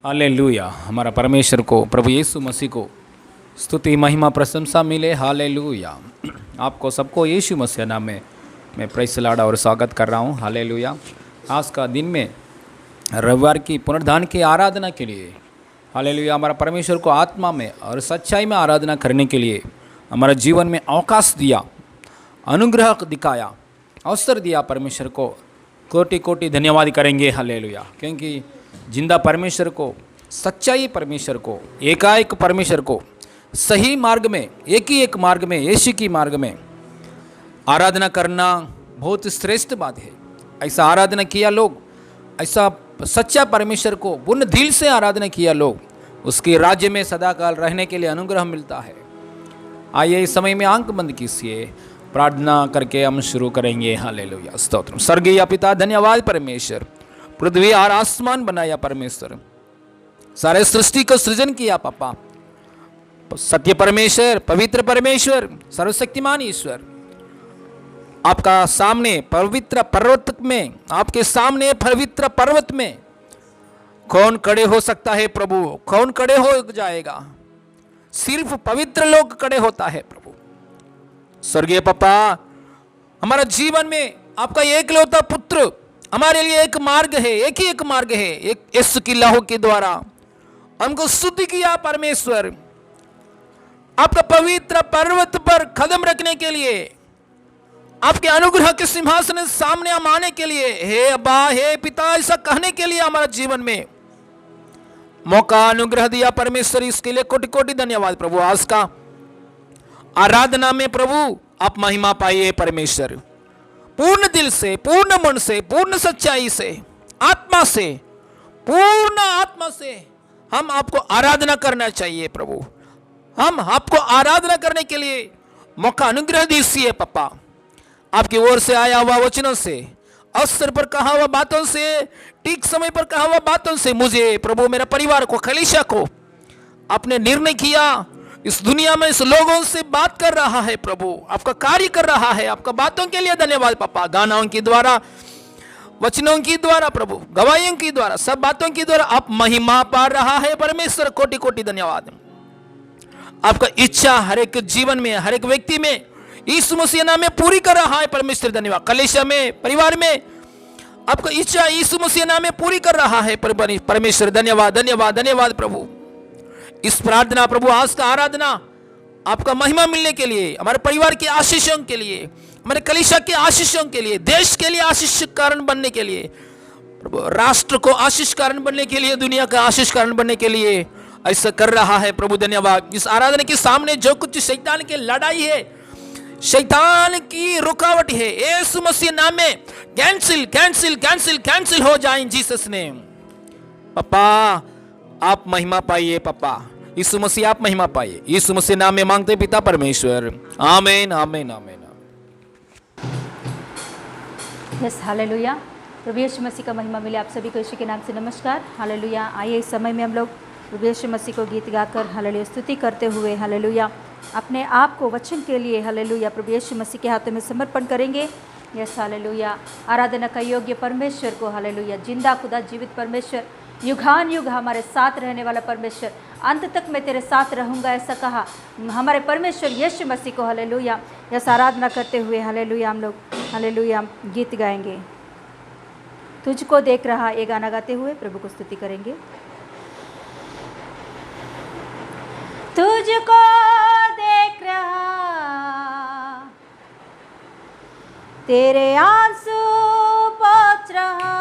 Hallelujah. हमारा परमेश्वर को, प्रभु यीशु मसीह को स्तुति महिमा प्रशंसा मिले। हालेलुया। आपको सबको यीशु मसीह नाम में मैं प्रेज़ लॉर्ड और स्वागत कर रहा हूँ। हालेलुया। आज का दिन में रविवार की पुनरुत्थान की आराधना के लिए हालेलुया हमारा परमेश्वर को आत्मा में और सच्चाई में आराधना करने के लिए हमारा जीवन में अवकाश दिया, अनुग्रह दिखाया, अवसर दिया। परमेश्वर को कोटि कोटि धन्यवाद करेंगे। हालेलुया। क्योंकि जिंदा परमेश्वर को, सच्चाई परमेश्वर को, एकाएक परमेश्वर को सही मार्ग में, एक ही एक मार्ग में, यीशु की मार्ग में आराधना करना बहुत श्रेष्ठ बात है। ऐसा आराधना किया लोग, ऐसा सच्चा परमेश्वर को पूर्ण दिल से आराधना किया लोग, उसके राज्य में सदाकाल रहने के लिए अनुग्रह मिलता है। आइए इस समय में आंख बंद कीजिए, प्रार्थना करके हम शुरू करेंगे। हालेलुया। स्तोत्र। स्वर्गीय पिता, धन्यवाद परमेश्वर। पृथ्वी और आसमान बनाया परमेश्वर, सारे सृष्टि को सृजन किया पापा। सत्य परमेश्वर, पवित्र परमेश्वर, सर्वशक्तिमान ईश्वर, आपका सामने पवित्र पर्वत में, आपके सामने पवित्र पर्वत में कौन खड़े हो सकता है प्रभु? कौन खड़े हो जाएगा? सिर्फ पवित्र लोग खड़े होता है प्रभु। स्वर्गीय पापा, हमारा जीवन में आपका एकलौता पुत्र हमारे लिए एक मार्ग है, एक ही एक मार्ग है, एक यीशु की लहू के द्वारा हमको शुद्ध किया परमेश्वर। आपका पवित्र पर्वत पर कदम रखने के लिए, आपके अनुग्रह के सिंहासन सामने हम आने के लिए, हे अब्बा, हे पिता, ऐसा कहने के लिए हमारा जीवन में मौका अनुग्रह दिया परमेश्वर। इसके लिए कोटि कोटि धन्यवाद प्रभु। आज का आराधना में प्रभु आप महिमा पाइए परमेश्वर। पूर्ण दिल से, पूर्ण मन से, पूर्ण सच्चाई से, आत्मा से, पूर्ण आत्मा से हम आपको आराधना करना चाहिए प्रभु। हम आपको आराधना करने के लिए मौका अनुग्रह दीजिए पापा। आपकी ओर से आया हुआ वचनों से, अवसर पर कहा हुआ बातों से, ठीक समय पर कहा हुआ बातों से मुझे प्रभु, मेरा परिवार को, कलीसिया को आपने निर्णय किया, इस दुनिया में इस लोगों से बात कर रहा है प्रभु, आपका कार्य कर रहा है। आपका बातों के लिए धन्यवाद पापा। गानों के द्वारा, वचनों की द्वारा प्रभु, गवाहियों की द्वारा, सब बातों की द्वारा आप महिमा पा रहा है परमेश्वर। कोटि कोटि धन्यवाद। आपका इच्छा हर एक जीवन में, हर एक व्यक्ति में यीशु मसीह नाम में पूरी कर रहा है परमेश्वर। धन्यवाद। कलीसिया में, परिवार में आपका इच्छा यीशु मसीह नाम में पूरी कर रहा है परमेश्वर। धन्यवाद, धन्यवाद, धन्यवाद प्रभु। इस प्रार्थना प्रभु, आज का आराधना आपका महिमा मिलने के लिए, हमारे परिवार के आशीषों के लिए, हमारे कलीसिया के आशीषों के लिए, देश के लिए आशीष कारण बनने के लिए प्रभु, राष्ट्र को आशीष कारण बनने के लिए, दुनिया का आशीष कारण बनने के लिए ऐसा कर रहा है प्रभु। धन्यवाद। इस आराधना के सामने जो कुछ शैतान की लड़ाई है, शैतान की रुकावट है, यीशु मसीह नाम में कैंसिल कैंसिल कैंसिल कैंसिल हो जाए जीसस ने। पापा आप महिमा पाइए पापा, यीशु मसीह आप महिमा पाइए। यीशु मसीह नाम में मांगते पिता परमेश्वर, आमीन, आमीन, आमीन। Yes, hallelujah. प्रभु यीशु मसीह का महिमा मिले। आप सभी को यीशु के नाम से नमस्कार। हालेलुया। आइए इस समय में हम लोग प्रभु यीशु मसीह को गीत गाकर हालेलुया स्तुति करते हुए हालेलुया अपने आप को वचन के लिए हालेलुया प्रभु यीशु मसीह के हाथों में समर्पण करेंगे। Yes, hallelujah. आराधना का योग्य परमेश्वर को हालेलुया, जिंदा खुदा, जीवित परमेश्वर, युगान युग हमारे साथ रहने वाला परमेश्वर, अंत तक मैं तेरे साथ रहूँगा, ऐसा कहा हमारे परमेश्वर यीशु मसीह को हालेलुया। यस, आराधना करते हुए हालेलुया हम लोग हालेलुया गीत गाएंगे। तुझको देख रहा, ये गाना गाते हुए प्रभु को स्तुति करेंगे। तुझको देख रहा, तेरे आंसू पोंछ रहा,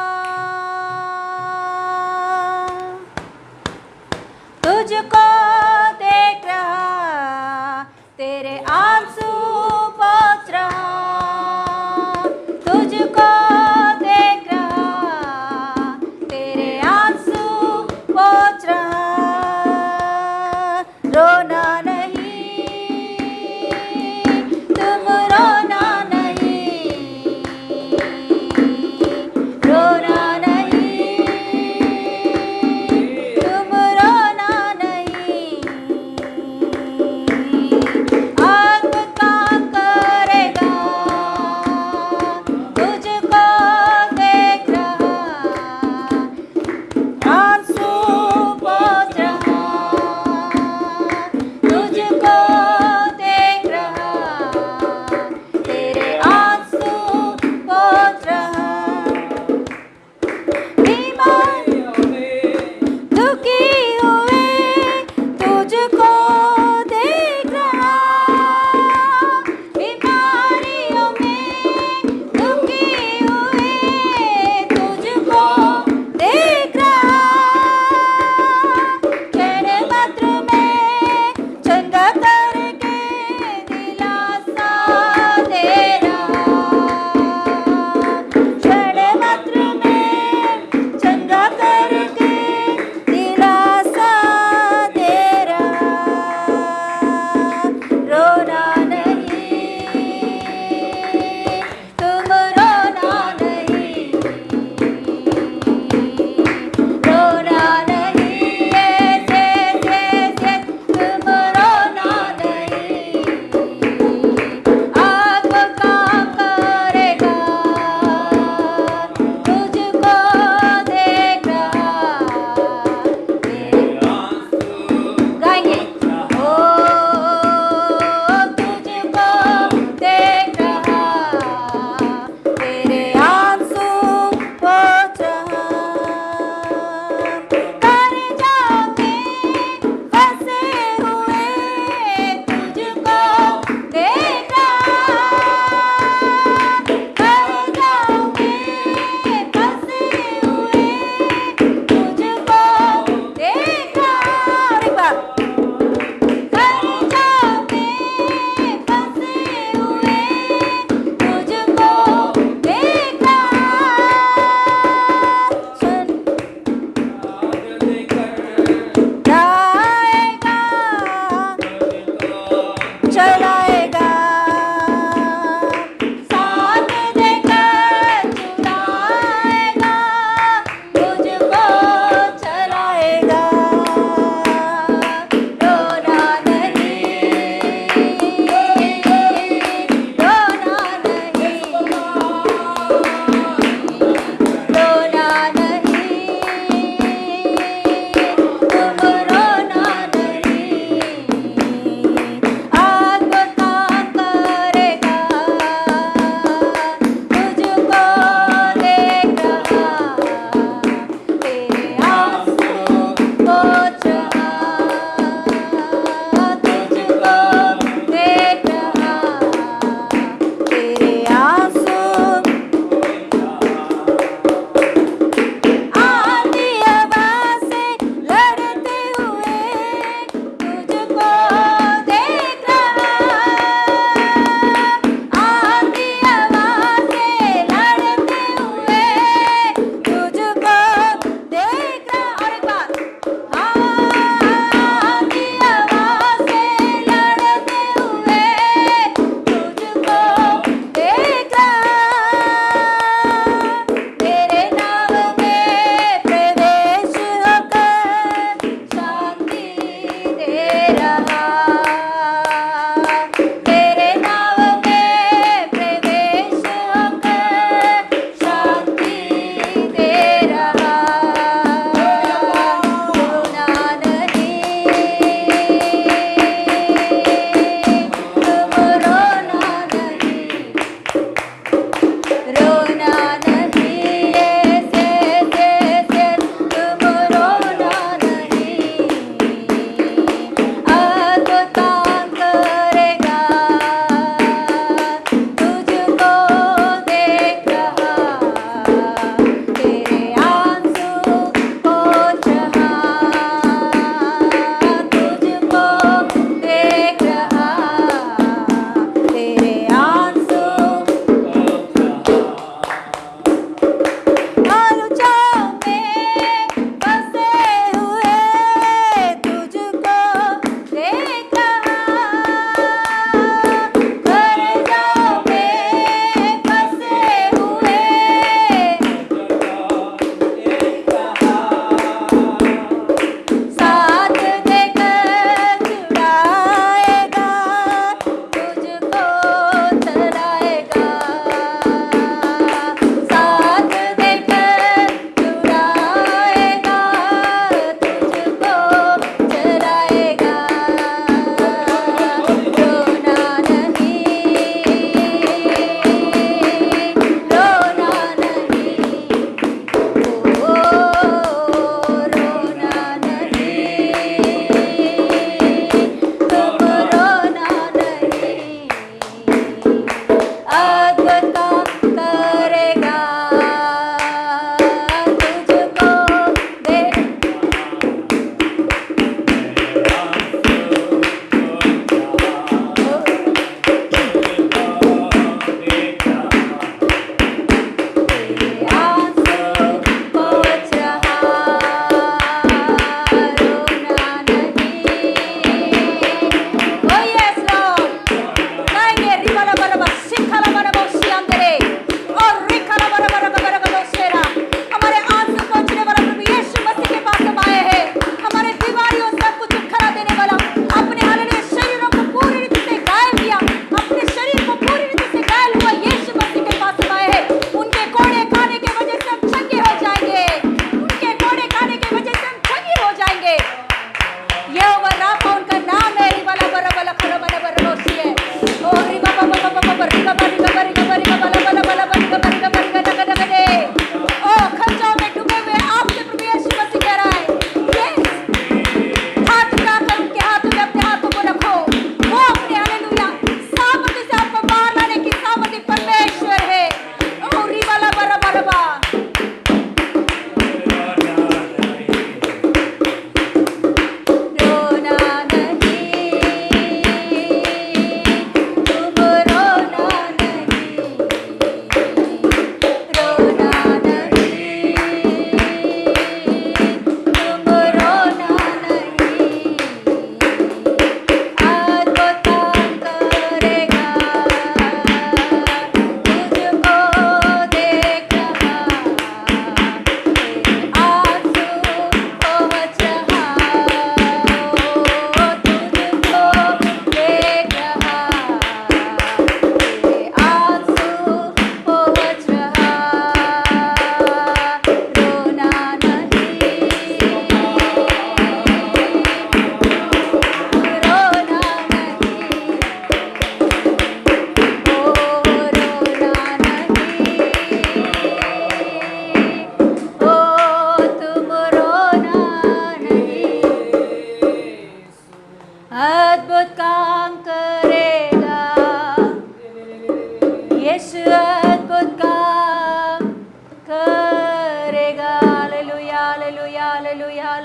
तुझको देख रहा, तेरे आंसू पोंछ रहा, तुझको देख रहा, तेरे आंसू पोंछ रहा। रोना नहीं, तुम रोना नहीं, चलाएगा, साथ देकर चुराएगा, मुझको चलाएगा। रोना नहीं, रोना नहीं, रोना नहीं, तुम रोना नहीं। आग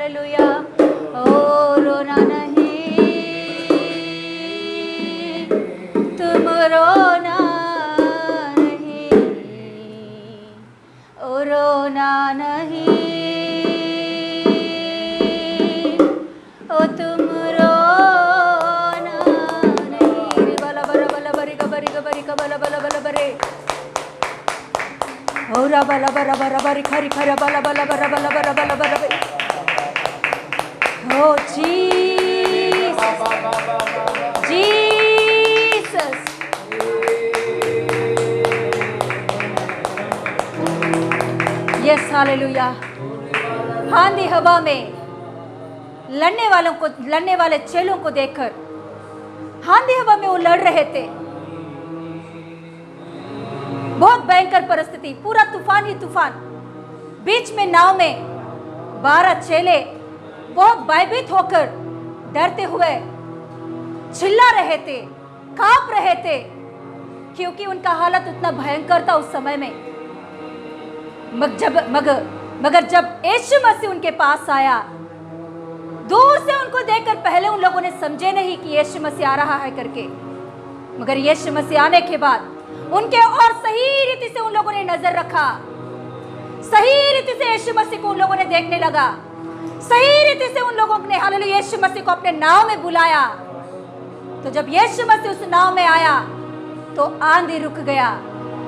हालेलुया। ओ रोना नहीं, तुम रोना नहीं, ओ रोना नहीं, ओ तुम रोना नहीं। बला बला बला बरी गबरी गबरी कबला बला बला बरे, ओरा बला बरा बरा बरी खरी खरा बला बला बरा बला बरा बला बरा। ओ जीसस, जीसस, यस हालेलुया। आंधी हवा में लड़ने वाले चेलों को देखकर आंधी हवा में वो लड़ रहे थे। बहुत भयंकर परिस्थिति, पूरा तूफान ही तूफान, बीच में नाव में 12 चेले बहुत भयभीत होकर डरते हुए चिल्ला रहे थे, कांप रहे थे, क्योंकि उनका हालत उतना भयंकर था उस समय में। मगर जब यीशु मसीह उनके पास आया, दूर से उनको देखकर पहले उन लोगों ने समझे नहीं कि यीशु मसीह आ रहा है करके, मगर यीशु मसीह आने के बाद उनके और सही रीति से उन लोगों ने नजर रखा, सही रीति से यीशु मसीह को उन लोगों ने देखने लगा, सही रीति से उन लोगों ने हालेलुया यीशु मसीह को अपने नाव में बुलाया। तो जब यीशु मसीह उस नाव में आया तो आंधी रुक गया,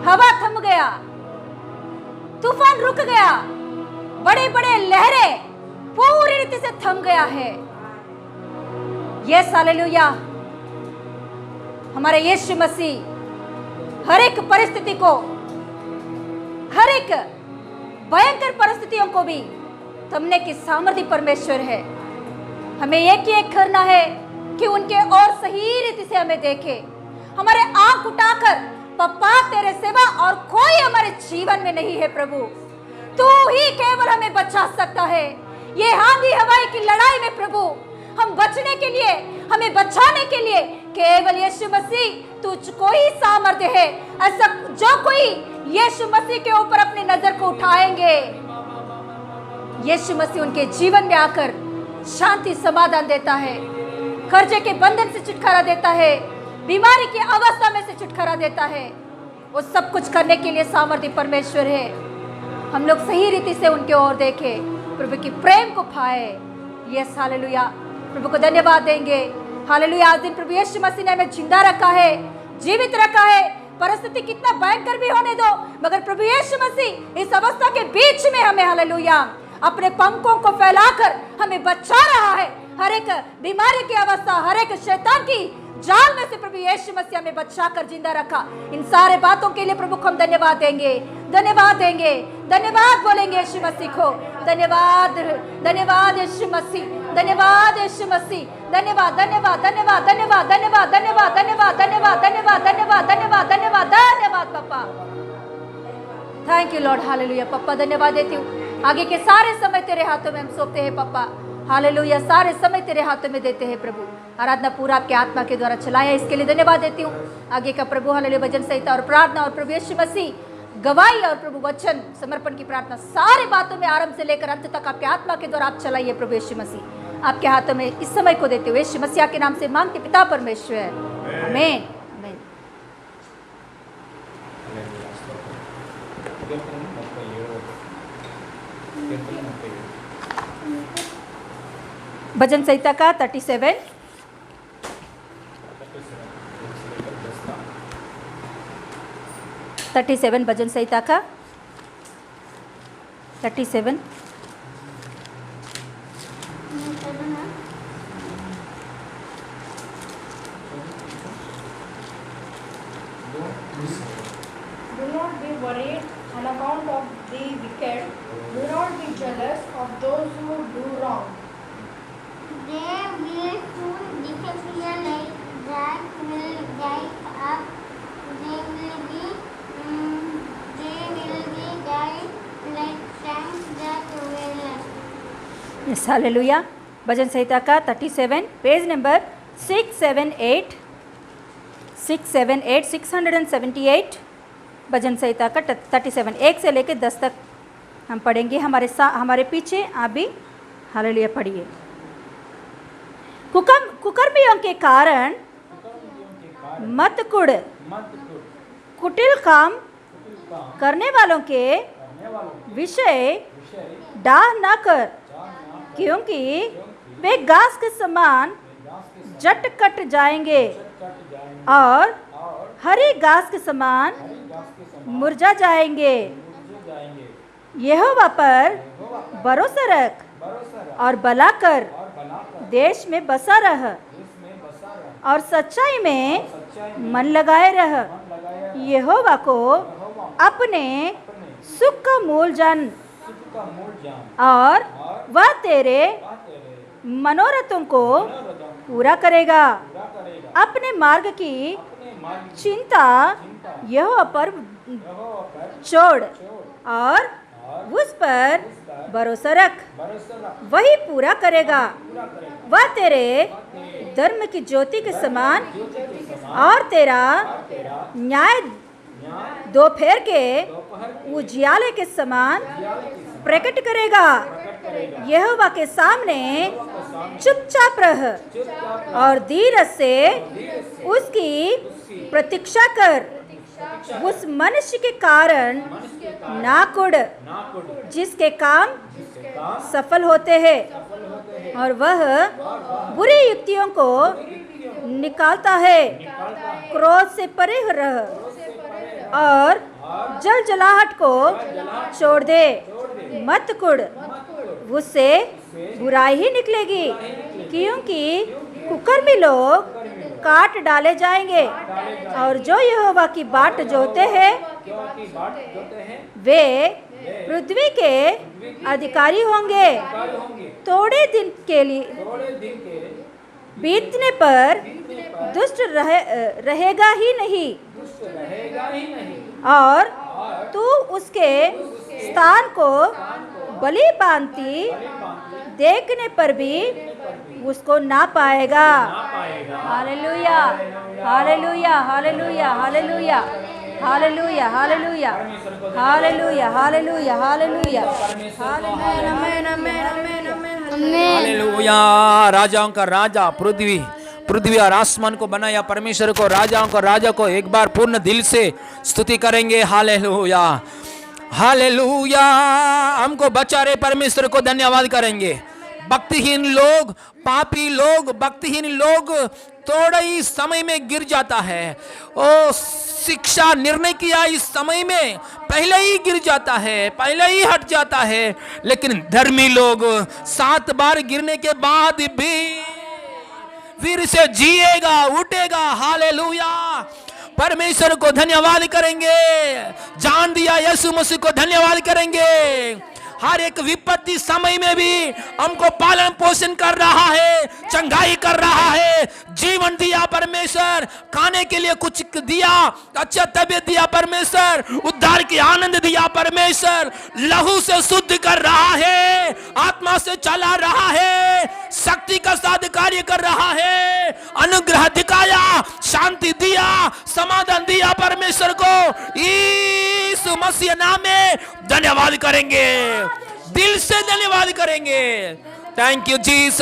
हवा थम गया, तूफान रुक गया, बड़े बड़े लहरें पूरी रीति से थम गया है। Yes hallelujah. हमारे यीशु मसीह हर एक परिस्थिति को, हर एक भयंकर परिस्थितियों को भी थमने की सामर्थ्य परमेश्वर है। हमें एक ही एक करना है कि उनके और सही रीति से हमें देखे, हमारे आंख उठाकर पप्पा तेरे सिवा और कोई हमारे जीवन में नहीं है प्रभु, तू ही केवल हमें बचा सकता है। ये आंधी हवाई की लड़ाई में प्रभु हम बचने के लिए, हमें बचाने के लिए केवल यीशु मसीह तुझको ही सामर्थ्य है। ऐसा जो कोई यीशु मसीह के ऊपर अपनी नजर को उठाएंगे, यीशु मसीह उनके जीवन में आकर शांति समाधान देता है, कर्जे के बंधन से छुटकारा देता है, बीमारी की अवस्था में से छुटकारा देता है। वो सब कुछ करने के लिए सामर्थ्य परमेश्वर है। हम लोग सही रीति से उनके ओर देखें, प्रभु की प्रेम को पाए। Yes hallelujah. प्रभु को धन्यवाद देंगे। हालेलुया। आज दिन प्रभु यीशु मसीह ने हमें जिंदा रखा है, जीवित रखा है। परिस्थिति कितना भयंकर भी होने दो, मगर प्रभु यीशु मसीह इस अवस्था के बीच में हमें हालेलुया अपने पंखों को फैलाकर हमें बचा रहा है। हर एक बीमारी की अवस्था, हर एक शैतान की जाल में से प्रभु यीशु मसीह हमें बचा कर जिंदा रखा। इन सारे बातों के लिए प्रभु को हम धन्यवाद देंगे, धन्यवाद देंगे, धन्यवाद बोलेंगे यीशु मसीह को। धन्यवाद, धन्यवाद यीशु मसीह, धन्यवाद यीशु मसीह, धन्यवाद धन्यवाद धन्यवाद धन्यवाद धन्यवाद धन्यवाद धन्यवाद धन्यवाद धन्यवाद धन्यवाद धन्यवाद धन्यवाद धन्यवाद पापा। Thank you Lord. हालेलुया पापा, धन्यवाद देती हूँ। आगे के सारे समय तेरे हाथों में हम सौंपते हैं पापा। हालेलुया। सारे समय तेरे हाथों में देते हैं प्रभु। आराधना पूरा आपके आत्मा के द्वारा चलाया, इसके लिए धन्यवाद देती हूँ। आगे का प्रभु हालेलुया भजन संहिता और प्रार्थना और प्रभु यीशु मसीह गवाही और प्रभु वचन समर्पण की प्रार्थना, सारे बातों में आरंभ से लेकर अंत तक आपके आत्मा के द्वारा आप चलाइए। प्रभु यीशु मसीह आपके हाथों में इस समय को देते हुए यीशु मसीह के नाम से मांगते पिता परमेश्वर, आमीन। भजन संहिता का 37 भजन संहिता का 37 Do not be worried on account of the wicked. Do not be jealous of those who do wrong. They will soon disappear like that will dry up. They will be dried like sands that will. Yes hallelujah. भजन संहिता का 37 page number 678 678 भजन संहिता का 37 1 से लेकर 10 तक हम पढ़ेंगे। हमारे पीछे आप भी हालेलुया पढ़िए। कुकर्मियों के कारण मत कुड़, कुटिल काम करने वालों के विषय डाह न कर, क्योंकि वे घास के समान जट कट जाएंगे और हरी घास के समान मुरझा जाएंगे। यहोवा पर भरोसा रख और भला कर, देश में बसा रह और सच्चाई में मन लगाए रह। यहोवा को अपने सुख का मूल जान और वह तेरे मनोरथों को पूरा करेगा। अपने मार्ग की चिंता यहोवा पर छोड़ और उस पर भरोसा रख, वही पूरा करेगा। वह तेरे धर्म की ज्योति के समान और तेरा न्याय दोपहर के उजियाले के समान प्रकट करेगा। यहोवा के सामने चुपचाप रह और धीरज से उसकी प्रतीक्षा कर। उस मनुष्य के कारण ना कुड़ जिसके काम सफल होते हैं, और वह बुरी युक्तियों को निकालता है। क्रोध से परे रह और जल जलाहट को छोड़ दे। मत कुड़, उससे बुराई ही निकलेगी, क्योंकि कुकर्मी लोग काट डाले जाएंगे और जो यहोवा की बाट जोते हैं वे पृथ्वी के अधिकारी होंगे। थोड़े दिन के लिए बीतने पर दुष्ट रहेगा ही नहीं और तू उसके स्थान को बलि बांधती देखने पर भी उसको ना पाएगा। Hallelujah, hallelujah, hallelujah, hallelujah, hallelujah, hallelujah, hallelujah, hallelujah, hallelujah, hallelujah. राजाओं का राजा, पृथ्वी और आसमान को बनाया परमेश्वर को, राजाओं को राजा को एक बार पूर्ण दिल से स्तुति करेंगे। Hallelujah, hallelujah. हमको बचा रहे परमेश्वर को धन्यवाद करेंगे। भक्तिहीन लोग, पापी लोग, भक्तिहीन लोग थोड़ा ही समय में गिर जाता है। ओ शिक्षा निर्णय किया इस समय में पहले ही गिर जाता है, पहले ही हट जाता है। लेकिन धर्मी लोग 7 बार गिरने के बाद भी फिर से जिएगा, उठेगा। हालेलुया। परमेश्वर को धन्यवाद करेंगे। जान दिया यीशु मसीह को धन्यवाद करेंगे। हर एक विपत्ति समय में भी हमको पालन पोषण कर रहा है, चंगाई कर रहा है, जीवन दिया परमेश्वर, खाने के लिए कुछ दिया, अच्छा तबीयत दिया परमेश्वर, उद्धार की आनंद दिया परमेश्वर, लहू से शुद्ध कर रहा है, आत्मा से चला रहा है, शक्ति का साथ कार्य कर रहा है, अनुग्रह दिखाया, शांति दिया, समाधान दिया परमेश्वर को। यीशु मसीह नाम में धन्यवाद करेंगे, दिल से धन्यवाद करेंगे। Thank you Jesus.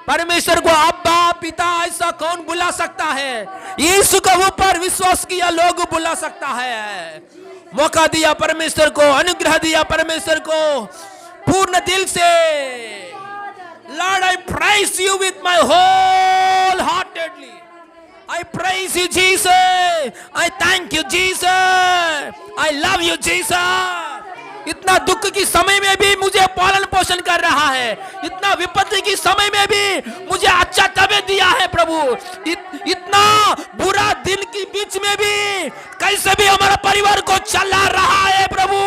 परमेश्वर को अब्बा पिता ऐसा कौन बुला सकता है? यीशु के ऊपर विश्वास किया लोग बुला सकता है। मौका दिया परमेश्वर को, अनुग्रह दिया परमेश्वर को पूर्ण दिल से। Lord, I praise you with my whole heartedly. I praise you, Jesus. I thank you, Jesus. I love you, Jesus. इतना दुख की समय में भी मुझे पालन पोषण कर रहा है, इतना विपत्ति की समय में भी मुझे अच्छा तबीयत दिया है प्रभु, इतना बुरा दिन के बीच में भी कैसे भी हमारा परिवार को चला रहा है प्रभु।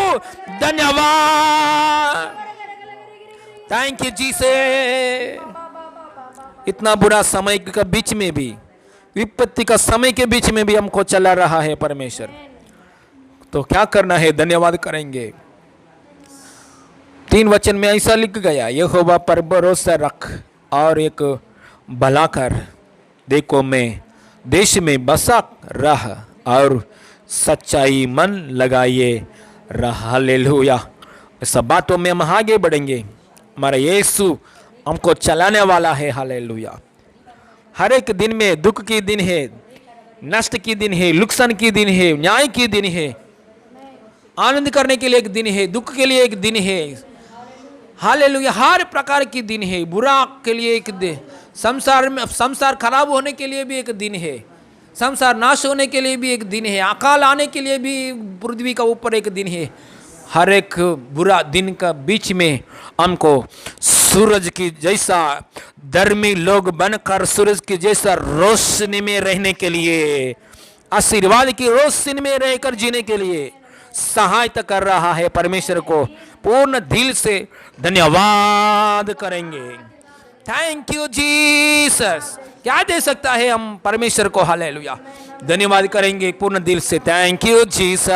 धन्यवाद। Thank you Jesus. इतना बुरा समय के बीच में भी, विपत्ति का समय के बीच में भी हमको चला रहा है परमेश्वर। तो क्या करना है? धन्यवाद करेंगे। 3 वचन में ऐसा लिख गया, यहोवा पर भरोसा रख और एक भला कर, देखो मैं देश में बसा रह और सच्चाई मन लगाइए रह। हालेलुया। सब बातों में हम आगे बढ़ेंगे। हमारा यीशु हमको चलाने वाला है। हालेलुया। हर एक दिन में दुख की दिन है, नष्ट की दिन है, नुकसान की दिन है, न्याय की दिन है, आनंद करने के लिए एक दिन है, दुख के लिए एक दिन है। हालेलुया। हर प्रकार की दिन है, बुरा के लिए एक दिन, संसार खराब होने के लिए भी एक दिन है, संसार नाश होने के लिए भी एक दिन है, अकाल आने के लिए भी पृथ्वी का ऊपर एक दिन है। हर एक बुरा दिन का बीच में हमको सूरज की जैसा धर्मी लोग बनकर सूरज की जैसा रोशनी में रहने के लिए, आशीर्वाद की रोशनी में रहकर जीने के लिए सहायता कर रहा है। परमेश्वर को पूर्ण दिल से धन्यवाद करेंगे। Thank you Jesus. क्या दे सकता है हम परमेश्वर को? हालेलुया। धन्यवाद करेंगे पूर्ण दिल से। Thank you Jesus,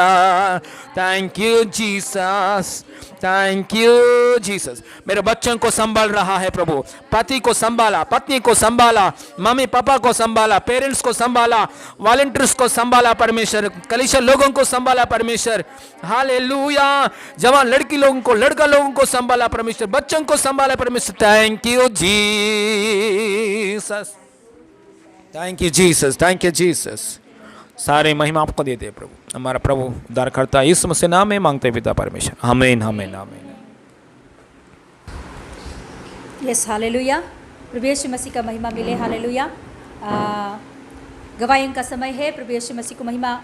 thank you Jesus, thank you Jesus. मेरे बच्चों को संभाल रहा है प्रभु, पति को संभाला, पत्नी को संभाला, मम्मी पापा को संभाला, पेरेंट्स को संभाला, वॉलंटियर्स को संभाला परमेश्वर, कलीसिया लोगों को संभाला परमेश्वर। हालेलुया। जवान लड़की लोगों को, लड़का लोगों को संभाला परमेश्वर, बच्चों को संभाला परमेश्वर। Thank you Jesus, thank you Jesus, thank you Jesus. सारे महिमा आपको देते हैं प्रभु। हमारा प्रभु उद्धार करता है, यीशु मसीह नाम में मांगते पिता परमेश्वर। आमीन, आमीन, आमीन। Yes, hallelujah. प्रभु यीशु मसीह का महिमा मिले। हालेलुया। गवाही का समय है। प्रभु यीशु मसीह को महिमा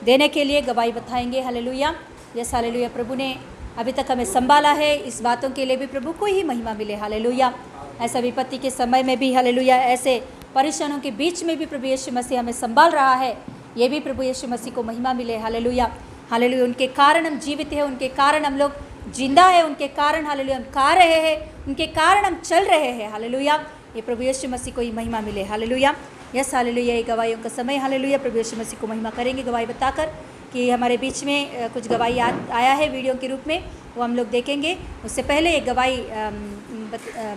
देने के लिए गवाही बताएंगे। हालेलुया। Yes, hallelujah. प्रभु ने अभी तक हमें संभाला है, इस बातों के लिए भी प्रभु को ही महिमा मिले। हालेलुया। ऐसा विपत्ति के समय में भी, हालेलुया, ऐसे परेशानियों के बीच में भी प्रभु यीशु मसीह हमें संभाल रहा है, ये भी प्रभु यीशु मसीह को महिमा मिले। Hallelujah, hallelujah. उनके कारण हम जीवित हैं, उनके कारण हम लोग जिंदा है, उनके कारण हालेलुया हम खा रहे हैं, उनके कारण हम चल रहे हैं। हालेलुया। ये प्रभु यीशु मसीह को ही महिमा मिले। हालेलुया। Yes, hallelujah. ये गवाहियों का समय। हालेलुया। प्रभु यीशु मसीह को महिमा करेंगे गवाही बताकर कि हमारे बीच में कुछ गवाही आया है वीडियो के रूप में, वो हम लोग देखेंगे। उससे पहले एक गवाही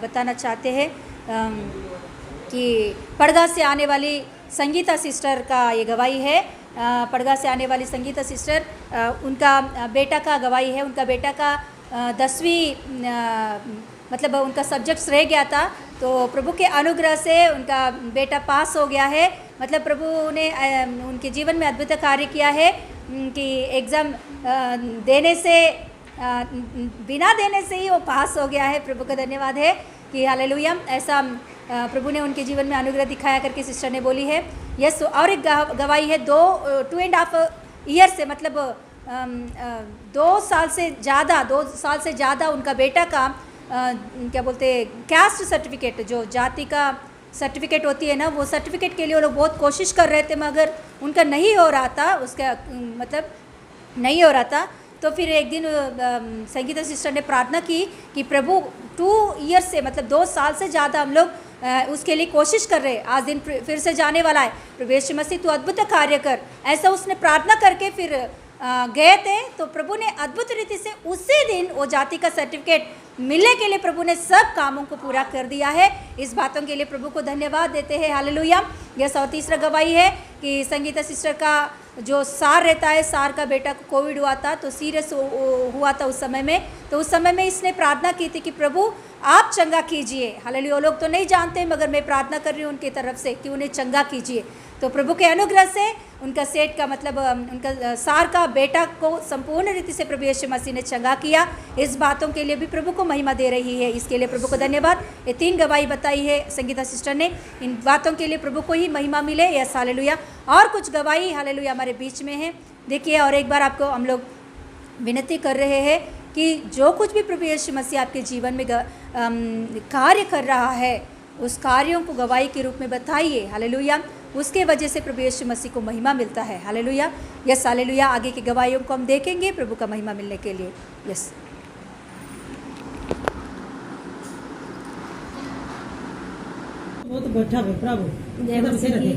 बताना चाहते हैं कि पड़गा से आने वाली संगीता सिस्टर का ये गवाही है। पड़गा से आने वाली संगीता सिस्टर, उनका बेटा का गवाही है। उनका बेटा का 10वीं मतलब उनका सब्जेक्ट्स रह गया था, तो प्रभु के अनुग्रह से उनका बेटा पास हो गया है। मतलब प्रभु ने उनके जीवन में अद्भुत कार्य किया है कि एग्ज़ाम देने से बिना देने से ही वो पास हो गया है। प्रभु का धन्यवाद है कि हालेलुया, ऐसा प्रभु ने उनके जीवन में अनुग्रह दिखाया करके सिस्टर ने बोली है। यस, और एक गवाही है 2.5 ईयर से, मतलब 2 साल से ज़्यादा उनका बेटा का क्या बोलते कास्ट सर्टिफिकेट, जो जाति का सर्टिफिकेट होती है ना, वो सर्टिफिकेट के लिए वो लोग बहुत कोशिश कर रहे थे, मगर उनका नहीं हो रहा था, उसका मतलब नहीं हो रहा था। तो फिर एक दिन संगीता सिस्टर ने प्रार्थना की कि प्रभु 2 ईयर से, मतलब 2 साल से ज़्यादा हम लोग उसके लिए कोशिश कर रहे हैं, आज दिन फिर से जाने वाला है, प्रभु यीशु मसीह तू अद्भुत कार्य कर, ऐसा उसने प्रार्थना करके फिर गए थे। तो प्रभु ने अद्भुत रीति से उसी दिन वो जाति का सर्टिफिकेट मिलने के लिए प्रभु ने सब कामों को पूरा कर दिया है। इस बातों के लिए प्रभु को धन्यवाद देते हैं। हालेलुया। यस, और तीसरा गवाही है कि संगीता सिस्टर का जो सार रहता है, सार का बेटा को कोविड हुआ था, तो सीरियस हुआ था उस समय में। तो उस समय में इसने प्रार्थना की थी कि प्रभु आप चंगा कीजिए। हालेलुया। वो लोग तो नहीं जानते, मगर मैं प्रार्थना कर रही हूँ उनकी तरफ से कि उन्हें चंगा कीजिए। तो प्रभु के अनुग्रह से उनका सेठ का, मतलब उनका सार का बेटा को संपूर्ण रीति से प्रभु यीशु मसीह ने चंगा किया। इस बातों के लिए भी प्रभु को महिमा दे रही है, इसके लिए प्रभु को धन्यवाद। ये 3 गवाही बताई है संगीता सिस्टर ने, इन बातों के लिए प्रभु को ही महिमा मिले। Yes, hallelujah. और कुछ गवाही हालेलुया हमारे बीच में है। देखिए, और एक बार आपको हम लोग विनती कर रहे हैं कि जो कुछ भी प्रभु यीशु मसीह आपके जीवन में कार्य कर रहा है, उस कार्यों को गवाही के रूप में बताइए। हालेलुया। उसके वजह से प्रभु यीशु मसीह को महिमा मिलता है। हालेलुया। Yes, hallelujah. आगे की गवाहियों को हम देखेंगे प्रभु का महिमा मिलने के लिए। यस, वो तो बैठा है प्रभु, जय मसीह की।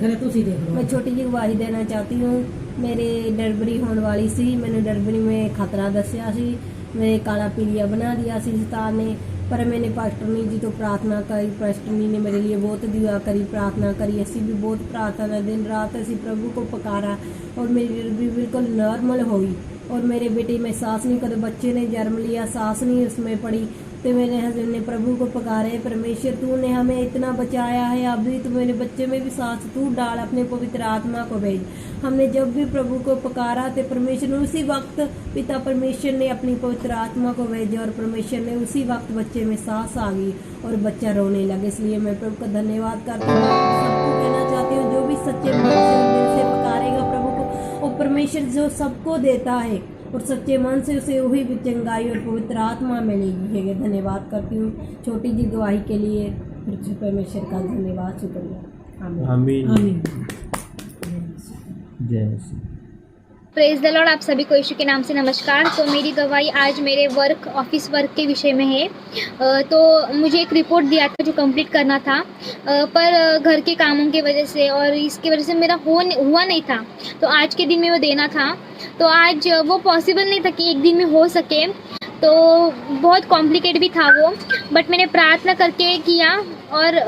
मैं छोटी जी गवाही देना चाहती हूँ। मेरे डिलीवरी होने वाली सी, मैंने डिलीवरी में खतरा दसिया सी, मैं काला पीलिया बना दिया सी शैतान ने, पर मैंने पास्टरनी जी तो प्रार्थना करी, पास्टरनी ने मेरे लिए बहुत दुआ करी, प्रार्थना करी, असी भी बहुत प्रार्थना दिन रात असी प्रभु को पकारा और मेरी डिलीवरी बिल्कुल नॉर्मल हुई। और मेरे बेटे में सांस नहीं, कभी बच्चे ने जन्म लिया सांस नहीं उसमें पड़ी, तो मेरे हस्बैंड ने प्रभु को पुकारे, परमेश्वर तूने हमें इतना बचाया है, अभी तो मेरे बच्चे में भी सांस तू डाल, अपने पवित्र आत्मा को भेज। हमने जब भी प्रभु को पुकारा तो परमेश्वर ने उसी वक्त पिता परमेश्वर ने अपनी पवित्र आत्मा को भेजा और परमेश्वर ने उसी वक्त बच्चे में सांस आ गई और बच्चा रोने लगे। इसलिए मैं प्रभु का धन्यवाद करती हूँ। सबको कहना चाहती हूँ, जो भी सच्चे मन से और दिल से पुकारेगा प्रभु को, और परमेश्वर जो सबको देता है और सच्चे मन से उसे वही भी चंगाई और पवित्र आत्मा मिलेगी है। धन्यवाद करती हूँ छोटी जी गवाही के लिए, परमेश्वर का धन्यवाद, शुक्रिया। आमीन। आमीन। जय मसीह। Praise the Lord. आप सभी को यीशु के नाम से नमस्कार। तो मेरी गवाही आज मेरे ऑफिस वर्क के विषय में है। तो मुझे एक रिपोर्ट दिया था जो कंप्लीट करना था, पर घर के कामों की वजह से और इसकी वजह से मेरा हुआ नहीं था। तो आज के दिन में वो देना था, तो आज वो पॉसिबल नहीं था कि एक दिन में हो सके, तो बहुत कॉम्प्लिकेट भी था वो, बट मैंने प्रार्थना करके किया और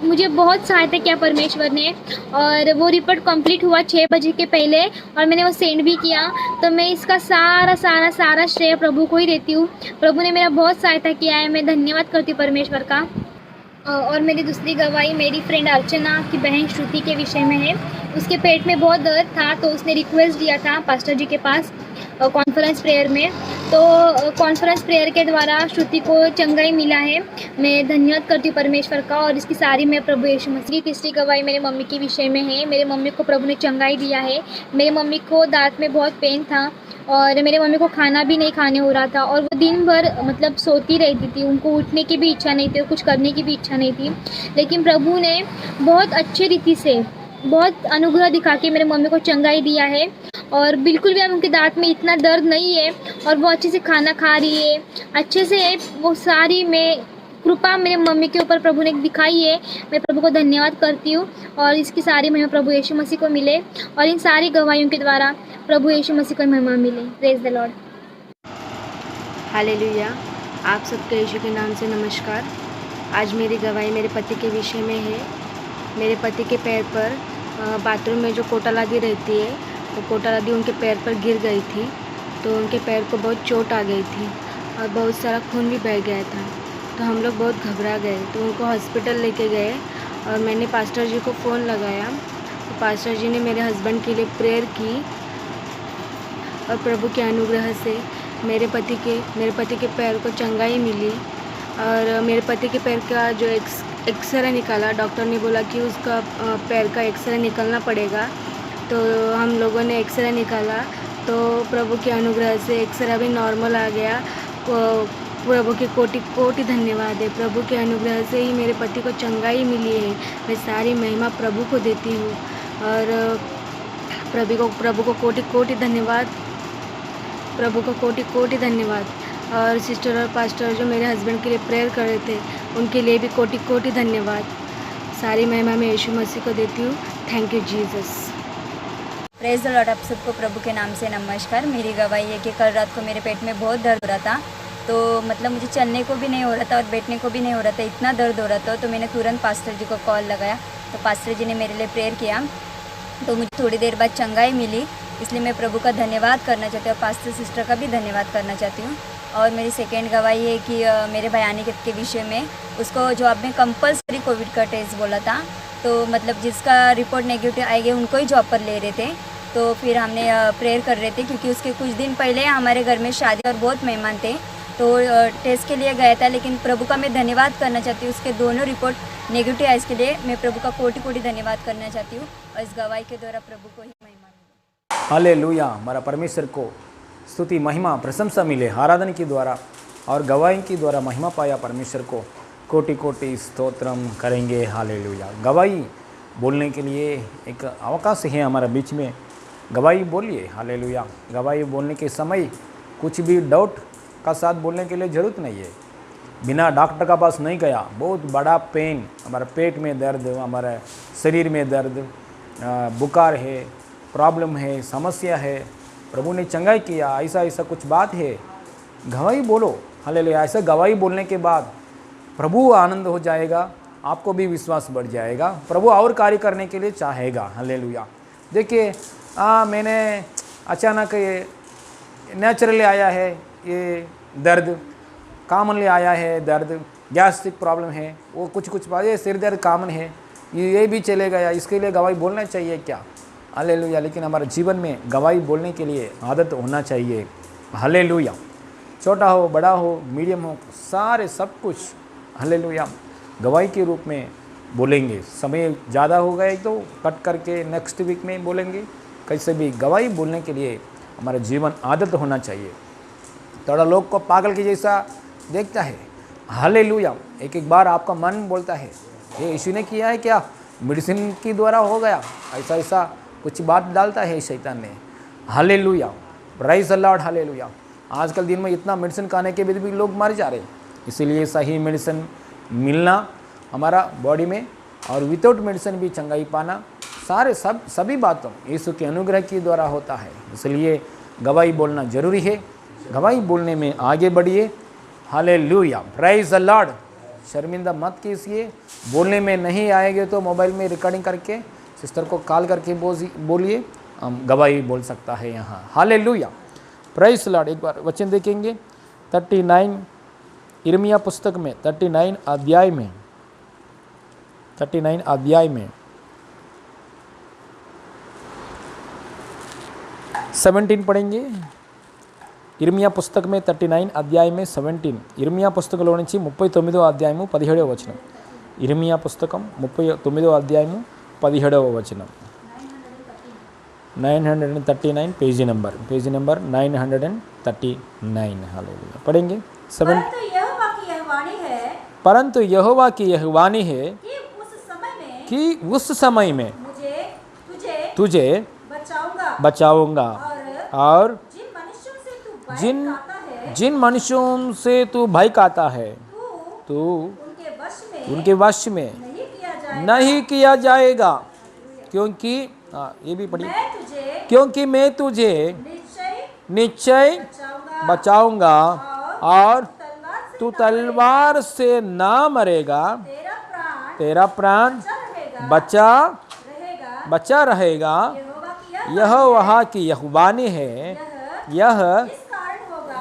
मुझे बहुत सहायता किया परमेश्वर ने, और वो रिपोर्ट कंप्लीट हुआ 6 बजे के पहले और मैंने वो सेंड भी किया। तो मैं इसका सारा श्रेय प्रभु को ही देती हूँ। प्रभु ने मेरा बहुत सहायता किया है, मैं धन्यवाद करती हूँ परमेश्वर का। और मेरी दूसरी गवाही मेरी फ्रेंड अर्चना की बहन श्रुति के विषय में है। उसके पेट में बहुत दर्द था, तो उसने रिक्वेस्ट दिया था पास्टर जी के पास कॉन्फ्रेंस प्रेयर में। तो कॉन्फ्रेंस प्रेयर के द्वारा श्रुति को चंगाई मिला है। मैं धन्यवाद करती हूँ परमेश्वर का, और इसकी सारी मैं प्रभु यीशु मसीह। तीसरी गवाही मेरे मम्मी के विषय में है। मेरे मम्मी को प्रभु ने चंगाई दिया है। मेरे मम्मी को दांत में बहुत पेन था और मेरे मम्मी को खाना भी नहीं खाने हो रहा था, और वो दिन भर मतलब सोती रहती थी। उनको उठने की भी इच्छा नहीं थी और कुछ करने की भी इच्छा नहीं थी, लेकिन प्रभु ने बहुत अच्छे रीति से बहुत अनुग्रह दिखा के मेरे मम्मी को चंगाई दिया है, और बिल्कुल भी अब उनके दांत में इतना दर्द नहीं है और वो अच्छे से खाना खा रही है, अच्छे से है। वो सारी मैं कृपा मेरे मम्मी के ऊपर प्रभु ने दिखाई है। मैं प्रभु को धन्यवाद करती हूँ, और इसकी सारी महिमा प्रभु यीशु मसीह को मिले, और इन सारी गवाहियों के द्वारा प्रभु यीशु मसीह को महिमा मिले। Praise the Lord. हालेलुया। आप सबके यीशु के नाम से नमस्कार। आज मेरी गवाही मेरे पति के विषय में है। मेरे पति के पैर पर बाथरूम में जो कोटालादी रहती है, वो कोटालादी उनके पैर पर गिर गई थी, तो उनके पैर को बहुत चोट आ गई थी और बहुत सारा खून भी बह गया था। तो हम लोग बहुत घबरा गए, तो उनको हॉस्पिटल लेके गए और मैंने पास्टर जी को फ़ोन लगाया। तो पास्टर जी ने मेरे हस्बैंड के लिए प्रेयर की, और प्रभु के अनुग्रह से मेरे पति के पैर को चंगाई मिली। और मेरे पति के पैर का जो एक्सरे निकाला, डॉक्टर ने बोला कि उसका पैर का एक्सरे निकलना पड़ेगा। तो हम लोगों ने एक्सरे निकाला, तो प्रभु के अनुग्रह से एक्सरे भी नॉर्मल आ गया। प्रभु के कोटि कोटि धन्यवाद है। प्रभु के अनुग्रह से ही मेरे पति को चंगाई मिली है। मैं सारी महिमा प्रभु को देती हूँ, और प्रभु को कोटि कोटि धन्यवाद, प्रभु को कोटि कोटि धन्यवाद। और सिस्टर और पास्टर जो मेरे हस्बैंड के लिए प्रेयर कर रहे थे, उनके लिए भी कोटि कोटि धन्यवाद। सारी महिमा मैं यीशु मसीह को देती हूँ। Thank you Jesus. Praise the Lord. आप सबको प्रभु के नाम से नमस्कार। मेरी गवाही है कि कल रात को मेरे पेट में बहुत दर्द हो रहा था, तो मतलब मुझे चलने को भी नहीं हो रहा था और बैठने को भी नहीं हो रहा था, इतना दर्द हो रहा था। तो मैंने तुरंत पास्टर जी को कॉल लगाया, तो पास्टर जी ने मेरे लिए प्रेयर किया, तो मुझे थोड़ी देर बाद चंगाई मिली। इसलिए मैं प्रभु का धन्यवाद करना चाहती हूँ, और पास्टर सिस्टर का भी धन्यवाद करना चाहती हूँ। और मेरी सेकेंड गवाही है कि मेरे भयानी के विषय में, उसको जो आपने कंपल्सरी कोविड का टेस्ट बोला था, तो मतलब जिसका रिपोर्ट नेगेटिव आएगी उनको ही जॉब पर ले रहे थे। तो फिर हमने प्रेयर कर रहे थे, क्योंकि उसके कुछ दिन पहले हमारे घर में शादी और बहुत मेहमान थे, तो टेस्ट के लिए गया था। लेकिन प्रभु का मैं धन्यवाद करना चाहती हूँ, उसके दोनों रिपोर्ट नेगेटिव आए, इसके लिए मैं प्रभु का कोटि कोटि धन्यवाद करना चाहती हूँ, और इस गवाही के द्वारा प्रभु को ही महिमा मिले। हालेलुया। हमारा परमेश्वर को स्तुति महिमा प्रशंसा मिले। आराधना के द्वारा और गवाही के द्वारा महिमा पाया परमेश्वर को कोटि कोटि स्तोत्रम करेंगे। हालेलुया। गवाही बोलने के लिए एक अवकाश है हमारा बीच में, गवाही बोलिए। हालेलुया। गवाही बोलने के समय कुछ भी डाउट का साथ बोलने के लिए ज़रूरत नहीं है। बिना डॉक्टर का पास नहीं गया, बहुत बड़ा पेन, हमारा पेट में दर्द, हमारे शरीर में दर्द, बुखार है, प्रॉब्लम है, समस्या है, प्रभु ने चंगाई किया, ऐसा कुछ बात है, गवाही बोलो। हालेलुया। ऐसा गवाही बोलने के बाद प्रभु आनंद हो जाएगा, आपको भी विश्वास बढ़ जाएगा, प्रभु और कार्य करने के लिए चाहेगा। हालेलुया। देखिए मैंने अचानक नेचुरली आया है ये दर्द, कॉमनली आया है दर्द, गैस्ट्रिक प्रॉब्लम है, वो कुछ ये सिर दर्द कॉमन है, ये भी चले गया, इसके लिए गवाही बोलना चाहिए क्या? हालेलुया। लेकिन हमारे जीवन में गवाही बोलने के लिए आदत होना चाहिए। हालेलुया। छोटा हो, बड़ा हो, मीडियम हो, सारे सब कुछ हालेलुया गवाही के रूप में बोलेंगे। समय ज़्यादा हो गए तो कट करके नेक्स्ट वीक में बोलेंगे। कैसे भी गवाही बोलने के लिए हमारा जीवन आदत होना चाहिए। थोड़ा लोग को पागल के जैसा देखता है। हालेलुया। एक बार आपका मन बोलता है ये यीशु ने किया है क्या, मेडिसिन के द्वारा हो गया, ऐसा कुछ बात डालता है शैतान ने। Hallelujah. Praise the Lord. Hallelujah. आजकल दिन में इतना मेडिसिन खाने के बाद भी लोग मर जा रहे, इसीलिए सही मेडिसिन मिलना हमारा बॉडी में और विदाउट मेडिसिन भी चंगाई पाना सभी बातों यीशु के अनुग्रह के द्वारा होता है। इसलिए गवाही बोलना जरूरी है। गवाही बोलने में आगे बढ़िए। हालेलुया। Praise the Lord. शर्मिंदा मत कीजिए। बोलने में नहीं आएंगे तो मोबाइल में रिकॉर्डिंग करके सिस्टर को कॉल करके बोलिए, हम गवाही बोल सकता है यहाँ। हालेलुया। Praise the Lord. एक बार वचन देखेंगे 39 यिर्मयाह पुस्तक में 39 अध्याय में 17 పढ़ेंगे। ఇర్మియా పుస్తక में 39 అధ్యాయం में 17 ఇర్మియా పుస్తకంలో నుంచి 39వ అధ్యాయము 17వ వచనం। ఇర్మియా పుస్తకం 39వ అధ్యాయము 17వ వచనం। 939 पेज नंबर 939। हालेलुया। पढ़ेंगे 7। परंतु यहोवा की यह वाणी है कि उस समय में तुझे बचाऊंगा और जिन मनुष्यों से तू भय खाता है तू उनके वश में नहीं किया जाएगा, क्योंकि ये भी पढ़िए, क्योंकि मैं तुझे निश्चय बचाऊंगा और तू तलवार से ना मरेगा, तेरा प्राण बचा रहेगा। यह वहाँ की यह वाणी है। यह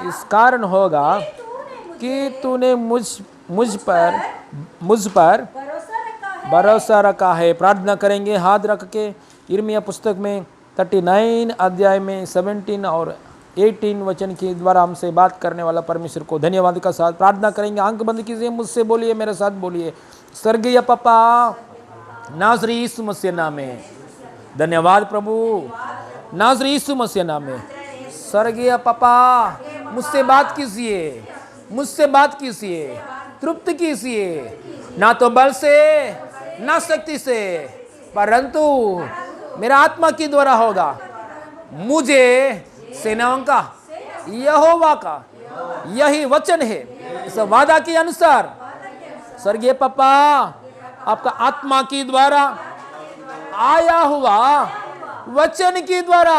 इस कारण होगा कि तूने मुझ पर भरोसा रखा है। प्रार्थना करेंगे हाथ रख के। यिर्मयाह पुस्तक में 39 अध्याय में 17 और 18 वचन के द्वारा हमसे बात करने वाला परमेश्वर को धन्यवाद का साथ प्रार्थना करेंगे। आंख बंद कीजिए, मुझसे बोलिए, मेरे साथ बोलिए। स्वर्गीय पापा, नाज़री यीशु मसीह नाम में धन्यवाद प्रभु, नाज़री यीशु मसीह नाम में। स्वर्गीय पापा, मुझसे बात कीजिए, तृप्त कीजिए, ना तो बल से ना शक्ति से, परंतु मेरा आत्मा के द्वारा होगा। मुझे सेनाओं का यहोवा का यही वचन है। इस वादा के अनुसार स्वर्गीय पापा, आपका आत्मा के द्वारा आया हुआ वचन के द्वारा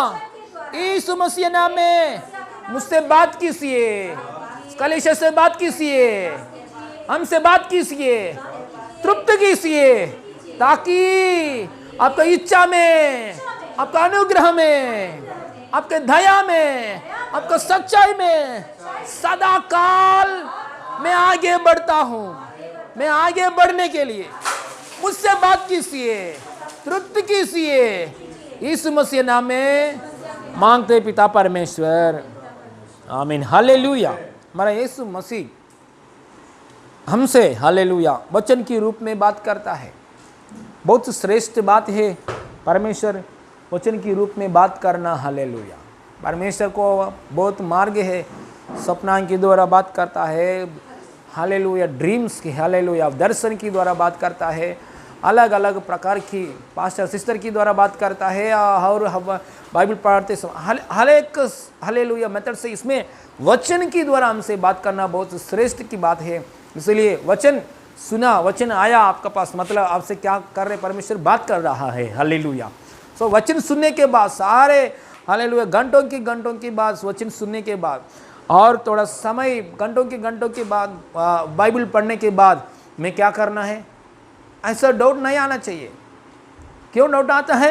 यीशु मसीह नाम में मुझसे बात कीजिए, कलीसिया से बात कीजिए, हमसे बात कीजिए, तृप्त कीजिए, ताकि आपका इच्छा में, आपका अनुग्रह में, आपके दया में, आपका सच्चाई में सदा काल मैं आगे बढ़ता हूँ। मैं आगे बढ़ने के लिए मुझसे बात कीजिए, तृप्त कीजिए, यीशु मसीह नाम में मांगते पिता परमेश्वर, आमीन। हालेलुया। हमारा यीशु मसीह हमसे हालेलुया वचन के रूप में बात करता है। बहुत श्रेष्ठ बात है परमेश्वर वचन के रूप में बात करना। हालेलुया। परमेश्वर को बहुत मार्ग है, सपना के द्वारा बात करता है। हालेलुया। ड्रीम्स की, हालेलुया, दर्शन की द्वारा बात करता है। अलग अलग प्रकार की पास्टर सिस्टर की द्वारा बात करता है। और बाइबल पढ़ते समय हर एक हालेलुया मेथड से इसमें वचन की द्वारा हमसे बात करना बहुत श्रेष्ठ की बात है। इसलिए वचन सुना, वचन आया आपका पास, मतलब आपसे क्या कर रहे, परमेश्वर बात कर रहा है। हालेलुया। सो वचन सुनने के बाद सारे हालेलुया घंटों की बाद वचन सुनने के बाद और थोड़ा समय घंटों के बाद बाइबल पढ़ने के बाद में क्या करना है, ऐसा डाउट नहीं आना चाहिए। क्यों डाउट आता है?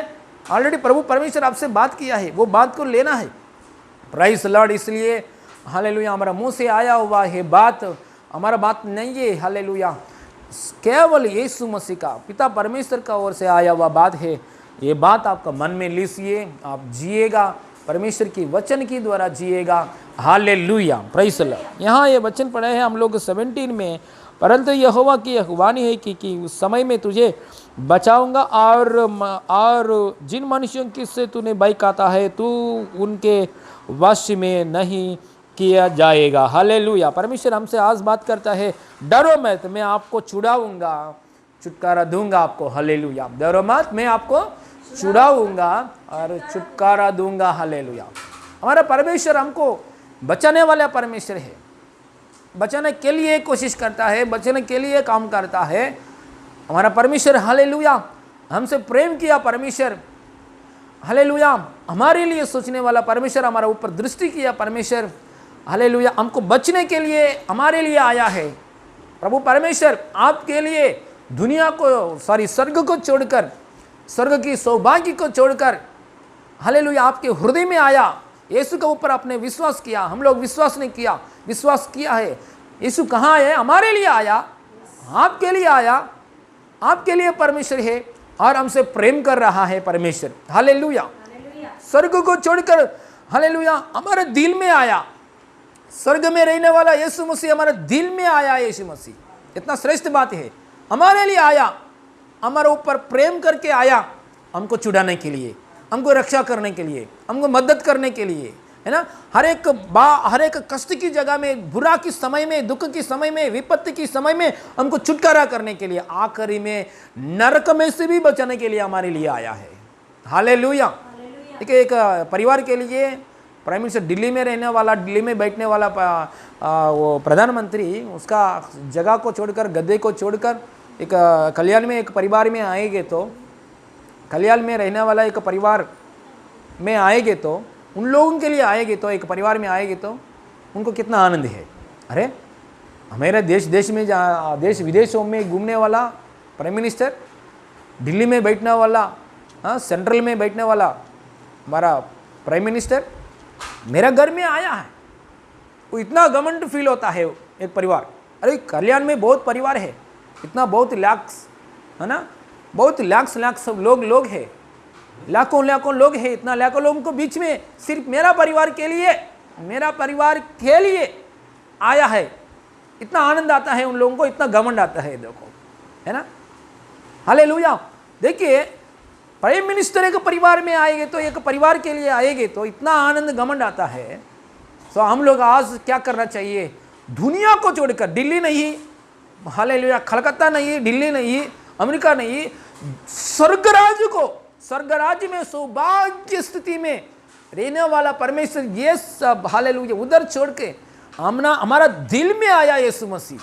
ऑलरेडी प्रभु परमेश्वर आपसे बात किया है, वो बात को लेना है। Price Lord. इसलिए हालेलुया हमारा मुंह से आया हुआ है बात हमारा बात नहीं है, हालेलुया केवल यीशु मसीह का पिता परमेश्वर का ओर से आया हुआ बात है। ये बात आपका मन में लीजिए, आप जिएगा, परमेश्वर की वचन की द्वारा जिएगा। Hallelujah praise the Lord. यहाँ ये वचन पढ़े हैं हम लोग 17 में, परंतु यहोवा की अगुवानी है कि उस समय में तुझे बचाऊंगा और जिन मनुष्यों की से तूने बहकाता है तू उनके वश में नहीं किया जाएगा। हालेलुया। परमेश्वर हमसे आज बात करता है, डरो मत, मैं आपको छुड़ाऊंगा, छुटकारा दूंगा आपको। हालेलुया। डरो मत, मैं आपको छुड़ाऊंगा और छुटकारा दूंगा। हालेलुया। हमारा परमेश्वर हमको बचाने वाला परमेश्वर है, बचाने के लिए कोशिश करता है, बचाने के लिए काम करता है हमारा परमेश्वर। हालेलुया। हमसे प्रेम किया परमेश्वर, हालेलुया हमारे लिए सोचने वाला परमेश्वर, हमारा ऊपर दृष्टि किया परमेश्वर। हालेलुया हमको बचने के लिए हमारे लिए आया है प्रभु परमेश्वर। आपके लिए दुनिया को स्वर्ग को छोड़कर, स्वर्ग की सौभाग्य को छोड़कर हालेलुया आपके हृदय में आया। यीशु के ऊपर आपने विश्वास किया, हम लोग विश्वास नहीं किया, विश्वास किया है। यीशु कहाँ है? हमारे लिए आया, आपके लिए आया, आपके लिए परमेश्वर है और हमसे प्रेम कर रहा है परमेश्वर। हालेलुया। स्वर्ग को छोड़कर हालेलुया हमारे दिल में आया, स्वर्ग में रहने वाला यीशु मसीह हमारे दिल में आया। यीशु मसीह इतना श्रेष्ठ बात है, हमारे लिए आया, हमारे ऊपर प्रेम करके आया, हमको छुड़ाने के लिए, हमको रक्षा करने के लिए, हमको मदद करने के लिए, है ना। हर एक कष्ट की जगह में, बुरा की समय में, दुख की समय में, विपत्ति की समय में हमको छुटकारा करने के लिए, आखिरी में नरक में से भी बचाने के लिए हमारे लिए आया है। हालेलुया। देखिए एक परिवार के लिए प्राइम मिनिस्टर दिल्ली में रहने वाला, दिल्ली में बैठने वाला वो प्रधानमंत्री उसका जगह को छोड़कर, गद्दे को छोड़कर एक कल्याण में एक परिवार में आएंगे तो, कल्याण में रहने वाला एक परिवार में आएंगे तो, उन लोगों के लिए आएंगे तो, एक परिवार में आएंगे तो उनको कितना आनंद है। अरे हमारे देश में देश विदेशों में घूमने वाला प्राइम मिनिस्टर, दिल्ली में बैठने वाला, सेंट्रल में बैठने वाला हमारा प्राइम मिनिस्टर मेरा घर में आया है, वो इतना घमंड फील होता है एक परिवार। अरे कल्याण में बहुत परिवार है, इतना बहुत लाख, है ना, बहुत लाख सब लोग है, लाखों लोग है, इतना लाखों लोगों को बीच में सिर्फ मेरा परिवार के लिए आया है। इतना आनंद आता है उन लोगों को, इतना घमंड आता है, देखो, है ना। हालेलुया। देखिए प्राइम मिनिस्टर एक परिवार में आएंगे तो, एक परिवार के लिए आएंगे तो इतना आनंद घमंड आता है। तो हम लोग आज क्या करना चाहिए? दुनिया को छोड़कर, दिल्ली नहीं, हालेलुया कलकत्ता नहीं, दिल्ली नहीं, अमेरिका नहीं, स्वर्गराज में सौभाग्य स्थिति में रहने वाला परमेश्वर, ये सब हालेलुया उधर छोड़ के हमारा दिल में आया यीशु मसीह।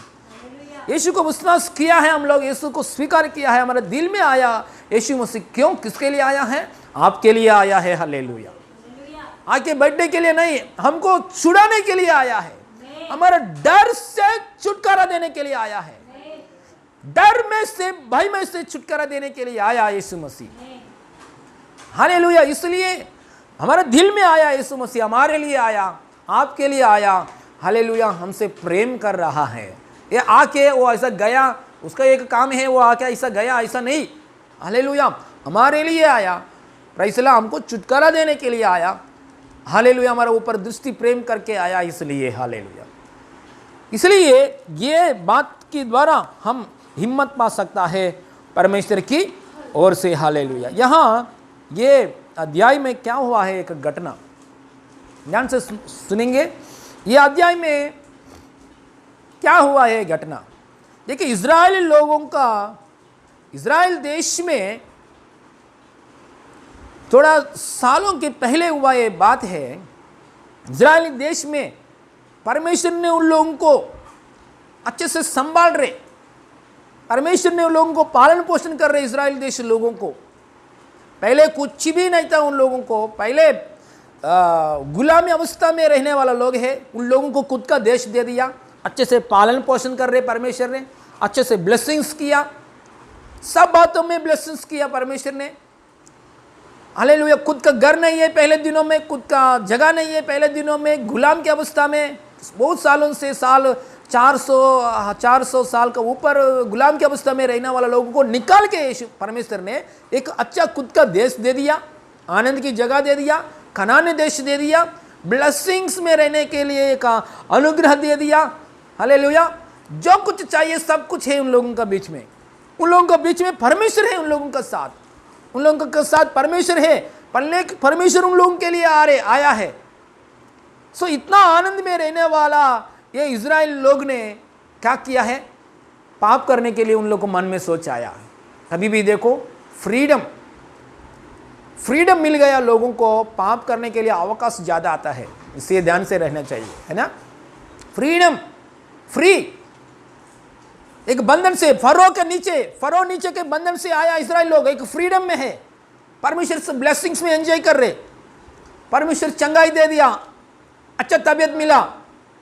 यीशु को विश्वास किया है हम लोग, यीशु को स्वीकार किया है, हमारे दिल में आया यीशु मसीह। क्यों? किसके लिए आया है? आपके लिए आया है। हालेलुया। आके बैठने के लिए नहीं, हमको छुड़ाने के लिए आया है, हमारा डर से छुटकारा देने के लिए आया है, डर में से, भय में से छुटकारा देने के लिए आया यीशु मसीह। हालेलुया। इसलिए हमारे दिल में आया यीशु मसीह, हमारे लिए आया, आपके लिए आया। हालेलुया। हमसे प्रेम कर रहा है। ये आके वो ऐसा गया, उसका एक काम है, वो आके ऐसा गया, ऐसा नहीं। हालेलुया। हमारे लिए आया, प्रेज़ द लॉर्ड, हमको छुटकारा देने के लिए आया। हालेलुया। हमारे ऊपर दृष्टि प्रेम करके आया, इसलिए। हालेलुया। इसलिए ये बात के द्वारा हम हिम्मत पा सकता है परमेश्वर की ओर से। हालेलुया। यहाँ ये अध्याय में क्या हुआ है, एक घटना ध्यान से सुनेंगे। ये अध्याय में क्या हुआ है घटना? देखिए इजराइल लोगों का, इजराइल देश में थोड़ा सालों के पहले हुआ ये बात है। इजराइल देश में परमेश्वर ने उन लोगों को अच्छे से संभाल रहे, परमेश्वर ने उन लोगों को पालन पोषण कर रहे। इजराइल देश लोगों को पहले कुछ भी नहीं था, उन लोगों को पहले गुलामी अवस्था में रहने वाला लोग है, उन लोगों को खुद का देश दे दिया, अच्छे से पालन पोषण कर रहे परमेश्वर ने, अच्छे से ब्लेसिंग्स किया, सब बातों में ब्लेसिंग्स किया परमेश्वर ने। हालेलुया, खुद का घर नहीं है पहले दिनों में, खुद का जगह नहीं है पहले दिनों में, गुलाम की अवस्था में बहुत सालों से, साल 400 साल का ऊपर गुलाम की अवस्था में रहने वाला लोगों को निकाल के यीशु परमेश्वर ने एक अच्छा खुद का देश दे दिया, आनंद की जगह दे दिया, कनान देश दे दिया, ब्लेसिंग्स में रहने के लिए एक अनुग्रह दे दिया। हालेलुया, जो कुछ चाहिए सब कुछ है उन लोगों का बीच में, उन लोगों के बीच में परमेश्वर है, उन लोगों का साथ, उन लोगों के साथ परमेश्वर है, परमेश्वर उन लोगों के लिए आया है। सो इतना आनंद में रहने वाला ये इज़राइल लोग ने क्या किया है, पाप करने के लिए उन लोगों को मन में सोच आया। अभी भी देखो, फ्रीडम मिल गया लोगों को, पाप करने के लिए अवकाश ज़्यादा आता है, इससे ध्यान से रहना चाहिए, है ना। फ्रीडम, फ्री, एक बंधन से, फरो नीचे के बंधन से आया इज़राइल लोग, एक फ्रीडम में है, परमेश्वर से ब्लेसिंग्स में एंजॉय कर रहे, परमेश्वर चंगाई दे दिया, अच्छा तबीयत मिला,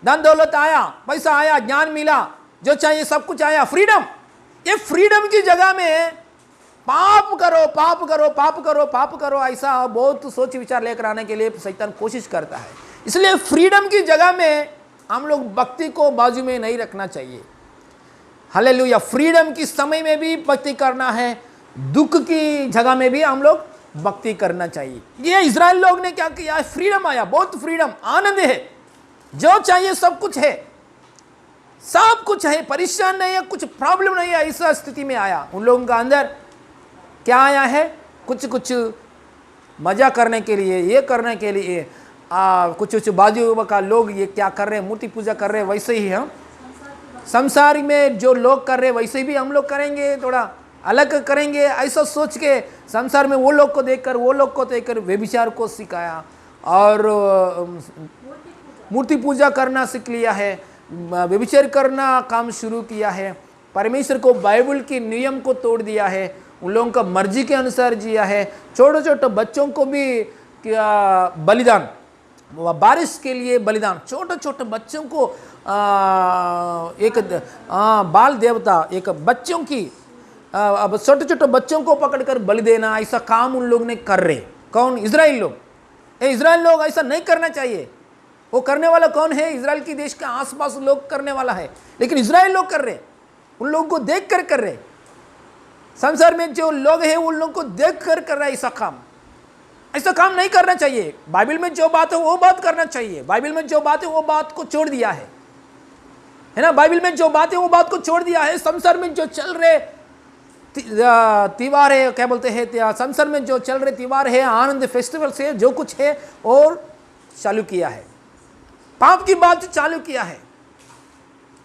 धन दौलत आया, पैसा आया, ज्ञान मिला, जो चाहिए सब कुछ आया, फ्रीडम। ये फ्रीडम की जगह में पाप करो, पाप करो, पाप करो, पाप करो, ऐसा बहुत सोच विचार लेकर आने के लिए शैतान कोशिश करता है। इसलिए फ्रीडम की जगह में हम लोग भक्ति को बाजू में नहीं रखना चाहिए। हालेलुया, फ्रीडम की समय में भी भक्ति करना है, दुख की जगह में भी हम लोग भक्ति करना चाहिए। ये इज़राइल लोग ने क्या किया, फ्रीडम आया, बहुत फ्रीडम, आनंद है, जो चाहिए सब कुछ है, सब कुछ है, परेशान नहीं है, कुछ प्रॉब्लम नहीं है, ऐसा स्थिति में आया। उन लोगों का अंदर क्या आया है, कुछ मजा करने के लिए, ये करने के लिए, कुछ बाजू का लोग ये क्या कर रहे हैं, मूर्ति पूजा कर रहे हैं, वैसे ही हम संसार में जो लोग कर रहे हैं वैसे भी हम लोग करेंगे, थोड़ा अलग करेंगे, ऐसा सोच के संसार में वो लोग को देखकर व्यभिचार को सिखाया और मूर्ति पूजा करना सीख लिया है, व्यभिचार करना काम शुरू किया है, परमेश्वर को बाइबल के नियम को तोड़ दिया है, उन लोगों का मर्जी के अनुसार जिया है। छोटे छोटे बच्चों को भी बलिदान, बारिश के लिए बलिदान, छोटे छोटे बच्चों को एक बाल देवता, एक बच्चों की, अब छोटे छोटे बच्चों को पकड़कर बलि देना, ऐसा काम उन लोग ने कर रहे। कौन? इज़राइल लोग। इज़राइल लोग ऐसा नहीं करना चाहिए। वो करने वाला कौन है? इज़राइल की देश के आसपास लोग करने वाला है, लेकिन इज़राइल लोग कर रहे, उन लोगों को देख कर रहे। संसार में जो लोग हैं उन लोगों को देख कर रहा है ऐसा काम। ऐसा काम नहीं करना चाहिए। बाइबल में जो बात है वो बात करना चाहिए। बाइबल में जो बात है वो बात को छोड़ दिया है ना। बाइबल में जो बात है वो बात को छोड़ दिया है। संसार में जो चल रहे त्योहार है, क्या बोलते हैं, संसार में जो चल रहे त्योहार है, आनंद फेस्टिवल से जो कुछ है और चालू किया है, पाप की बात चालू किया है।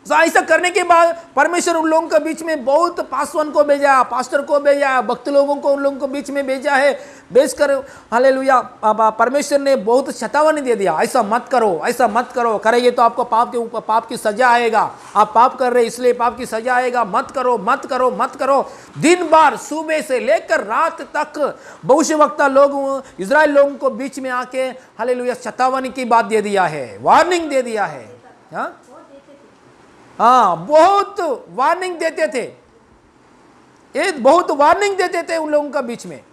तो ऐसा करने के बाद परमेश्वर उन लोगों के बीच में बहुत पासवान को भेजा, पास्टर को भेजा, भक्त लोगों को उन लोगों के बीच में भेजा है। भेजकर हालेलुया परमेश्वर ने बहुत चेतावनी दे दिया, ऐसा मत करो, ऐसा मत करो, करेंगे तो आपको पाप के ऊपर पाप की सजा आएगा। आप पाप कर रहे इसलिए पाप की सजा आएगा, मत करो, मत करो, मत करो। दिन भर सुबह से लेकर रात तक भविष्यवक्ता लोग इज़राइल लोगों को बीच में आके हालेलुया चेतावनी की बात दे दिया है, वार्निंग दे दिया है। हाँ, बहुत वार्निंग देते थे, ये बहुत वार्निंग देते थे उन लोगों का बीच में।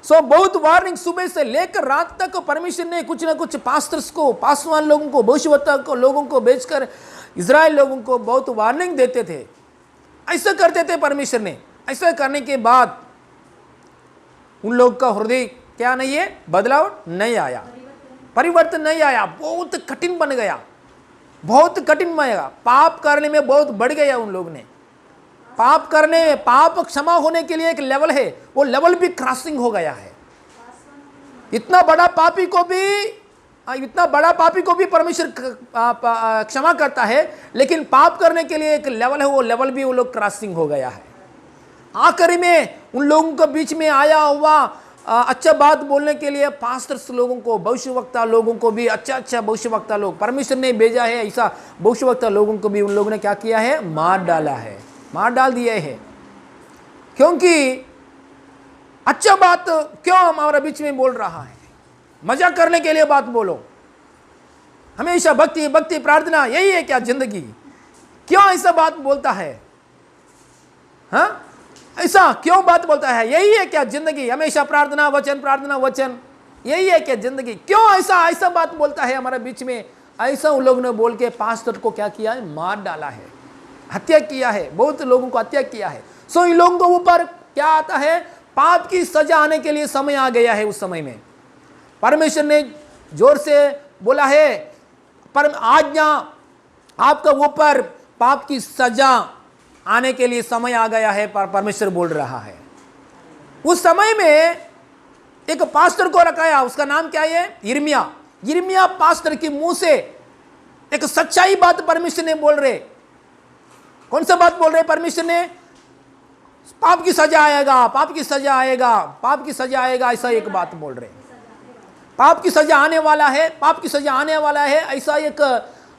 बहुत वार्निंग सुबह से लेकर रात तक परमेश्वर ने कुछ ना कुछ पास्टर्स को, पासवान लोगों को, भविष्यवक्ता को लोगों को भेजकर इज़राइल लोगों को बहुत वार्निंग देते थे। ऐसा करते थे परमेश्वर ने। ऐसा करने के बाद उन लोग का हृदय क्या नहीं है, बदलाव नहीं आया, परिवर्तन नहीं आया, बहुत कठिन बन गया, बहुत कठिन बनेगा। पाप करने में बहुत बढ़ गया उन लोग ने। पाप करने में, पाप क्षमा होने के लिए एक लेवल है, वो लेवल भी क्रॉसिंग हो गया है। इतना बड़ा पापी को भी परमेश्वर क्षमा करता है, लेकिन पाप करने के लिए एक लेवल है, वो लेवल भी वो लोग क्रॉसिंग हो गया है। आखिरी में उन लोगों के बीच में आया हुआ अच्छा बात बोलने के लिए पास्टर्स लोगों को, भविष्यवक्ता लोगों को भी, अच्छा भविष्यवक्ता लोग परमेश्वर ने भेजा है, ऐसा भविष्यवक्ता लोगों को भी उन लोगों ने क्या किया है, मार डाला है, मार डाल दिया है। क्योंकि अच्छा बात क्यों हमारे बीच में बोल रहा है? मजा करने के लिए बात बोलो, हमेशा भक्ति भक्ति प्रार्थना, यही है क्या जिंदगी? क्यों ऐसा बात बोलता है? हाँ, ऐसा क्यों बात बोलता है? यही है क्या जिंदगी? हमेशा प्रार्थना वचन, यही है क्या जिंदगी? क्यों ऐसा बात बोलता है हमारे बीच में? ऐसा उन लोगों ने बोल के पास्टर को क्या किया है? मार डाला है, हत्या किया है, बहुत लोगों को हत्या किया है। सो इन लोगों को ऊपर क्या आता है? पाप की सजा आने के लिए समय आ गया है। उस समय में परमेश्वर ने जोर से बोला है, पर आज्ञा आपका ऊपर पाप की सजा आने के लिए समय आ गया है, पर परमेश्वर बोल रहा है। उस समय में एक पास्टर को रखाया, उसका नाम क्या है? यिर्मयाह पास्टर के मुंह से एक सच्चाई बात परमेश्वर ने बोल रहे। कौन सा बात बोल रहे परमेश्वर ने? पाप की सजा आएगा, पाप की सजा आएगा, पाप की सजा आएगा, ऐसा एक बात बोल रहे। पाप की सजा आने वाला है, पाप की सजा आने वाला है, ऐसा एक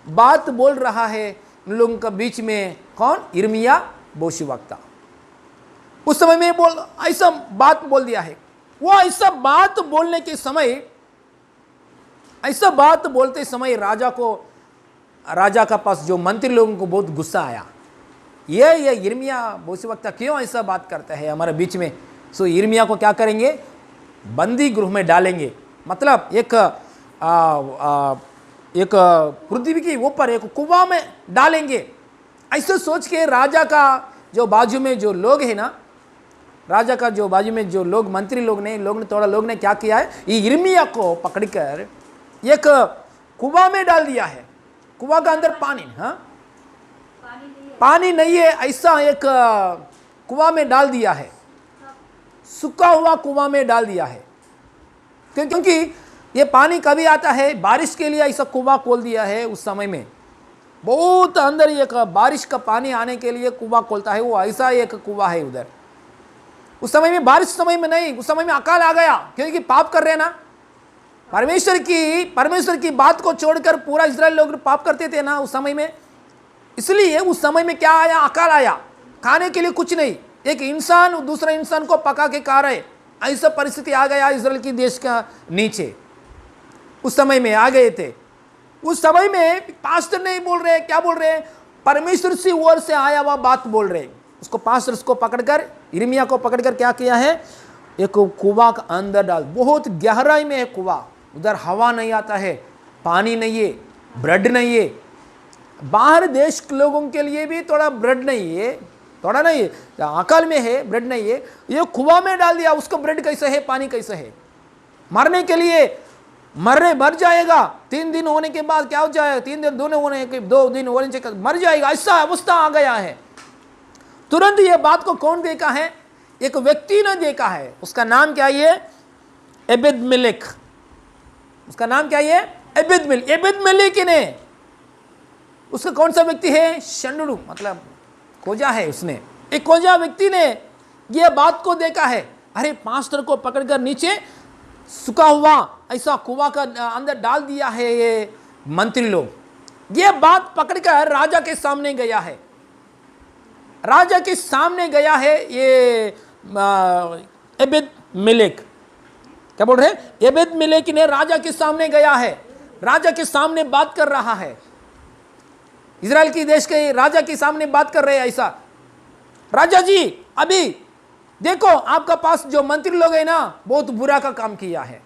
बात बोल रहा है उन लोगों के बीच में। कौन? यिर्मयाह भविष्यवक्ता। उस समय में ऐसा बात बोल दिया है। वो ऐसा बात बोलने के समय, ऐसा बात बोलते समय राजा का पास जो मंत्री लोगों को बहुत गुस्सा आया। ये यिर्मयाह भविष्यवक्ता क्यों ऐसा बात करता है हमारे बीच में? सो यिर्मयाह को क्या करेंगे? बंदी गृह में डालेंगे, मतलब एक पृथ्वी के ऊपर एक कुआं में डालेंगे। ऐसे सोच के राजा का जो बाजू में जो लोग है ना, राजा का जो बाजू में जो लोग मंत्री लोग ने क्या किया है? ये यिर्मयाह को पकड़कर एक कुआं में डाल दिया है। कुआं का अंदर पानी नहीं है, ऐसा एक कुआं में डाल दिया है, सूखा हुआ कुआं में डाल दिया है। क्योंकि ये पानी कभी आता है? बारिश के लिए ऐसा कुआं खोल दिया है। उस समय में बहुत अंदर एक बारिश का पानी आने के लिए कुआं खोलता है, वो ऐसा एक कुआं है उधर। उस समय में बारिश समय में नहीं, उस समय में अकाल आ गया, क्योंकि पाप कर रहे ना। परमेश्वर की बात को छोड़कर पूरा इस्राएल लोग पाप करते थे ना उस समय में। इसलिए उस समय में क्या आया? अकाल आया, खाने के लिए कुछ नहीं, एक इंसान दूसरे इंसान को पका के खा रहे, ऐसा परिस्थिति आ गया इस्राएल की देश का नीचे। उस समय में आ गए थे। उस समय में पास्टर नहीं बोल रहे, क्या बोल रहे? परमेश्वर से ओर से आया हुआ बात बोल रहे। उसको पास्टर को पकड़कर, यिर्मयाह को पकड़कर क्या किया है? एक कुआं का अंदर डाल, बहुत गहराई में है कुआं, उधर हवा नहीं आता है, पानी नहीं है, ब्रेड नहीं है। बाहर देश के लोगों के लिए भी थोड़ा ब्रेड नहीं है, थोड़ा नहीं है, अकाल में है, ब्रेड नहीं है। ये कुआं में डाल दिया, उसको ब्रेड कैसे है, पानी कैसे है? मरने के लिए मर जाएगा। 3 दिन होने के बाद क्या हो जाएगा? 2 दिन होने के मर जाएगा, ऐसा अवस्था आ गया है। तुरंत ये बात को कौन देखा है? एक व्यक्ति ने देखा है। उसका नाम क्या है? एबेद-मेलेक। उसका नाम क्या है? एबेद-मेलेक ने, उसका कौन सा व्यक्ति है? शंडू, मतलब खोजा है उसने। एक खोजा व्यक्ति ने ये बात को देखा है। अरे पास्टर को पकड़कर नीचे सूखा हुआ ऐसा कुआं का अंदर डाल दिया है ये मंत्री लोग। ये बात पकड़कर राजा के सामने गया है। राजा के सामने गया है ये एबेद-मेलेक। क्या बोल रहे हैं? एबेद-मेलेक ने राजा के सामने गया है, राजा के सामने बात कर रहा है। इजराइल की देश के राजा के सामने बात कर रहे हैं ऐसा। राजा जी, अभी देखो आपका पास जो मंत्री लोग है ना, बहुत बुरा का काम किया है।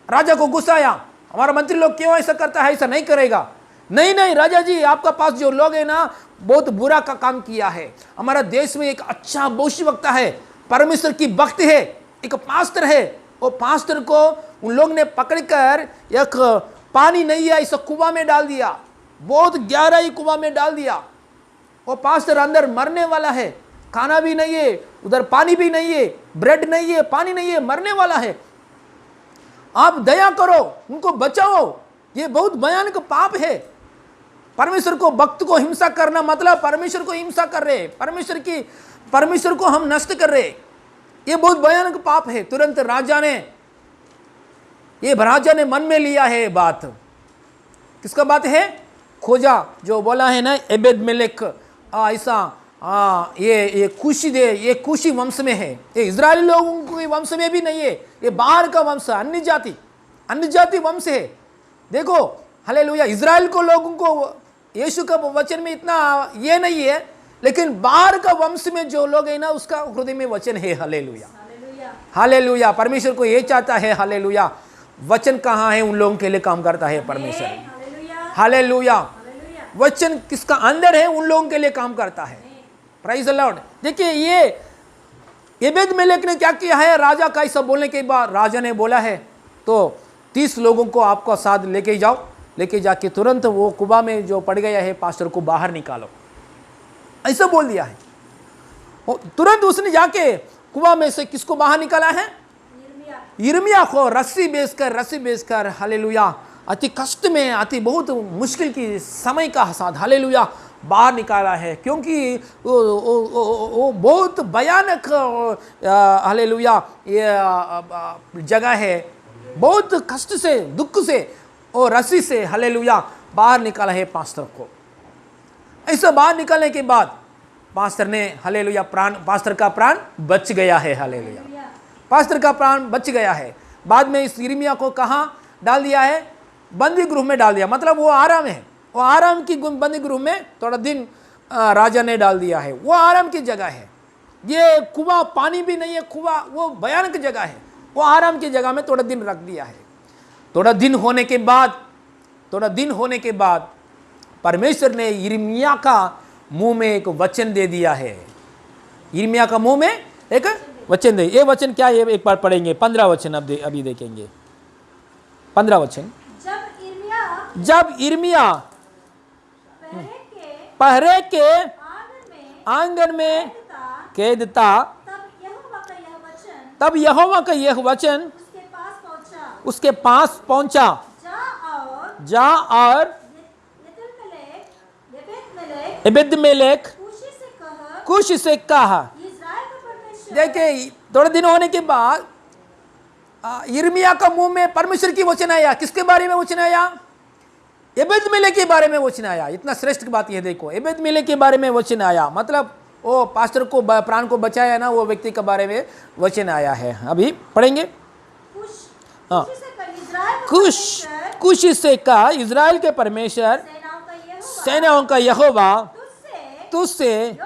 राजा को गुस्सा आया, हमारा मंत्री लोग क्यों ऐसा करता है? ऐसा नहीं करेगा। नहीं राजा जी, आपका पास जो लोग है ना, बहुत बुरा का काम किया है। हमारा देश में एक अच्छा भविष्यवक्ता है, परमेश्वर की भक्त है, एक पास्टर है। वो पास्टर को उन लोग ने पकड़कर एक पानी नहीं है ऐसा कुआं में डाल दिया, बहुत गहराई कुआं में डाल दिया। वो पास्टर अंदर मरने वाला है, खाना भी नहीं है, उधर पानी भी नहीं है, ब्रेड नहीं है, पानी नहीं है, मरने वाला है। आप दया करो, उनको बचाओ। ये बहुत भयानक पाप है। परमेश्वर को, भक्त को हिंसा करना मतलब परमेश्वर को हिंसा कर रहे, परमेश्वर को हम नष्ट कर रहे। ये बहुत भयानक पाप है। तुरंत राजा ने मन में लिया है बात। किसका बात है? खोजा जो बोला है ना, एबेद-मेलेक ऐसा, ये कुशी वंश में है। ये इजरायली लोगों के वंश में भी नहीं है, ये बाहर का वंश, अन्य जाति वंश है। देखो हालेलुया, इजराइल को लोगों को यीशु का वचन में इतना ये नहीं है, लेकिन बाहर का वंश में जो लोग है ना, उसका हृदय में वचन है। Hallelujah, hallelujah. परमेश्वर को ये चाहता है, हालेलुया, वचन कहाँ है उन लोगों के लिए काम करता है परमेश्वर। हालेलुया, वचन किसका अंदर है उन लोगों के लिए काम करता है। Praise the Lord. देखिए ये एबेद-मेलेक ने क्या किया है, राजा का ऐसा बोलने के बाद राजा ने बोला है तो 30 लोगों को आपको साथ लेके जाओ, लेके जाके तुरंत वो कुआं में जो पड़ गया है पास्टर को बाहर निकालो, ऐसा बोल दिया है। तुरंत उसने जाके कुआं में से किसको बाहर निकाला है, यिर्मयाह को रस्सी बेचकर हालेलुया, अति कष्ट में, अति बहुत मुश्किल की समय का साथ हालेलुया बाहर निकाला है। क्योंकि वो बहुत भयानक हालेलुया ये जगह है, बहुत कष्ट से दुख से और रस्सी से हालेलुया बाहर निकाला है पास्टर को। ऐसा बाहर निकालने के बाद पास्टर ने हालेलुया पास्टर का प्राण बच गया है। हालेलुया, पास्टर का प्राण बच गया है। बाद में इस यिर्मयाह को कहाँ डाल दिया है, बंदी गृह में डाल दिया। मतलब वो आराम है, वो आराम की बंदी गृह में थोड़ा दिन राजा ने डाल दिया है। वो आराम की जगह है, ये कुआं पानी भी नहीं है, कुआं वो भयानक जगह है, वो आराम की जगह में थोड़ा दिन रख दिया है। थोड़ा दिन होने के बाद परमेश्वर ने यिर्मयाह का मुंह में एक वचन दे दिया है। यिर्मयाह का मुंह में एक वचन दे। ये वचन क्या है, एक बार पढ़ेंगे 15 वचन अभी देखेंगे। 15 वचन। जब यिर्मयाह पहरे के आंगन में कैद था, तब यहोवा का यह वचन उसके पास पहुंचा, जा और एबेद-मेलेक कुश से कहा। देखिए थोड़े दिन होने के बाद यिर्मयाह का मुंह में परमेश्वर की वचन आया। किसके बारे में वचन आया, एबेद-मेलेक के बारे में वचन आया। इतना श्रेष्ठ बात यह देखो, एबेद-मेलेक के बारे में वचन आया, मतलब वो पास्टर को प्राण को बचाया ना, वो व्यक्ति के बारे में वचन आया है। अभी पढ़ेंगे। हाँ, कुश से कहा, इजराइल के परमेश्वर सेनाओं का यहोवा तुझसे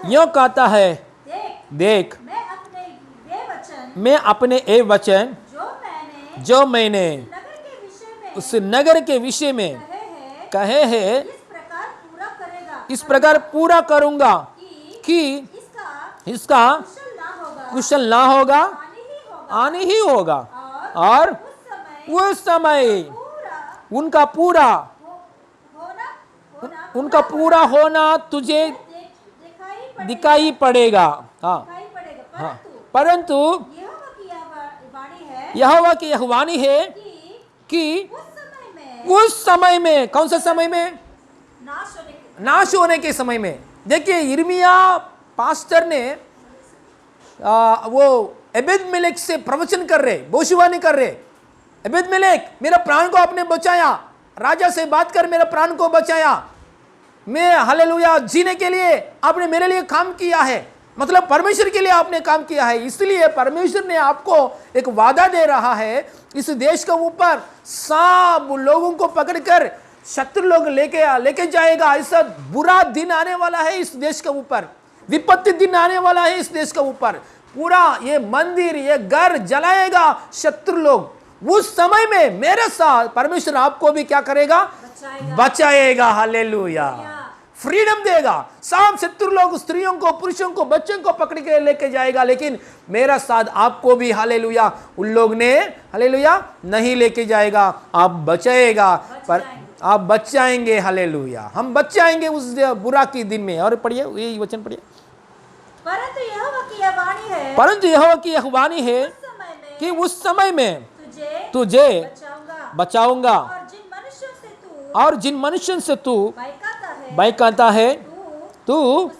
यूं कहता है, देख मैं अपने ए वचन जो मैंने उस नगर के विषय में कहे हैं इस प्रकार पूरा करूंगा कि इसका कुशल ना होगा, हानि ही होगा। और उस समय उनका पूरा होना तुझे दिखाई पड़ेगा। हाँ हाँ, परंतु यहोवा की यह वाणी है कि उस समय में, कौन सा समय में, नाश होने के समय में। देखिए यिर्मयाह पास्टर ने वो एबेद-मेलेक से प्रवचन कर रहे, भविष्यवाणी कर रहे, एबेद-मेलेक मेरा प्राण को आपने बचाया, राजा से बात कर मेरा प्राण को बचाया, मैं हालेलुया जीने के लिए आपने मेरे लिए काम किया है, मतलब परमेश्वर के लिए आपने काम किया है। इसलिए परमेश्वर ने आपको एक वादा दे रहा है, इस देश के ऊपर सब लोगों को पकड़कर शत्रु लोग लेके जाएगा। ऐसा बुरा दिन आने वाला है इस देश के ऊपर, विपत्ति दिन आने वाला है इस देश के ऊपर। पूरा ये मंदिर, ये घर जलाएगा शत्रु लोग। उस समय में मेरे साथ परमेश्वर आपको भी क्या करेगा, बचाएगा। हालेलुया, फ्रीडम देगा। सब शत्रु लोग स्त्रियों को, पुरुषों को, बच्चों को पकड़ के लेके जाएगा, लेकिन मेरा साथ आपको भी हालेलुया उन लोग ने हालेलुया नहीं लेके जाएगा, आप बचाएगा, पर आप बचाएंगे। हालेलुया, हम बचाएंगे उस बुरा की दिन में। और पढ़िए यही वचन पढ़िए। परंतु यहोवा की यह वाणी है कि उस समय में तुझे बचाऊंगा और जिन मनुष्यों से तू बैकाता है तू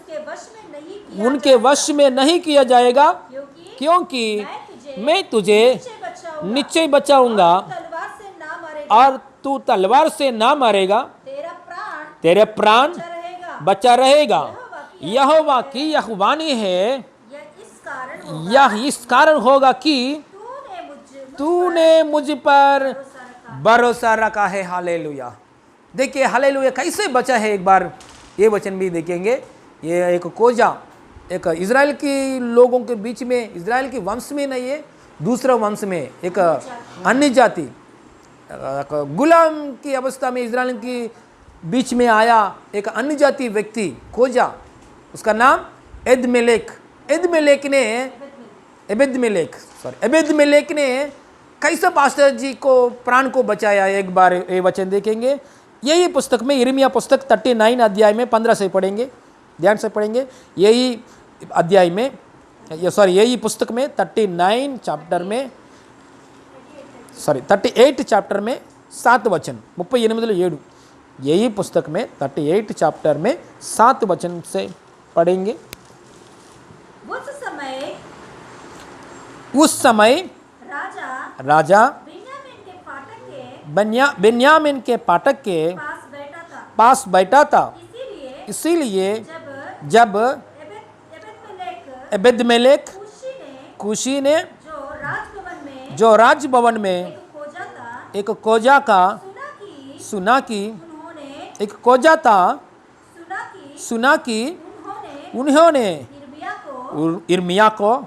उनके वश में नहीं किया जाएगा, क्योंकि मैं तुझे निश्चय बचाऊंगा और तू तलवार से ना मरेगा, तेरे प्राण बचा रहेगा। यहोवा की यह वाणी है, यह इस कारण होगा कि तूने मुझ पर भरोसा रखा है। हालेलुया। देखिए हालेलुया कैसे बचा है, एक बार ये वचन भी देखेंगे। ये एक खोजा, एक इज़राइल के लोगों के बीच में, इज़राइल के वंश में नहीं है, दूसरा वंश में एक अन्य जाति, गुलाम की अवस्था में इज़राइल की बीच में आया एक अन्य जाति व्यक्ति खोजा, उसका नाम एबेदमेलेक ने कैसे पास्टर जी को प्राण को बचाया। एक बार ये वचन देखेंगे, यही पुस्तक में यिर्मयाह पुस्तक 39 अध्याय में 15 से पढ़ेंगे, ध्यान से पढ़ेंगे। यही अध्याय में यही पुस्तक में 38 चैप्टर में 7 वचन 38 यही पुस्तक में 38 चैप्टर में 7 वचन से पढ़ेंगे। उस समय राजा बेन्यामीन के फाटक के पास बैठा था। इसीलिए जब एबेदमेलेक कुशी ने जो राजभवन में एक खोजा का सुना कि उन्होंने यिर्मयाह को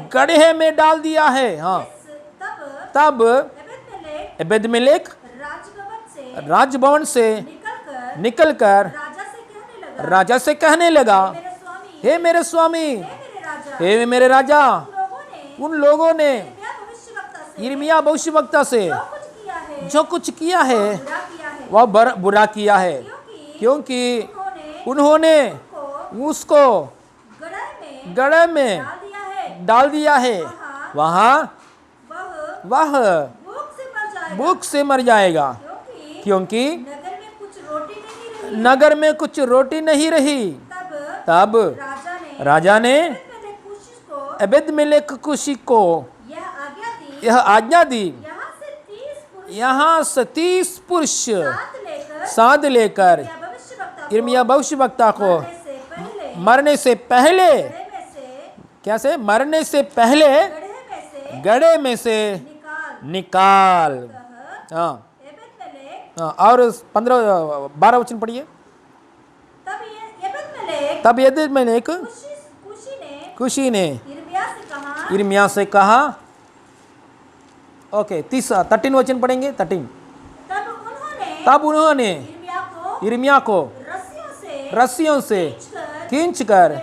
गड्ढे में डाल दिया है। हाँ, तब एबेदमेलेक राजभवन से निकलकर राजा से कहने लगा, हे मेरे स्वामी, हे मेरे राजा, उन लोगों ने यिर्मयाह भविष्यवक्ता से जो कुछ किया है वह बुरा किया है, क्योंकि उन्होंने उसको गड्ढे में डाल दिया है, वहाँ वह भूख से मर जाएगा, क्योंकि नगर में कुछ रोटी नहीं रही। तब राजा ने एबेदमेलेक कुशी को यह आज्ञा दी, यहाँ से 30 पुरुष साथ लेकर यिर्मयाह भविष्यवक्ता को मरने से पहले गड्ढे में से निकाल। हाँ, और 12 वचन पढ़िए। तब एबेदमेलेक कुशी ने यिर्मयाह से कहा, ओके 13 वचन पढ़ेंगे। 13 तब उन्होंने यिर्मयाह को रस्सियों से खींचकर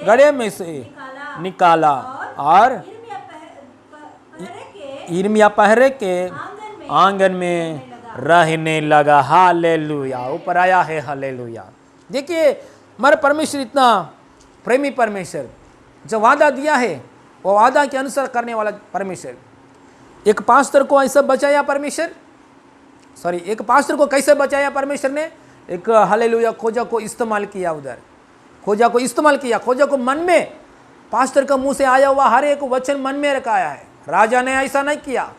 गड्ढे में से निकाला और यिर्मयाह पहरे के आंगन में रहने लगा। हालेलुया, ऊपर आया है हालेलुया। देखिए, हमारे परमेश्वर इतना प्रेमी परमेश्वर, जो वादा दिया है वो वादा के अनुसार करने वाला परमेश्वर। एक पास्टर को ऐसा बचाया परमेश्वर, एक पास्टर को कैसे बचाया परमेश्वर ने? एक हालेलुया खोजा को इस्तेमाल किया, उधर खोजा को इस्तेमाल किया। खोजा को मन में, पास्टर का मुंह से आया हुआ हर एक वचन मन में रखाया है। राजा ने ऐसा नहीं किया,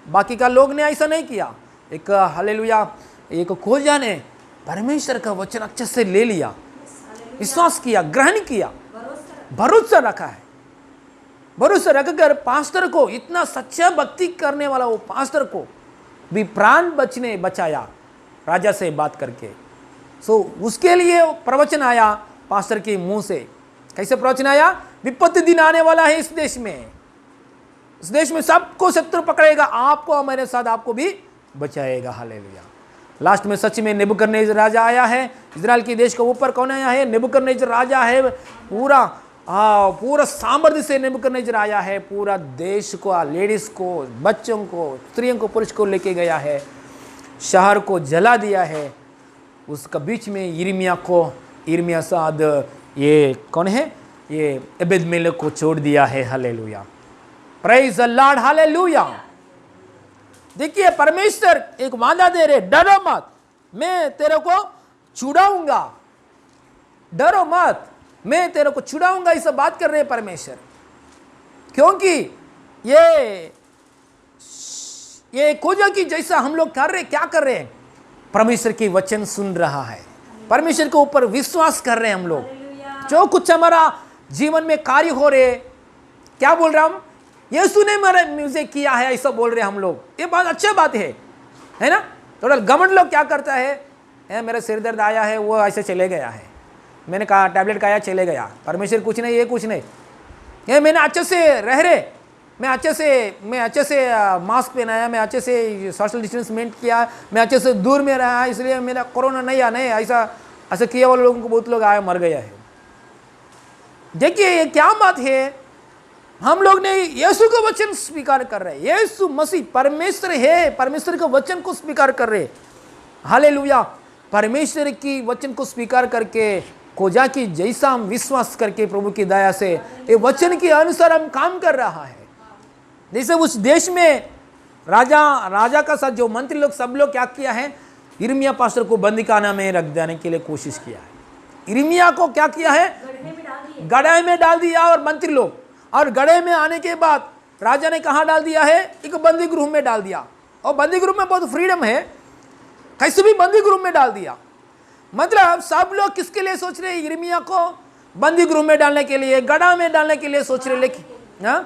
बाकी का लोग ने ऐसा नहीं किया। एक हालेलुया, एक खोजा ने परमेश्वर का वचन अच्छे से ले लिया, विश्वास किया, ग्रहण किया, भरोसा रखा है। भरोसा रखकर पास्टर को, इतना सच्चा भक्ति करने वाला वो पास्टर को भी प्राण बचाया राजा से बात करके। उसके लिए प्रवचन आया पास्टर के मुंह से। कैसे प्रवचन आया? विपत्ति दिन आने वाला है इस देश में, इस देश में सबको शत्रु पकड़ेगा, आपको और मेरे साथ आपको भी बचाएगा। हालेलुया। लास्ट में सच में नेबूकदनेस्सर राजा आया है, इजराइल के देश के ऊपर कौन आया है? नेबूकदनेस्सर राजा है। पूरा सामर्थ्य से नेबूकदनेस्सर आया है, पूरा देश को, लेडीज को, बच्चों को, स्त्रियों को, पुरुष को लेके गया है, शहर को जला दिया है। उसका बीच में यिर्मयाह साद ये कौन है? ये एबेदमेलेक को छोड़ दिया है। Hallelujah, praise the Lord, hallelujah. देखिए, परमेश्वर एक वादा दे रहे, डरो मत, मैं तेरे को छुड़ाऊंगा, डरो मत, मैं तेरे को छुड़ाऊंगा। ये सब बात कर रहे हैं परमेश्वर, क्योंकि ये खोजा की जैसा हम लोग कर रहे, क्या कर रहे हैं? परमेश्वर की वचन सुन रहा है, परमेश्वर के ऊपर विश्वास कर रहे हैं हम लोग। जो कुछ हमारा जीवन में कार्य हो रहे, क्या बोल रहे हम? यीशु ने मेरा म्यूजिक किया है, ऐसा बोल रहे हम लोग। ये बात अच्छा बात है ना? थोड़ा घमंड लोग क्या करता है, मेरा सिर दर्द आया है, वो ऐसे चले गया है। मैंने कहा टैबलेट खाया चले गया, परमेश्वर कुछ नहीं, ये कुछ नहीं, ये मैंने अच्छे से रह रहे, मैं अच्छे से मास्क पहनाया, मैं अच्छे से सोशल डिस्टेंस मेंटेन किया, मैं अच्छे से दूर में रहा, इसलिए मेरा कोरोना नहीं आया। नहीं, ऐसा किया वाले लोगों को बहुत लोग आए मर गया है। देखिए ये क्या बात है, हम लोग ने यीशु का वचन स्वीकार कर रहे हैं, यीशु मसीह परमेश्वर है, परमेश्वर के वचन को स्वीकार कर रहे, हालेलुया। परमेश्वर की वचन को स्वीकार करके खोजा की जैसा हम विश्वास करके प्रभु की दया से ये वचन के अनुसार हम काम कर रहा है। जैसे उस देश में राजा का साथ जो मंत्री लोग सब लोग क्या किया है, यिर्मयाह पास्टर को बंदीखाना में रख देने के लिए कोशिश किया है। यिर्मयाह को क्या किया है, गड्ढे में डाल दिया और मंत्री लोग, और गड्ढे में आने के बाद राजा ने कहाँ डाल दिया है, एक बंदी गृह में डाल दिया। और बंदी गृह में बहुत फ्रीडम है, कैसे भी बंदी गृह में डाल दिया। मतलब सब लोग किसके लिए सोच रहे हैं, यिर्मयाह को बंदी गृह में डालने के लिए, गड्ढा में डालने के लिए सोच रहे, लेकिन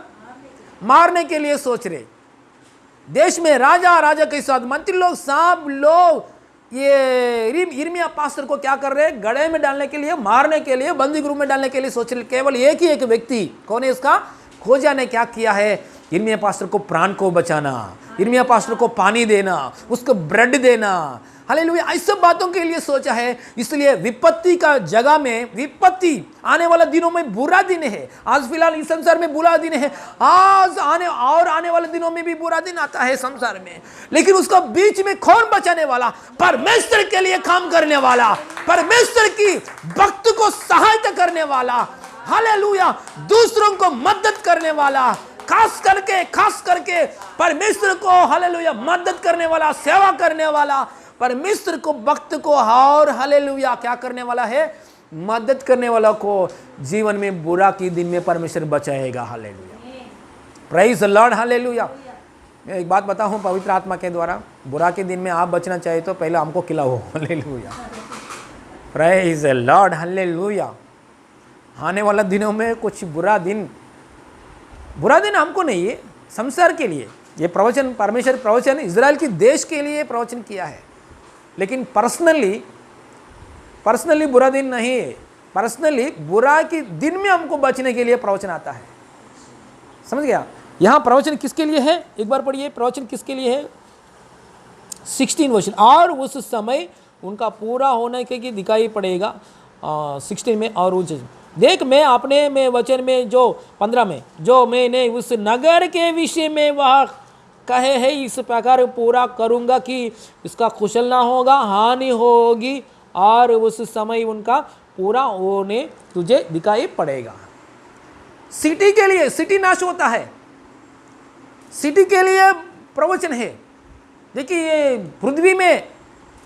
मारने के लिए सोच रहे। देश में राजा के साथ मंत्री लोग सब लोग ये यिर्मयाह पास्टर को क्या कर रहे हैं, गड्ढे में डालने के लिए, मारने के लिए, बंदी गृह में डालने के लिए सोच रहे। केवल एक ही एक व्यक्ति कौन है, इसका खोजा ने क्या किया है, यिर्मयाह पास्टर को प्राण को बचाना, यिर्मयाह पास्टर को पानी देना, उसको ब्रेड देना, हालेलुया, ऐसे बातों के लिए सोचा है। इसलिए विपत्ति का जगह में, विपत्ति आने वाला दिनों में बुरा दिन है, आज फिलहाल इस संसार में बुरा दिन है, आज आने वाले दिनों में भी बुरा दिन आता है संसार में, लेकिन उसका बीच में कौन बचाने वाला, परमेश्वर के लिए काम करने वाला, परमेश्वर की भक्त को सहायता करने वाला, हालेलुया, दूसरों को मदद करने वाला, खास करके परमेश्वर को हालेलुया मदद करने वाला, सेवा करने वाला, परमेश्वर को भक्त को और हालेलुया क्या करने वाला है, मदद करने वाला को जीवन में बुरा की दिन में परमेश्वर बचाएगा। Hallelujah, praise the Lord, hallelujah. मैं एक बात बताऊं पवित्र आत्मा के द्वारा, बुरा के दिन में आप बचना चाहिए तो पहले हमको खिलाओ। Hallelujah, praise the Lord, hallelujah. आने वाला दिनों में कुछ बुरा दिन हमको नहीं है, संसार के लिए ये प्रवचन, परमेश्वर प्रवचन इजराइल की देश के लिए प्रवचन किया है, लेकिन पर्सनली बुरा दिन नहीं है, पर्सनली बुरा के दिन में हमको बचने के लिए प्रवचन आता है। समझ गया? यहाँ प्रवचन किसके लिए है, एक बार पढ़िए, प्रवचन किसके लिए है, 16 वर्ष, और उस समय उनका पूरा होने के दिखाई पड़ेगा। 16 में, और उस देख मैं अपने में वचन में जो 15 में जो मैंने उस नगर के विषय में वह कहे है इस प्रकार पूरा करूँगा कि इसका कुशल ना होगा, हानि होगी, और उस समय उनका पूरा होने तुझे दिखाई पड़ेगा। सिटी के लिए, सिटी नाश होता है, सिटी के लिए प्रवचन है। देखिए ये पृथ्वी में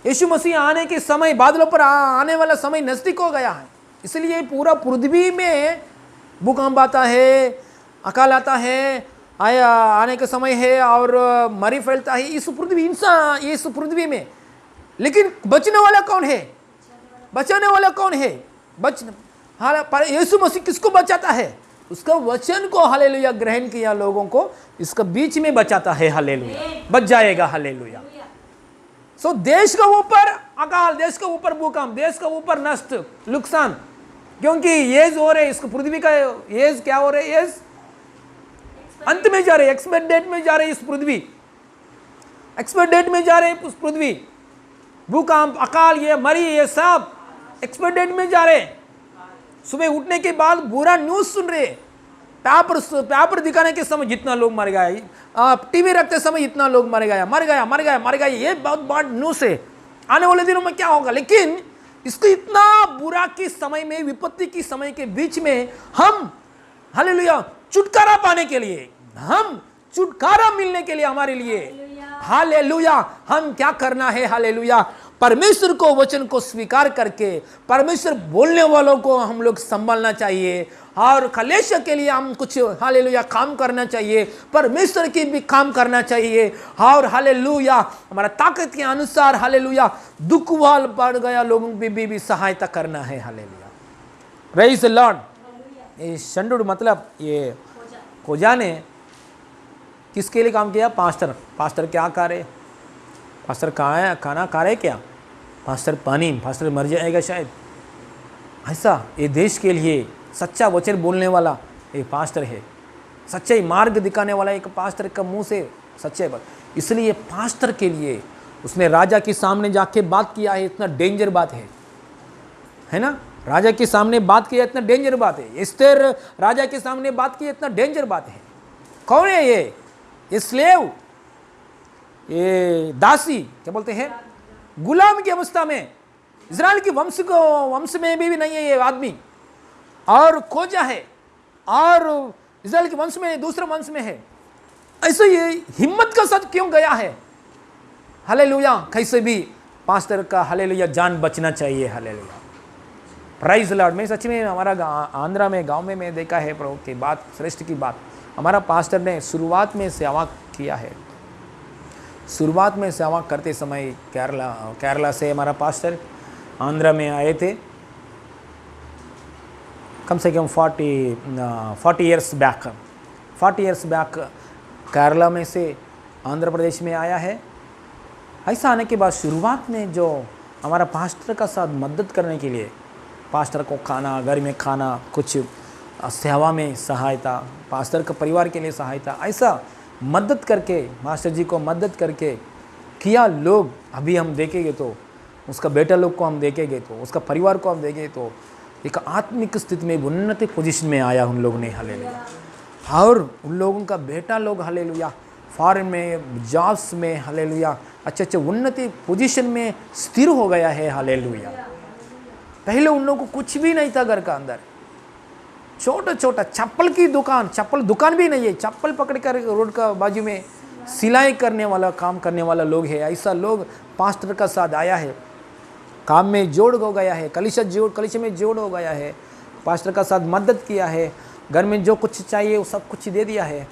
यीशु मसीह आने के समय, बादलों पर आने वाला समय नजदीक हो गया है, इसलिए पूरा पृथ्वी में भूकंप आता है, अकाल आता है, आने का समय है, और मरी फैलता है इस पृथ्वी, इंसान इस पृथ्वी में। लेकिन बचने वाला कौन है, बचाने वाला कौन है, पर यीशु मसीह किसको बचाता है, उसका वचन को हालेलुया ग्रहण किया लोगों को इसका बीच में बचाता है, हालेलुया बच जाएगा, हालेलुया। सो देश का ऊपर अकाल, देश का ऊपर भूकंप, देश का ऊपर नष्ट, नुकसान, क्योंकि एज हो रहे, इसको पृथ्वी का एज क्या हो रहे, एज अंत में जा रहे, एक्सपायर डेट में जा रहे, इस पृथ्वी एक्सपायर डेट में जा रहे, उस पृथ्वी, भूकंप, अकाल, ये मरी, ये सब एक्सपायर डेट में जा रहे। सुबह उठने के बाद बुरा न्यूज सुन रहे, पेपर दिखाने के समय जितना लोग मर गए, टीवी रखते समय इतना लोग मर गया, ये बहुत बड़ा न्यूज है। आने वाले दिनों में क्या होगा, लेकिन इसको इतना बुरा की समय में, विपत्ति की समय के बीच में हम हालेलुया छुटकारा पाने के लिए, हम छुटकारा मिलने के लिए, हमारे लिए हालेलुया हम क्या करना है, हालेलुया परमेश्वर को वचन को स्वीकार करके परमेश्वर बोलने वालों को हम लोग संभालना चाहिए, और कलेश के लिए हम कुछ हालेलुया काम करना चाहिए, परमेश्वर की भी काम करना चाहिए, और हालेलुया हमारा ताकत के अनुसार हालेलुया दुख वाल बढ़ गया लोगों की भी सहायता करना है, हालेलुया प्रेज़ द लॉर्ड। ये शंडुड मतलब ये खोजा ने किसके लिए काम किया, पास्टर क्या करे, पास्टर कहाँ है, खाना खा रहे क्या, पास्टर पानी, पास्टर मर जाएगा शायद, ऐसा ये देश के लिए सच्चा वचन बोलने वाला एक पास्टर है, सच्चाई मार्ग दिखाने वाला एक पास्टर का मुंह से सच्चाई बात। इसलिए पास्टर के लिए उसने राजा के सामने जाके बात किया है, इतना डेंजर बात है ना। राजा के सामने बात किया, इतना डेंजर बात है। एस्तेर राजा के सामने बात की, इतना डेंजर बात है। कौन है ये स्लेव, ये दासी, क्या बोलते हैं, गुलाम की अवस्था में, इजराइल के वंश में भी नहीं है ये आदमी, और खोजा है, और इजराइल के वंश में दूसरे वंश में है। ऐसे ये हिम्मत का साथ क्यों गया है? हालेलुया। कैसे भी पास्टर का हालेलुया जान बचना चाहिए। Hallelujah, praise the. मैं सच में हमारा आंध्रा में गांव में मैं देखा है प्रभु की बात, श्रेष्ठ की बात। हमारा पास्टर ने शुरुआत में सेवा किया है। शुरुआत में सेवा करते समय केरला से हमारा पास्टर आंध्रा में आए थे, कम से कम 40 इयर्स बैक केरला में से आंध्र प्रदेश में आया है। ऐसा आने के बाद शुरुआत में जो हमारा पास्टर का साथ मदद करने के लिए, पास्टर को खाना, घर में खाना, कुछ सेवा में सहायता, पास्टर का परिवार के लिए सहायता, ऐसा मदद करके, मास्टर जी को मदद करके किया लोग। अभी हम देखेंगे तो उसका बेटा लोग को हम देखेंगे तो उसका परिवार को हम देखेंगे तो एक आत्मिक स्थिति में उन्नति पोजीशन में आया उन लोगों ने। हालेलुया। और उन लोगों का बेटा लोग हालेलुया फॉरेन में, जॉब्स में, हालेलुया अच्छे उन्नति पोजीशन में स्थिर हो गया है। हालेलुया। पहले उन लोगों को कुछ भी नहीं था, घर का अंदर छोटा चप्पल की दुकान, चप्पल दुकान भी नहीं है, चप्पल पकड़ कर रोड का बाजू में सिलाई करने वाला, काम करने वाला लोग है। ऐसा लोग पास्टर का साथ आया है, काम में जोड़ हो गया है, कलिशा में जोड़ हो गया है, पास्टर का साथ मदद किया है, घर में जो कुछ चाहिए वो सब कुछ दे दिया है।